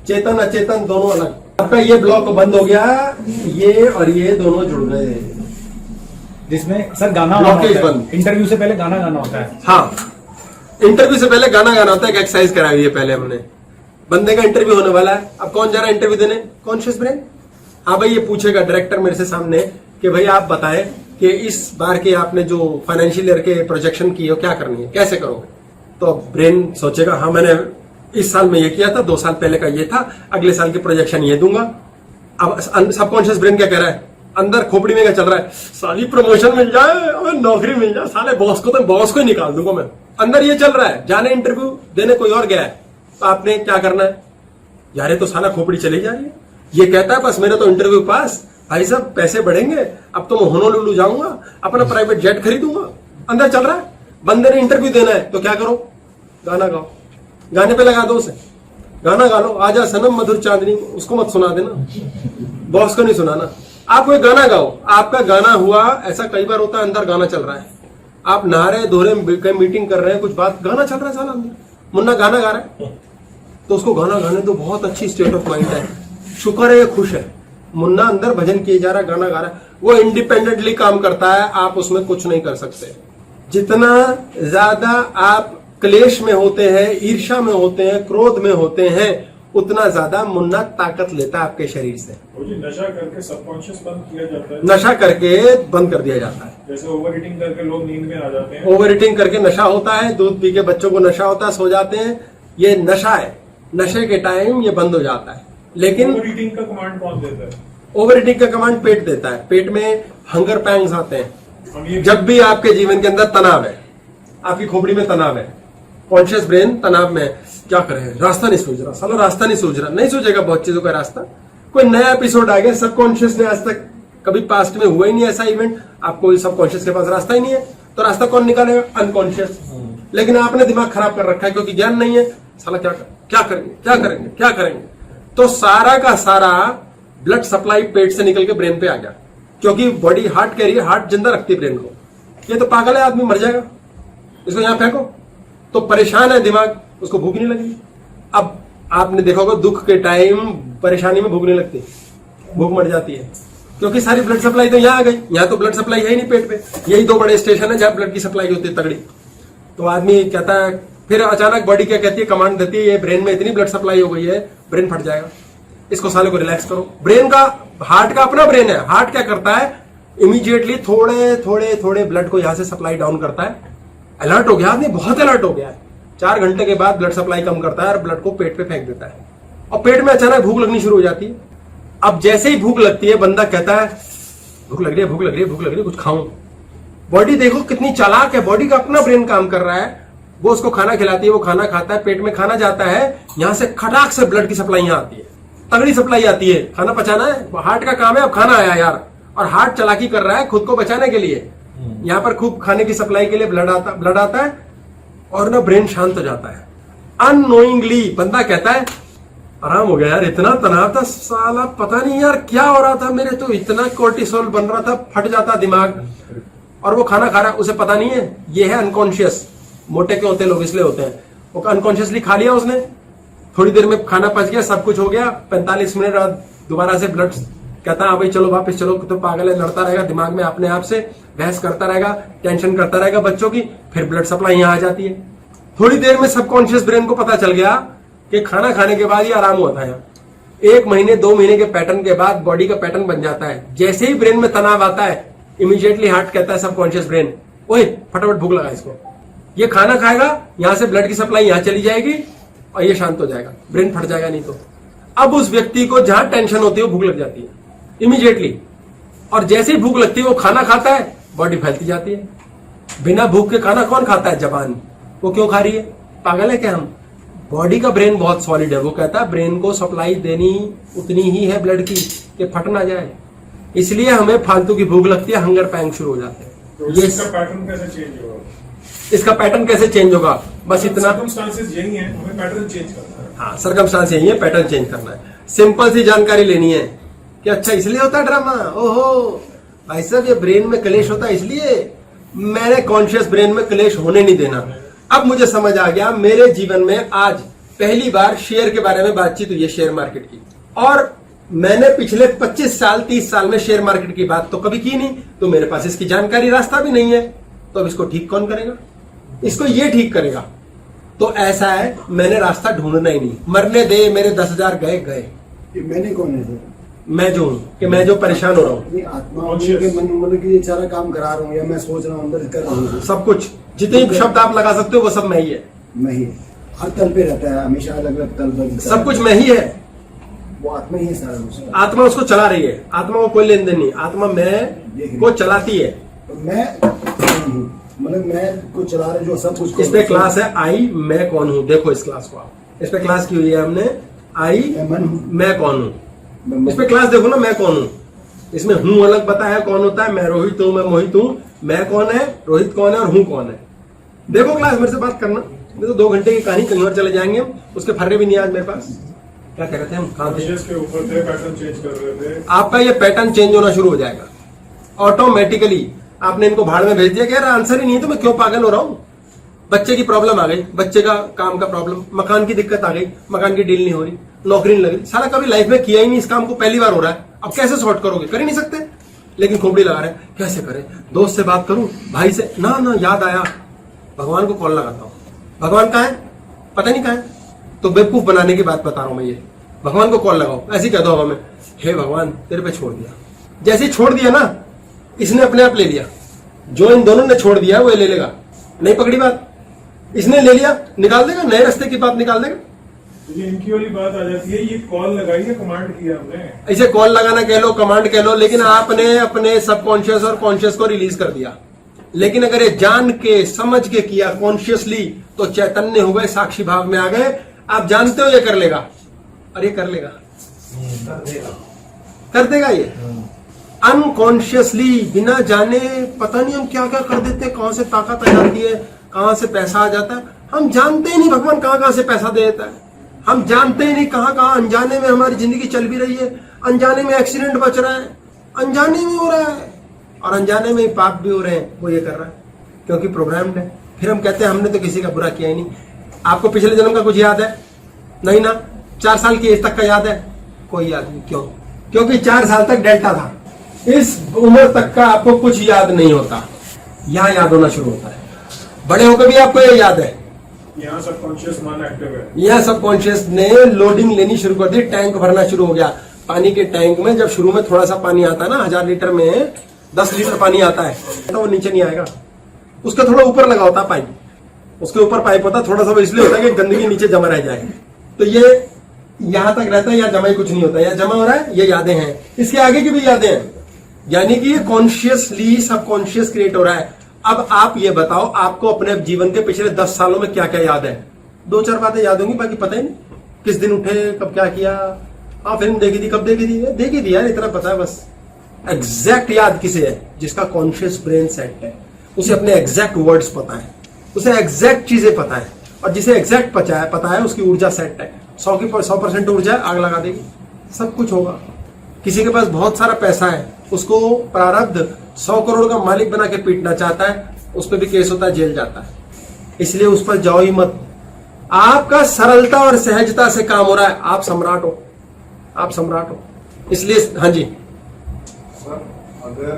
चेतन अचेतन दोनों अलग। आपका ये ब्लॉक बंद हो गया, ये और ये दोनों जुड़ गए, जिसमें सर गाना ब्लॉकेज बंद। इंटरव्यू से पहले गाना गाना होता है। हाँ, इंटरव्यू से पहले गाना गाना होता है। एक एक्सरसाइज कराई हुई है पहले हमने। बंदे का इंटरव्यू होने वाला है, अब कौन जा रहा है इंटरव्यू देने? Conscious brain. हाँ भाई, ये पूछेगा डायरेक्टर मेरे से सामने कि भाई आप बताएं कि इस बार के आपने जो फाइनेंशियल ईयर के प्रोजेक्शन की हो क्या करनी है, कैसे करोगे? तो ब्रेन सोचेगा हाँ मैंने इस साल में ये किया था, 2 साल पहले का ये था, अगले साल की प्रोजेक्शन ये दूंगा। अब सबकॉन्शियस ब्रेन क्या कह रहा है? अंदर खोपड़ी में क्या चल रहा है? साली प्रमोशन मिल जाए, अबे नौकरी मिल जाए, साले बॉस को ही निकाल दूंगा मैं। अंदर ये चल रहा है, जाने इंटरव्यू देने कोई और गया है, तो आपने क्या करना है? यार ये तो साला खोपड़ी चली जा रही है, ये कहता है बस मेरा तो इंटरव्यू पास, भाई साहब पैसे बढ़ेंगे, अब तो मैं होनोलुलु जाऊंगा, अपना प्राइवेट जेट खरीदूंगा। अंदर चल रहा है, बंदे ने इंटरव्यू देना है, तो क्या करो? गाना गाओ, गाने पे लगा दो उसे, गाना गा लो, आजा सनम मधुर चांदनी, उसको मत सुना देना, बॉस को नहीं सुनाना, आप कोई गाना गाओ, आपका गाना हुआ, ऐसा कई बार होता है अंदर गाना चल रहा है, आप नहा रहे धो रहे कहीं मीटिंग कर रहे हैं, कुछ बात गाना चल रहा है साला अंदर, मुन्ना गाना गा रहा है, तो उसको गाना गाने तो बहुत अच्छी स्टेट ऑफ माइंड है, शुक्र है, खुश है, मुन्ना अंदर भजन किए जा रहा है, गाना गा रहा है, वो इंडिपेंडेंटली काम करता है, आप उसमें कुछ नहीं कर सकते। जितना ज्यादा आप क्लेश में होते हैं, ईर्ष्या में होते हैं, क्रोध में होते हैं, उतना ज्यादा मुन्ना ताकत लेता है आपके शरीर से। वो जी नशा करके सबकॉन्शियस बंद किया जाता है, नशा करके बंद कर दिया जाता है। जैसे ओवर ईटिंग करके लोग नींद में आ जाते हैं, ओवर ईटिंग करके नशा होता है, दूध पी के बच्चों को नशा होता है, सो जाते हैं, ये नशा है, नशे के टाइम ये बंद हो जाता है। लेकिन ओवर ईटिंग का कमांड कौन देता है? ओवर ईटिंग का कमांड पेट देता है, पेट में हंगर पैंग्स आते हैं। हम ये जब भी आपके जीवन के अंदर तनाव है, आपकी खोपड़ी में तनाव है, कॉन्शियस ब्रेन तनाव में, क्या करें, रास्ता नहीं सूझ रहा, साला रास्ता नहीं सूझ रहा, नहीं सूझेगा बहुत चीजों का रास्ता, कोई नया एपिसोड आ गया, सबकॉन्शियस ने आज तक कभी पास्ट में हुआ ही नहीं ऐसा इवेंट, आपको सबकॉन्शियस के पास रास्ता ही नहीं है, तो रास्ता कौन निकालेगा? अनकॉन्शियस। लेकिन आपने दिमाग खराब कर रखा है क्योंकि ज्ञान नहीं है, साला क्या करेंगे, तो सारा का सारा ब्लड सप्लाई पेट से निकल के ब्रेन पे आ गया, क्योंकि बॉडी हार्ट कह रही है, हार्ट जिंदा रखती है ब्रेन को, ये तो पागल है आदमी, मर जाएगा, इसको यहां फेंको, तो परेशान है दिमाग, उसको भूख नहीं लगी। अब आपने देखा होगा दुख के टाइम परेशानी में भूख नहीं लगती, भूख मर जाती है, क्योंकि सारी ब्लड सप्लाई तो यहां आ गई, यहां तो ब्लड सप्लाई है ही नहीं पेट पे, यही 2 बड़े स्टेशन है जहां ब्लड की सप्लाई होती है तगड़ी। तो आदमी कहता है, फिर अचानक बॉडी क्या कहती है, कमांड देती है, ये ब्रेन में इतनी ब्लड सप्लाई हो गई है, ब्रेन फट जाएगा, इसको साले को रिलैक्स करो। ब्रेन का, हार्ट का अपना ब्रेन है, हार्ट क्या करता है, इमीडिएटली थोड़े ब्लड को यहां से सप्लाई डाउन करता है, अलर्ट हो गया आदमी, बहुत अलर्ट हो गया है, 4 घंटे के बाद ब्लड सप्लाई कम करता है और ब्लड को पेट पे फेंक देता है, और पेट में अचानक भूख लगनी शुरू हो जाती है। अब जैसे ही भूख लगती है, बंदा कहता है भूख लग रही है, कुछ खाऊं। बॉडी देखो कितनी चालाक है, बॉडी का अपना ब्रेन काम कर रहा है, वो उसको खाना खिलाती है, वो खाना खाता है, पेट में खाना जाता है, यहां से खटाक से ब्लड की सप्लाई यहां आती है, तगड़ी सप्लाई आती है, खाना पचाना है, हार्ट का काम है, अब खाना आया यार, और हार्ट चालाकी कर रहा है खुद को बचाने के लिए, यहां पर खूब खाने की सप्लाई के लिए ब्लड आता है, और ना ब्रेन शांत हो जाता है। अननोइंगली बंदा कहता है आराम हो गया यार, इतना तनाव था साला, पता नहीं यार क्या हो रहा था, मेरे तो इतना कोर्टिसोल बन रहा था, फट जाता दिमाग, और वो खाना खा रहा है, उसे पता नहीं है, ये है अनकॉन्शियस। मोटे क्यों होते लोग इसलिए होते हैं, वो अनकॉन्शियसली खा लिया उसने, थोड़ी देर में खाना पच गया, सब कुछ हो गया, 45 मिनट बाद दोबारा से ब्लड कहता है भाई चलो वापस चलो, तो पागल है, लड़ता रहेगा दिमाग में अपने आप से, बहस करता रहेगा, टेंशन करता रहेगा बच्चों की, फिर ब्लड सप्लाई यहां आ जाती है। थोड़ी देर में सबकॉन्शियस ब्रेन को पता चल गया कि खाना खाने के बाद ही आराम हुआ था यहाँ। 1 महीने 2 महीने के पैटर्न के बाद बॉडी का पैटर्न बन जाता है, जैसे ही ब्रेन में तनाव आता है, इमीडिएटली हार्ट कहता है सबकॉन्शियस ब्रेन, ओए फटाफट भूख लगा इसको, ये खाना खाएगा, यहां से ब्लड की सप्लाई यहां चली जाएगी और ये शांत हो जाएगा, ब्रेन फट जाएगा नहीं तो। अब उस व्यक्ति को जहां टेंशन होती है वो भूख लग जाती है इमीडिएटली, और जैसे ही भूख लगती है वो खाना खाता है, बॉडी फैलती जाती है। बिना भूख के खाना कौन खाता है? जबान। वो क्यों खा रही है? पागल है क्या हम? बॉडी का ब्रेन बहुत सॉलिड है, वो कहता है ब्रेन को सप्लाई देनी उतनी ही है ब्लड की कि फट ना जाए, इसलिए हमें फालतू की भूख लगती है, हंगर पैंग शुरू हो जाते हैं। तो इसका पैटर्न कैसे चेंज होगा? इसका पैटर्न कैसे चेंज होगा? बस इतना, सर्कमस्टांसेस यही है, हमें पैटर्न चेंज करना है। हाँ, सर्कमस्टांस यही है, पैटर्न चेंज करना है। सिंपल सी जानकारी लेनी है कि अच्छा इसलिए होता है ड्रामा, ओहो भाई साहब ये ब्रेन में क्लेश होता है, इसलिए मैंने कॉन्शियस ब्रेन में क्लेश होने नहीं देना। अब मुझे समझ आ गया, मेरे जीवन में आज पहली बार शेयर के बारे में बातचीत हुई है, शेयर मार्केट की, और मैंने पिछले 25 साल 30 साल में शेयर मार्केट की बात तो कभी की नहीं, तो मेरे पास इसकी जानकारी रास्ता भी नहीं है, तो अब इसको ठीक कौन करेगा? इसको ये ठीक करेगा। तो ऐसा है, मैंने रास्ता ढूंढना ही नहीं, मरने दे, मेरे 10,000 गए। ये मैंने कौन है सर? मैं जो हूं, कि मैं जो परेशान हो रहा हूँ, अपनी आत्मा के मन की ये सारा काम करा रहा हूँ, या मैं सोच रहा हूँ अंदर कर रहा हूँ, सब कुछ जितने शब्द आप लगा सकते हो वो सब मैं ही है। मैं ही हर तल पे रहता है, हमेशा अलग अलग तल पर सब कुछ मैं ही है, वो आत्मा ही है सारा कुछ। आत्मा उसको चला रही है, आत्मा को कोई लेन देन नहीं, आत्मा मैं को चलाती है। तो मैं हूँ, मतलब मैं को चला रहे जो सब कुछ। इस पे क्लास है आई मैं कौन हूँ, देखो इस क्लास को आप, इस पे क्लास की हुई है हमने, आई मैं कौन हूँ। इस पे क्लास देखो ना, मैं कौन हूँ, इसमें हूँ अलग बताया कौन होता है, मैं रोहित हूँ, मैं मोहित हूँ, मैं कौन है, रोहित कौन है और हूँ कौन है। देखो क्लास मेरे से बात करना, नहीं तो 2 घंटे की कहानी कहीं और चले जाएंगे हम, उसके फर्रे भी नहीं आज मेरे पास। क्या कह रहे थे हम, कहाँ थे? कॉन्शियस के ऊपर थे, पैटर्न चेंज कर रहे थे। आपका ये पैटर्न चेंज होना शुरू हो जाएगा ऑटोमेटिकली। आपने इनको भाड़ में भेज दिया कि यार आंसर ही नहीं है तो मैं क्यों पागल हो रहा हूँ। बच्चे की प्रॉब्लम आ गई, बच्चे का काम का प्रॉब्लम, मकान की दिक्कत आ गई, मकान की डील नहीं हो रही, नौकरी नहीं लग रही, सारा कभी लाइफ में किया ही नहीं इस काम को, पहली बार हो रहा है, अब कैसे सॉर्ट करोगे? कर ही नहीं सकते, लेकिन खोपड़ी लगा रहे हैं कैसे करें, दोस्त से बात करूं, भाई से, ना ना याद आया भगवान को कॉल लगाता हूं। भगवान कहाँ है? पता नहीं कहाँ है। तो बेवकूफ बनाने की बात बता रहा हूं मैं, ये भगवान को कॉल लगाओ, ऐसे ही कह दो हवा में, हे भगवान तेरे पे छोड़ दिया। जैसे ही छोड़ दिया ना, इसने अपने आप ले लिया। जो इन दोनों ने छोड़ दिया वो ले लेगा। नहीं पकड़ी बात, इसने ले लिया, निकाल देगा, नए रास्ते की बात निकाल देगा। ये इनकी वाली बात आ जाती है, ये कॉल लगाई है, कमांड किया हमने। इसे कॉल लगाना कह लो, कमांड कह लो, लेकिन आपने अपने सबकॉन्शियस और कॉन्शियस को रिलीज कर दिया। लेकिन अगर ये जान के समझ के किया कॉन्शियसली, तो चैतन्य हो गए, साक्षी भाव में आ गए। आप जानते हो ये कर लेगा, और ये कर लेगा, कर देगा ये अनकॉन्शियसली, बिना जाने। पता नहीं हम क्या क्या कर देते हैं, कहां से ताकत आ जाती है, कहां से पैसा आ जाता है, हम जानते ही नहीं भगवान कहां कहां से पैसा दे देता है। हम जानते ही नहीं कहां कहां अनजाने में हमारी जिंदगी चल भी रही है, अनजाने में एक्सीडेंट बच रहा है, अनजाने में हो रहा है, और अनजाने में ही पाप भी हो रहे हैं। वो ये कर रहा है क्योंकि प्रोग्राम्ड है। फिर हम कहते हैं हमने तो किसी का बुरा किया ही नहीं। आपको पिछले जन्म का कुछ याद है? नहीं ना। 4 साल की एज तक का याद है? कोई याद नहीं। क्यों? क्योंकि 4 साल तक डेल्टा था। इस उम्र तक का आपको कुछ याद नहीं होता, यहां याद होना शुरू होता है। बड़े होकर भी आपको ये याद है, यहाँ सबकॉन्शियस मन एक्टिव है। यहाँ सबकॉन्शियस ने लोडिंग लेनी शुरू कर दी, टैंक भरना शुरू हो गया। पानी के टैंक में जब शुरू में थोड़ा सा पानी आता है ना, 1000 लीटर में 10 लीटर पानी आता है, तो वो नीचे नहीं आएगा, उसका थोड़ा ऊपर लगा होता है पाइप, उसके ऊपर पाइप होता है, थोड़ा सा वो इसलिए होता है कि गंदगी नीचे जमा रह जाए। तो ये यहां तक रहता है, या जमा ही कुछ नहीं होता, या जमा हो रहा है, ये यादें हैं। इसके आगे की भी यादें हैं, यानी कि ये कॉन्शियसली सबकॉन्शियस क्रिएट हो रहा है। अब आप ये बताओ, आपको अपने जीवन के पिछले 10 सालों में क्या क्या याद है? 2-4 बातें याद होंगी, बाकी पता ही नहीं। किस दिन उठे, कब क्या किया, हाँ फिल्म देखी थी, कब देखी थी, देखी थी यार, इतना पता है बस। एग्जैक्ट याद किसे है? जिसका कॉन्शियस ब्रेन सेट है, उसे अपने एग्जैक्ट वर्ड्स पता है, उसे एग्जैक्ट चीजें पता है, और जिसे एग्जैक्ट पता है उसकी ऊर्जा सेट है। 100% ऊर्जा आग लगा देगी, सब कुछ होगा। किसी के पास बहुत सारा पैसा है, उसको प्रारब्ध 100 करोड़ का मालिक बना के पीटना चाहता है, उस पर भी केस होता है, जेल जाता है। इसलिए उस पर जाओ ही मत। आपका सरलता और सहजता से काम हो रहा है, आप सम्राट हो, आप सम्राट हो। इसलिए हाँ जी, सर अगर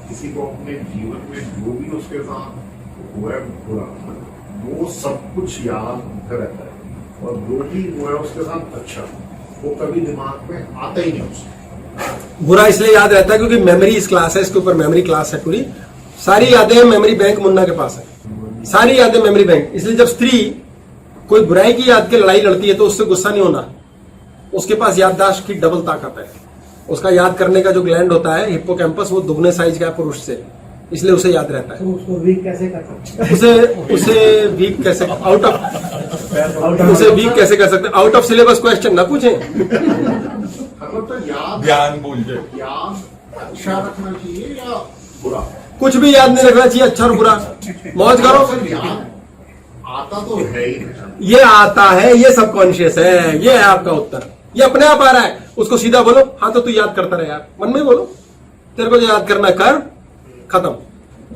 किसी को अपने जीवन में जो भी उसके साथ हुआ है बुरा, वो सब कुछ याद रहता है, और जो भी हुआ है उसके साथ अच्छा, वो कभी दिमाग में आता ही नहीं उसको। बुरा इसलिए याद रहता है क्योंकि मेमोरी इस क्लास है, इसके ऊपर मेमोरी क्लास है पूरी, सारी यादें मेमोरी बैंक मुन्ना के पास है, सारी यादें मेमोरी बैंक। इसलिए जब स्त्री कोई बुराई की याद की लड़ाई लड़ती है तो उससे गुस्सा नहीं होना, उसके पास याददाश्त की डबल ताकत है। उसका याद करने का जो ग्लैंड होता है हिप्पोकैम्पस, वो दुगने साइज का है पुरुष से, इसलिए उसे याद रहता है। तो उसको वीक कैसे कर सकते हैं? उसे वीक कैसे आउट ऑफ उसे वीक कैसे कर सकते? आउट ऑफ सिलेबस क्वेश्चन ना पूछें। मतलब तो याद ज्ञान भूल जाए, याद अच्छा रखना चाहिए या बुरा? कुछ भी याद नहीं रखना चाहिए, अच्छा और बुरा, मौज करो। सर याद आता तो है ही नहीं। ये आता है, ये सबकॉन्शियस है, ये है आपका उत्तर, ये अपने आप आ रहा है। उसको सीधा बोलो, हाँ तो तू याद करता रहे यार, मन में बोलो, तेरे को जो याद करना कर, खत्म।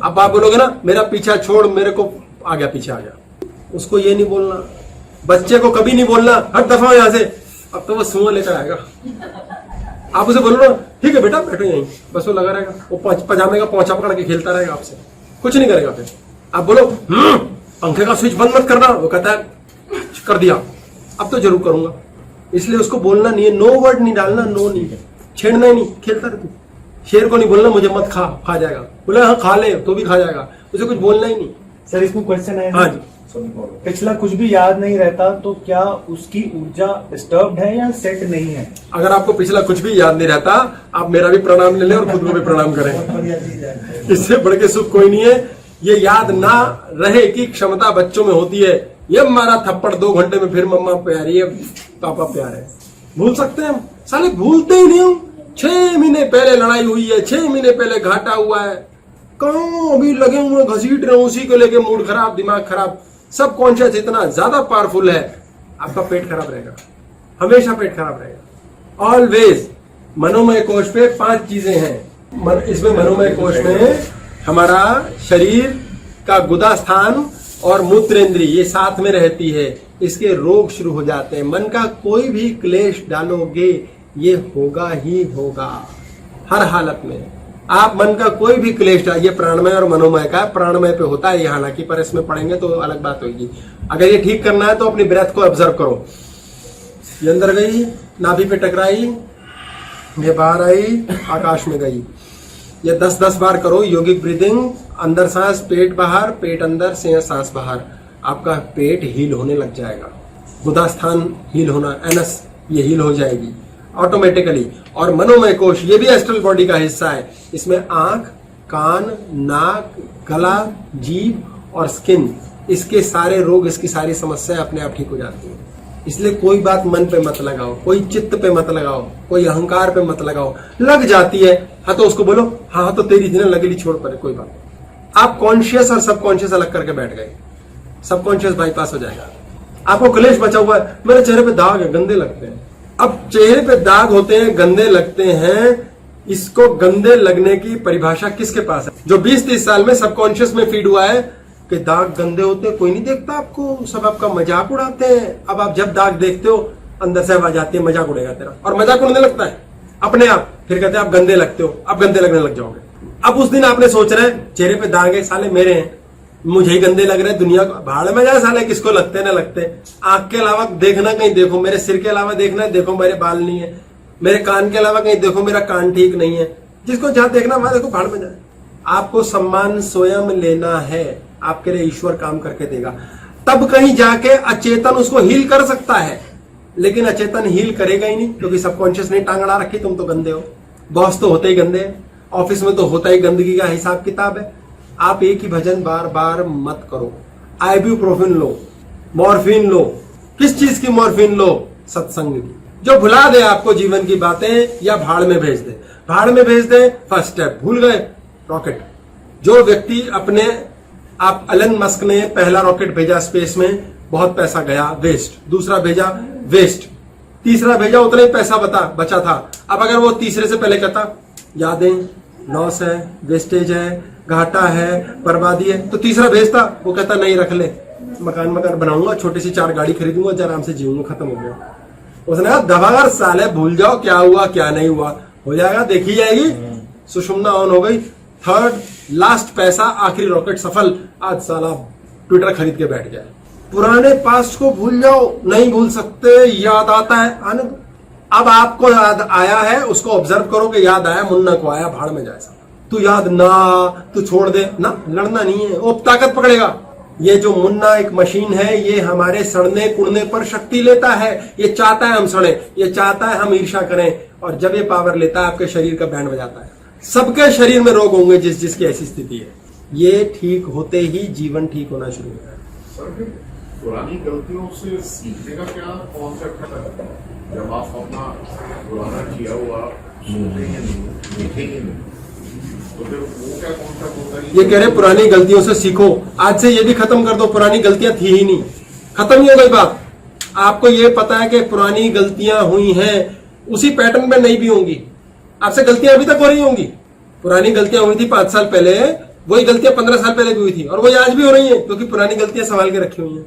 अब आप बोलोगे ना मेरा पीछा छोड़, मेरे को आ गया, पीछे आ गया, उसको ये नहीं बोलना। बच्चे को कभी नहीं बोलना हट दफा यहां से, अब तो वो सुआ लेकर आएगा। आप उसे बोलो ना ठीक है बेटा बैठो यहीं, बस वो लगा रहेगा, वो पजामे का पोंछा पकड़ के खेलता रहेगा आपसे, कुछ नहीं करेगा। फिर आप बोलो पंखे का स्विच बंद मत करना, वो कहता है कर दिया, अब तो जरूर करूंगा। इसलिए उसको बोलना नहीं है, नो वर्ड नहीं डालना, नो नहीं है, छेड़ना ही नहीं, खेलता रहे तू। शेर को नहीं बोलना मुझे मत खा जाएगा, बोला हाँ खा ले तो भी खा जाएगा, उसे कुछ बोलना ही नहीं। सर इसमें क्वेश्चन है, हाँ जी, पिछला कुछ भी याद नहीं रहता तो क्या उसकी ऊर्जा डिस्टर्ब्ड है या सेट नहीं है? अगर आपको पिछला कुछ भी याद नहीं रहता, आप मेरा भी प्रणाम ले लें और खुद को भी प्रणाम करें, बढ़िया चीज है। इससे बढ़ के सुख कोई नहीं है। ये याद ना रहे की क्षमता बच्चों में होती है। ये मारा थप्पड़ 2 घंटे में फिर मम्मा प्यारी है, पापा प्यार है, भूल सकते हैं हम? साले भूलते ही नहीं हम। 6 महीने पहले लड़ाई हुई है, 6 महीने पहले घाटा हुआ है, कौन अभी लगे हुए घसीट रहे, उसी को लेके मूड खराब, दिमाग खराब। सब कॉन्शियस इतना ज्यादा पावरफुल है, आपका पेट खराब रहेगा, हमेशा पेट खराब रहेगा। ऑलवेज। मनोमय कोश पे 5 चीजें हैं। इसमें मनोमय कोश में हमारा शरीर का गुदा स्थान और मूत्रेंद्री ये साथ में रहती है। इसके रोग शुरू हो जाते हैं। मन का कोई भी क्लेश डालोगे ये होगा ही होगा, हर हालत में। आप मन का कोई भी क्लेश डाल, ये प्राणमय और मनोमय का, प्राणमय पे होता है ये हालांकि, पर इसमें पढ़ेंगे तो अलग बात होगी। अगर ये ठीक करना है तो अपनी ब्रेथ को ऑब्जर्व करो। ये अंदर गई, नाभि पे टकराई, ये बाहर आई, आकाश में गई। ये 10-10 बार करो। योगिक ब्रीदिंग, अंदर सांस, पेट बाहर, पेट अंदर से सांस बाहर। आपका पेट हील होने लग जाएगा। गुदा स्थान हील होना, एनस ये हील हो जाएगी ऑटोमेटिकली। और मनोमय कोश ये भी एस्ट्रल बॉडी का हिस्सा है। इसमें आंख, कान, नाक, गला, जीभ और स्किन, इसके सारे रोग, इसकी सारी समस्याएं अपने आप ठीक हो जाती हैं। इसलिए कोई बात मन पे मत लगाओ, कोई चित्त पे मत लगाओ, कोई अहंकार पे मत लगाओ। लग जाती है हाँ तो उसको बोलो हाँ तो तेरी थी ना, लगेली, छोड़ पड़े, कोई बात नहीं। आप कॉन्शियस और सबकॉन्शियस अलग करके बैठ गए, सबकॉन्शियस बाईपास हो जाएगा। आपको क्लेश बचा हुआ है, मेरे चेहरे पे दाग है, गंदे लगते हैं। अब चेहरे पे दाग होते हैं, गंदे लगते हैं, इसको गंदे लगने की परिभाषा किसके पास है? जो 20-30 साल में सबकॉन्शियस में फीड हुआ है कि दाग गंदे होते हैं, कोई नहीं देखता आपको, सब आपका मजाक उड़ाते हैं। अब आप जब दाग देखते हो अंदर से आवाज आती है मजाक उड़ेगा तेरा, और मजाक उड़ने लगता है अपने आप। फिर कहते हैं आप गंदे लगते हो, आप गंदे लगने लग जाओगे। अब उस दिन आपने सोच रहे चेहरे पे दाग है, साले मेरे हैं, मुझे ही गंदे लग रहे हैं, दुनिया को भाड़ में जाए साले, किसको लगते ना लगते। आंख के अलावा देखना कहीं देखो, मेरे सिर के अलावा देखना देखो मेरे बाल नहीं है, मेरे कान के अलावा कहीं देखो मेरा कान ठीक नहीं है। जिसको जहां देखना वहां देखो, भाड़ में जाए। आपको सम्मान स्वयं लेना है, आपके लिए ईश्वर काम करके देगा। तब कहीं जाके अचेतन उसको हील कर सकता है, लेकिन अचेतन हील करेगा ही नहीं, क्योंकि सबकॉन्शियस ने टांग अड़ा रखी, तुम तो गंदे हो। बॉस तो होते ही गंदे हैं, ऑफिस में तो होता ही गंदगी का हिसाब किताब है। आप एक ही भजन बार बार मत करो। आइब्यूप्रोफिन लो, मॉर्फिन लो। किस चीज की मॉर्फिन लो? सत्संग की, जो भुला दे आपको जीवन की बातें या भाड़ में भेज दे। भाड़ में भेज दे, फर्स्ट स्टेप भूल गए, रॉकेट। जो व्यक्ति अपने आप, एलन मस्क ने पहला रॉकेट भेजा स्पेस में, बहुत पैसा गया, वेस्ट। दूसरा भेजा, वेस्ट। तीसरा भेजा, उतना ही पैसा बचा था। अब अगर वो तीसरे से पहले कहता यादें, लॉस है, वेस्टेज है, घाटा है, बर्बादी है, तो तीसरा भेजता, वो कहता नहीं रख ले, मकान बनाऊंगा, छोटी सी 4 गाड़ी खरीदूंगा, आराम से जीऊंगा, खत्म हो गया। उसने कहा दबाकर साले भूल जाओ क्या हुआ क्या नहीं हुआ, हो जाएगा, देखी जाएगी। सुषुम्ना ऑन हो गई, थर्ड लास्ट पैसा, आखिरी रॉकेट सफल। आज साला ट्विटर खरीद के बैठ गया। पुराने पास्ट को भूल जाओ, नहीं भूल सकते, याद आता है, आने दो। अब आपको याद आया है, उसको ऑब्जर्व करो कि याद आया, मुन्ना को आया, भाड़ में जाए साला। तू याद ना, तू छोड़ दे ना, लड़ना नहीं है, वो ताकत पकड़ेगा। ये जो मुन्ना एक मशीन है, ये हमारे सड़ने कुड़ने पर शक्ति लेता है। ये चाहता है हम सड़े, ये चाहता है हम ईर्ष्या करें, और जब ये पावर लेता है आपके शरीर का बैंड बजाता है। सबके शरीर में रोग होंगे जिसकी ऐसी स्थिति है। ये ठीक होते ही जीवन ठीक होना शुरू हो जाए। सर फिर पुरानी गलतियों से सीखने का क्या कॉन्सेप्ट है? जब आप अपना पुराना किया हुआ सोचेंगे नहीं, देखेंगे नहीं, तो फिर वो क्या कॉन्सेप्ट होता है? ये कह रहे पुरानी गलतियों से सीखो। आज से ये भी खत्म कर दो, पुरानी गलतियां थी ही नहीं, खत्म ही हो गई बात। आपको ये पता है कि पुरानी गलतियां हुई हैं, उसी पैटर्न में नहीं भी होंगी। आपसे गलतियां अभी तक हो रही होंगी। पुरानी गलतियां हुई थी 5 साल पहले, वही गलतियां 15 साल पहले भी हुई थी, और वही आज भी हो रही हैं, क्योंकि पुरानी गलतियां संभाल के रखी हुई हैं।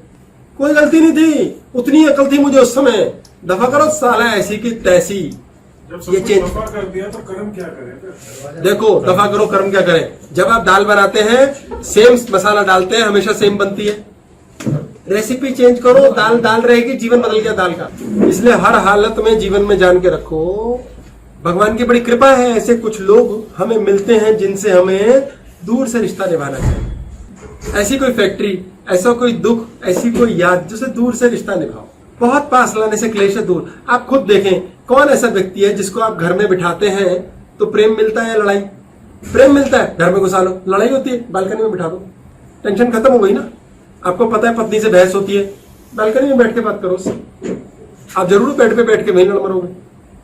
कोई गलती नहीं थी, उतनी अकल थी मुझे उस समय। दफा करो साला ऐसी की तैसी। जब ये चेंज दफा कर दिया तो कर्म क्या करें? देखो, दफा करो कर्म क्या करें। जब आप दाल बनाते हैं, सेम मसाला डालते हैं, हमेशा सेम बनती है। रेसिपी चेंज करो, दाल रहेगी, जीवन बदल गया दाल का। इसलिए हर हालत में जीवन में जान के रखो, भगवान की बड़ी कृपा है, ऐसे कुछ लोग हमें मिलते हैं जिनसे हमें दूर से रिश्ता निभाना चाहिए। ऐसी कोई फैक्ट्री, ऐसा कोई दुख, ऐसी कोई याद जिसे दूर से रिश्ता निभाओ। बहुत पास लाने से क्लेश है दूर। आप खुद देखें, कौन ऐसा व्यक्ति है जिसको आप घर में बिठाते हैं तो प्रेम मिलता है या लड़ाई? प्रेम मिलता है, घर में घुसा लो, लड़ाई होती है, बालकनी में बिठा दो, टेंशन खत्म हो गई ना। आपको पता है पत्नी से बहस होती है, बालकनी में बैठ के बात करो उससे। आप जरूर बेड पे बैठ के वहीं लड़ मरोगे।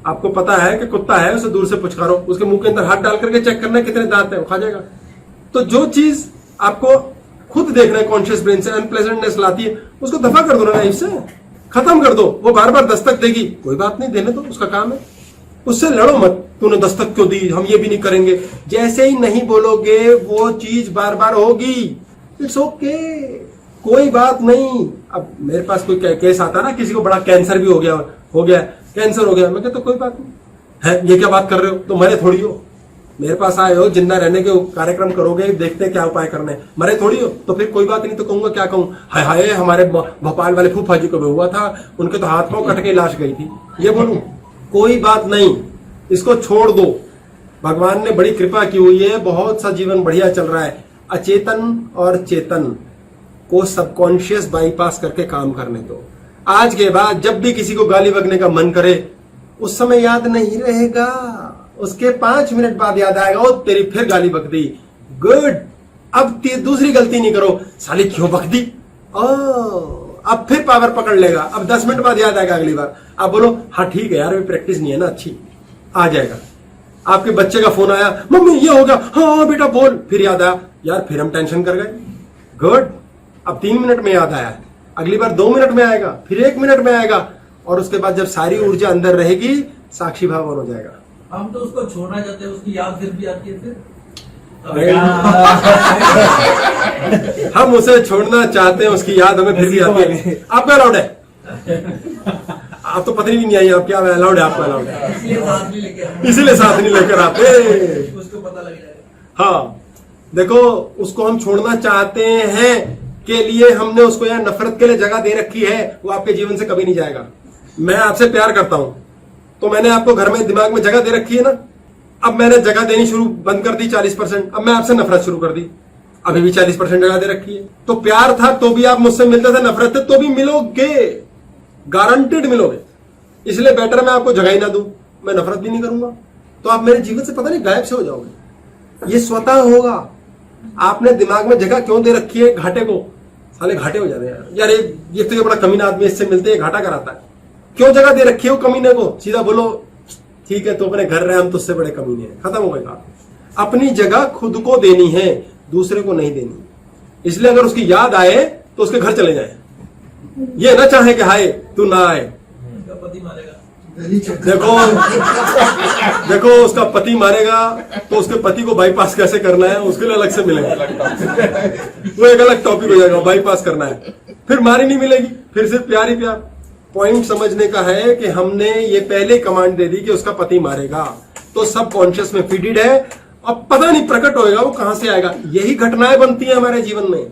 आपको पता है कि कुत्ता है, उसे दूर से पुचकारो, उसके मुंह के अंदर हाथ डाल करके चेक करना कितने दांत है, वो खा जाएगा। तो जो चीज आपको खुद देखना है कॉन्शियस ब्रेन से, अनप्लेजेंटनेस लाती है, उसको दफा कर दो ना लाइफ से। खत्म कर दो। वो बार बार दस्तक देगी, कोई बात नहीं, देने दो, उसका काम है, उससे लड़ो मत, तूने दस्तक क्यों दी, हम ये भी नहीं करेंगे। जैसे ही नहीं बोलोगे वो चीज बार बार होगी। इट्स ओके, कोई बात नहीं। अब मेरे पास कोई केस आता ना, किसी को बड़ा कैंसर भी हो गया, कैंसर हो गया, मैं कहता कोई बात नहीं है, ये क्या बात कर रहे हो, तो मरे थोड़ी हो, मेरे पास आए हो, जिंदा रहने के कार्यक्रम करोगे, देखते हैं क्या उपाय करने, मरे थोड़ी हो, तो फिर कोई बात नहीं। तो कहूंगा क्या कहूं, हाय हाय हमारे भोपाल वाले फूफा जी को भी हुआ था, उनके तो हाथ पांव कट के लाश गई थी, ये बोलूं? कोई बात नहीं, इसको छोड़ दो। भगवान ने बड़ी कृपा की हुई है, बहुत सा जीवन बढ़िया चल रहा है। अचेतन और चेतन को सबकॉन्शियस बाईपास करके काम करने दो। आज के बाद जब भी किसी को गाली बकने का मन करे, उस समय याद नहीं रहेगा, उसके 5 मिनट बाद याद आएगा, ओ तेरी फिर गाली बक दी, गुड, अब दूसरी गलती नहीं करो, साली क्यों बक दी, अब फिर पावर पकड़ लेगा, अब 10 मिनट बाद याद आएगा अगली बार, आप बोलो हाँ ठीक है यार, प्रैक्टिस नहीं है ना अच्छी, आ जाएगा। आपके बच्चे का फोन आया, मम्मी ये हो गया, हाँ बेटा बोल, फिर याद आया, यार फिर हम टेंशन कर गए, गुड, अब 3 मिनट में याद आया, अगली बार 2 मिनट में आएगा, फिर 1 मिनट में आएगा, और उसके बाद जब सारी ऊर्जा अंदर रहेगी, साक्षी भाव हो जाएगा। हम तो उसको छोड़ना चाहते हैं, उसकी याद फिर भी आती है फिर। हम उसे छोड़ना चाहते हैं, उसकी याद हमें फिर भी आती है। आपका अलाउड है, आप तो पत्नी भी नहीं आई, आप क्या अलाउड है, आपका अलाउड है, इसीलिए साथ नहीं लेकर आते, उसको पता लग जाएगा। हाँ देखो, उसको हम छोड़ना चाहते हैं के लिए हमने उसको यहाँ नफरत के लिए जगह दे रखी है, वो आपके जीवन से कभी नहीं जाएगा। मैं आपसे प्यार करता हूं, तो मैंने आपको घर में दिमाग में जगह दे रखी है ना, अब मैंने जगह देनी शुरू बंद कर दी 40%, अब मैं आपसे नफरत शुरू कर दी, अभी भी 40% जगह दे रखी है। तो प्यार था तो भी आप मुझसे मिलते थे, नफरत है तो भी मिलोगे, गारंटेड मिलोगे। इसलिए बेटर मैं आपको जगह ही ना दूं, मैं नफरत भी नहीं करूंगा, तो आप मेरे जीवन से पता नहीं गायब से हो जाओगे, ये स्वतः होगा। आपने दिमाग में जगह क्यों दे रखी है घाटे को, साले घाटे हो जाते हैं यार, ये तो ये बड़ा कमीना आदमी, इससे मिलते हैं घाटा कराता है, क्यों जगह दे रखी है वो कमीने को, सीधा बोलो ठीक है तो अपने घर रहे, हम तो उससे बड़े कमीने हैं, खत्म हो गई बात। अपनी जगह खुद को देनी है, दूसरे को नहीं देनी। इसलिए अगर उसकी याद आए तो उसके घर चले जाए, ये ना चाहे कि हाय तू ना आए, पति मारेगा। देखो उसका पति मारेगा तो उसके पति को बाईपास कैसे करना है उसके लिए अलग से मिलेगा, वो एक अलग टॉपिक हो जाएगा, बाईपास करना है, फिर मारी नहीं मिलेगी, फिर सिर्फ प्यार ही प्यार। पॉइंट समझने का है कि हमने ये पहले कमांड दे दी कि उसका पति मारेगा, तो सब कॉन्शियस में फीडेड है, अब पता नहीं प्रकट होएगा वो कहां से आएगा। यही घटनाएं बनती है हमारे जीवन में,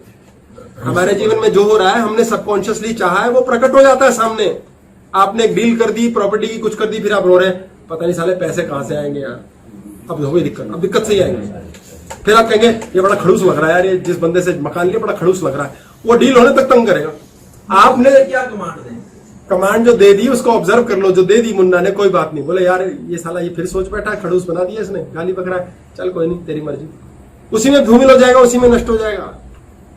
हमारे जीवन में जो हो रहा है हमने सबकॉन्शियसली चाहा है, वो प्रकट हो जाता है सामने। आपने एक डील कर दी, प्रॉपर्टी की कुछ कर दी, फिर आप रो रहे हैं पता नहीं साले पैसे कहां से आएंगे यार, अब हो गई दिक्कत, अब दिक्कत से ही आएंगे। फिर आप कहेंगे ये बड़ा खड़ूस लग रहा है यार, ये जिस बंदे से मकान लिया बड़ा खड़ूस लग रहा है, वो डील होने तक तंग करेगा। आपने क्या कमांड दें, कमांड जो दे दी उसको ऑब्जर्व कर लो, जो दे दी मुन्ना ने, कोई बात नहीं, बोले यार ये साला ये फिर सोच बैठा, खड़ूस बना दिया इसने, गाली बक रहा है, चल कोई नहीं तेरी मर्जी, उसी में धूमिल हो जाएगा, उसी में नष्ट हो जाएगा।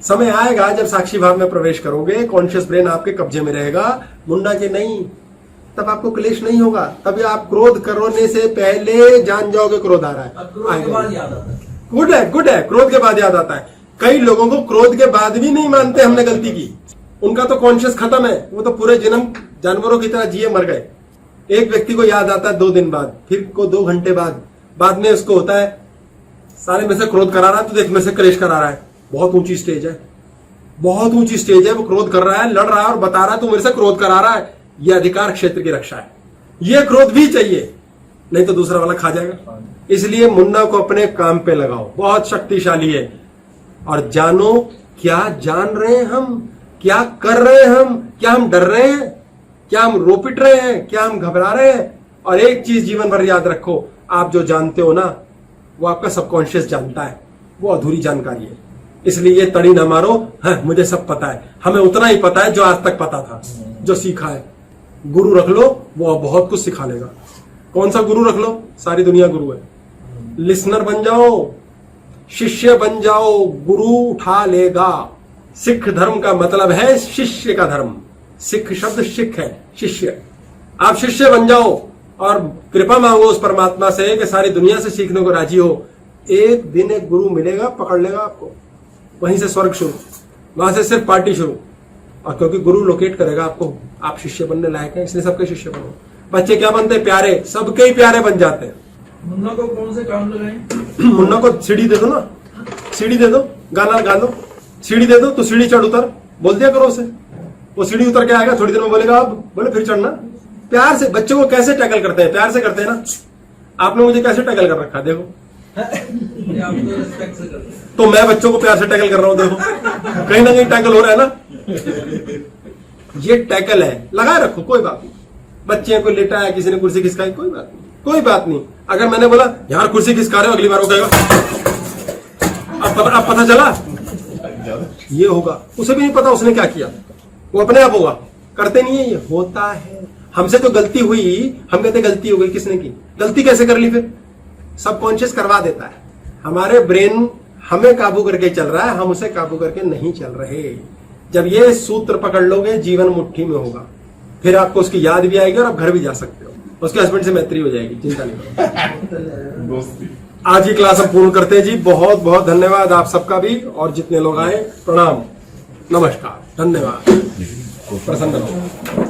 समय आएगा जब साक्षी भाव में प्रवेश करोगे, कॉन्शियस ब्रेन आपके कब्जे में रहेगा, मुंडा के नहीं, तब आपको क्लेश नहीं होगा, तभी आप क्रोध करने से पहले जान जाओगे क्रोध आ रहा है। गुड है, गुड है, क्रोध के बाद याद आता है। कई लोगों को क्रोध के बाद भी नहीं मानते हमने गलती की, उनका तो कॉन्शियस खत्म है, वो तो पूरे जन्म जानवरों की तरह जिए मर गए। एक व्यक्ति को याद आता है 2 दिन बाद, फिर को 2 घंटे बाद में उसको होता है सारे में से क्रोध करा रहा है, तो देख में से क्लेश करा रहा है, बहुत ऊंची स्टेज है, बहुत ऊंची स्टेज है, वो क्रोध कर रहा है, लड़ रहा है और बता रहा है तू मेरे से क्रोध करा रहा है, ये अधिकार क्षेत्र की रक्षा है, ये क्रोध भी चाहिए, नहीं तो दूसरा वाला खा जाएगा। इसलिए मुन्ना को अपने काम पे लगाओ, बहुत शक्तिशाली है, और जानो क्या जान रहे हैं हम, क्या कर रहे हैं हम, क्या हम डर रहे हैं, क्या हम रो पिट रहे हैं, क्या हम घबरा रहे हैं। और एक चीज जीवन भर याद रखो, आप जो जानते हो ना वो आपका सबकॉन्शियस जानता है, वो अधूरी जानकारी है, इसलिए ये तड़ी ना मारो, हाँ मुझे सब पता है, हमें उतना ही पता है जो आज तक पता था, जो सीखा है। गुरु रख लो, वो बहुत कुछ सिखा लेगा। कौन सा गुरु रख लो, सारी दुनिया गुरु है। लिसनर बन जाओ, शिष्य बन जाओ, गुरु उठा लेगा। सिख धर्म का मतलब है शिष्य का धर्म, सिख शब्द सिख है, शिष्य। आप शिष्य बन जाओ और कृपा मांगो उस परमात्मा से कि सारी दुनिया से सीखने को राजी हो। एक दिन एक गुरु मिलेगा, पकड़ लेगा आपको, वहीं से स्वर्ग शुरू, वहां से सिर्फ पार्टी शुरू। और क्योंकि गुरु लोकेट करेगा आपको, आप शिष्य बनने लायक हैं, इसलिए सबके शिष्य बनो। बच्चे क्या बनते हैं? प्यारे, सबके ही प्यारे बन जाते हैं। मुन्ना को कौन से काम लगाएं? मुन्ना को सीढ़ी दे दो ना, सीढ़ी दे दो, गाना गा दो, सीढ़ी दे दो तो सीढ़ी चढ़ उतर बोल दिया करो उसे, वो सीढ़ी उतर के आएगा, थोड़ी देर में बोलेगा अब बोले फिर चढ़ना। प्यार से बच्चों को कैसे टैकल करते हैं? प्यार से करते हैं ना। आपने मुझे कैसे टैकल कर रखा देखो, आप तो रिस्पेक्ट से करते हैं। तो मैं बच्चों को प्यार से टैकल कर रहा हूं देखो, कहीं ना कहीं टैकल हो रहा है ना। ये टैकल है, लगाए रखो, कोई बात नहीं। बच्चे को लेटा है, किसी ने कुर्सी खिसकाई, कोई बात नहीं, कोई बात नहीं। अगर मैंने बोला यार कुर्सी खिसका रहे हो, अगली बार वो कहेगा अब पता चला, ये होगा। उसे भी नहीं पता उसने क्या किया, वो अपने आप होगा। करते नहीं है, ये होता है। हमसे तो गलती हुई, हम कहते गलती हो गई, किसने की? गलती कैसे कर ली? फिर सबकॉन्शियस करवा देता है। हमारे ब्रेन हमें काबू करके चल रहा है, हम उसे काबू करके नहीं चल रहे। जब ये सूत्र पकड़ लोगे, जीवन मुट्ठी में होगा। फिर आपको उसकी याद भी आएगी और आप घर भी जा सकते हो, उसके हस्बैंड से मैत्री हो जाएगी, चिंता नहीं करो। आज की क्लास हम पूर्ण करते हैं जी। बहुत बहुत धन्यवाद आप सबका भी, और जितने लोग आए प्रणाम, नमस्कार, धन्यवाद। प्रसन्न रहो।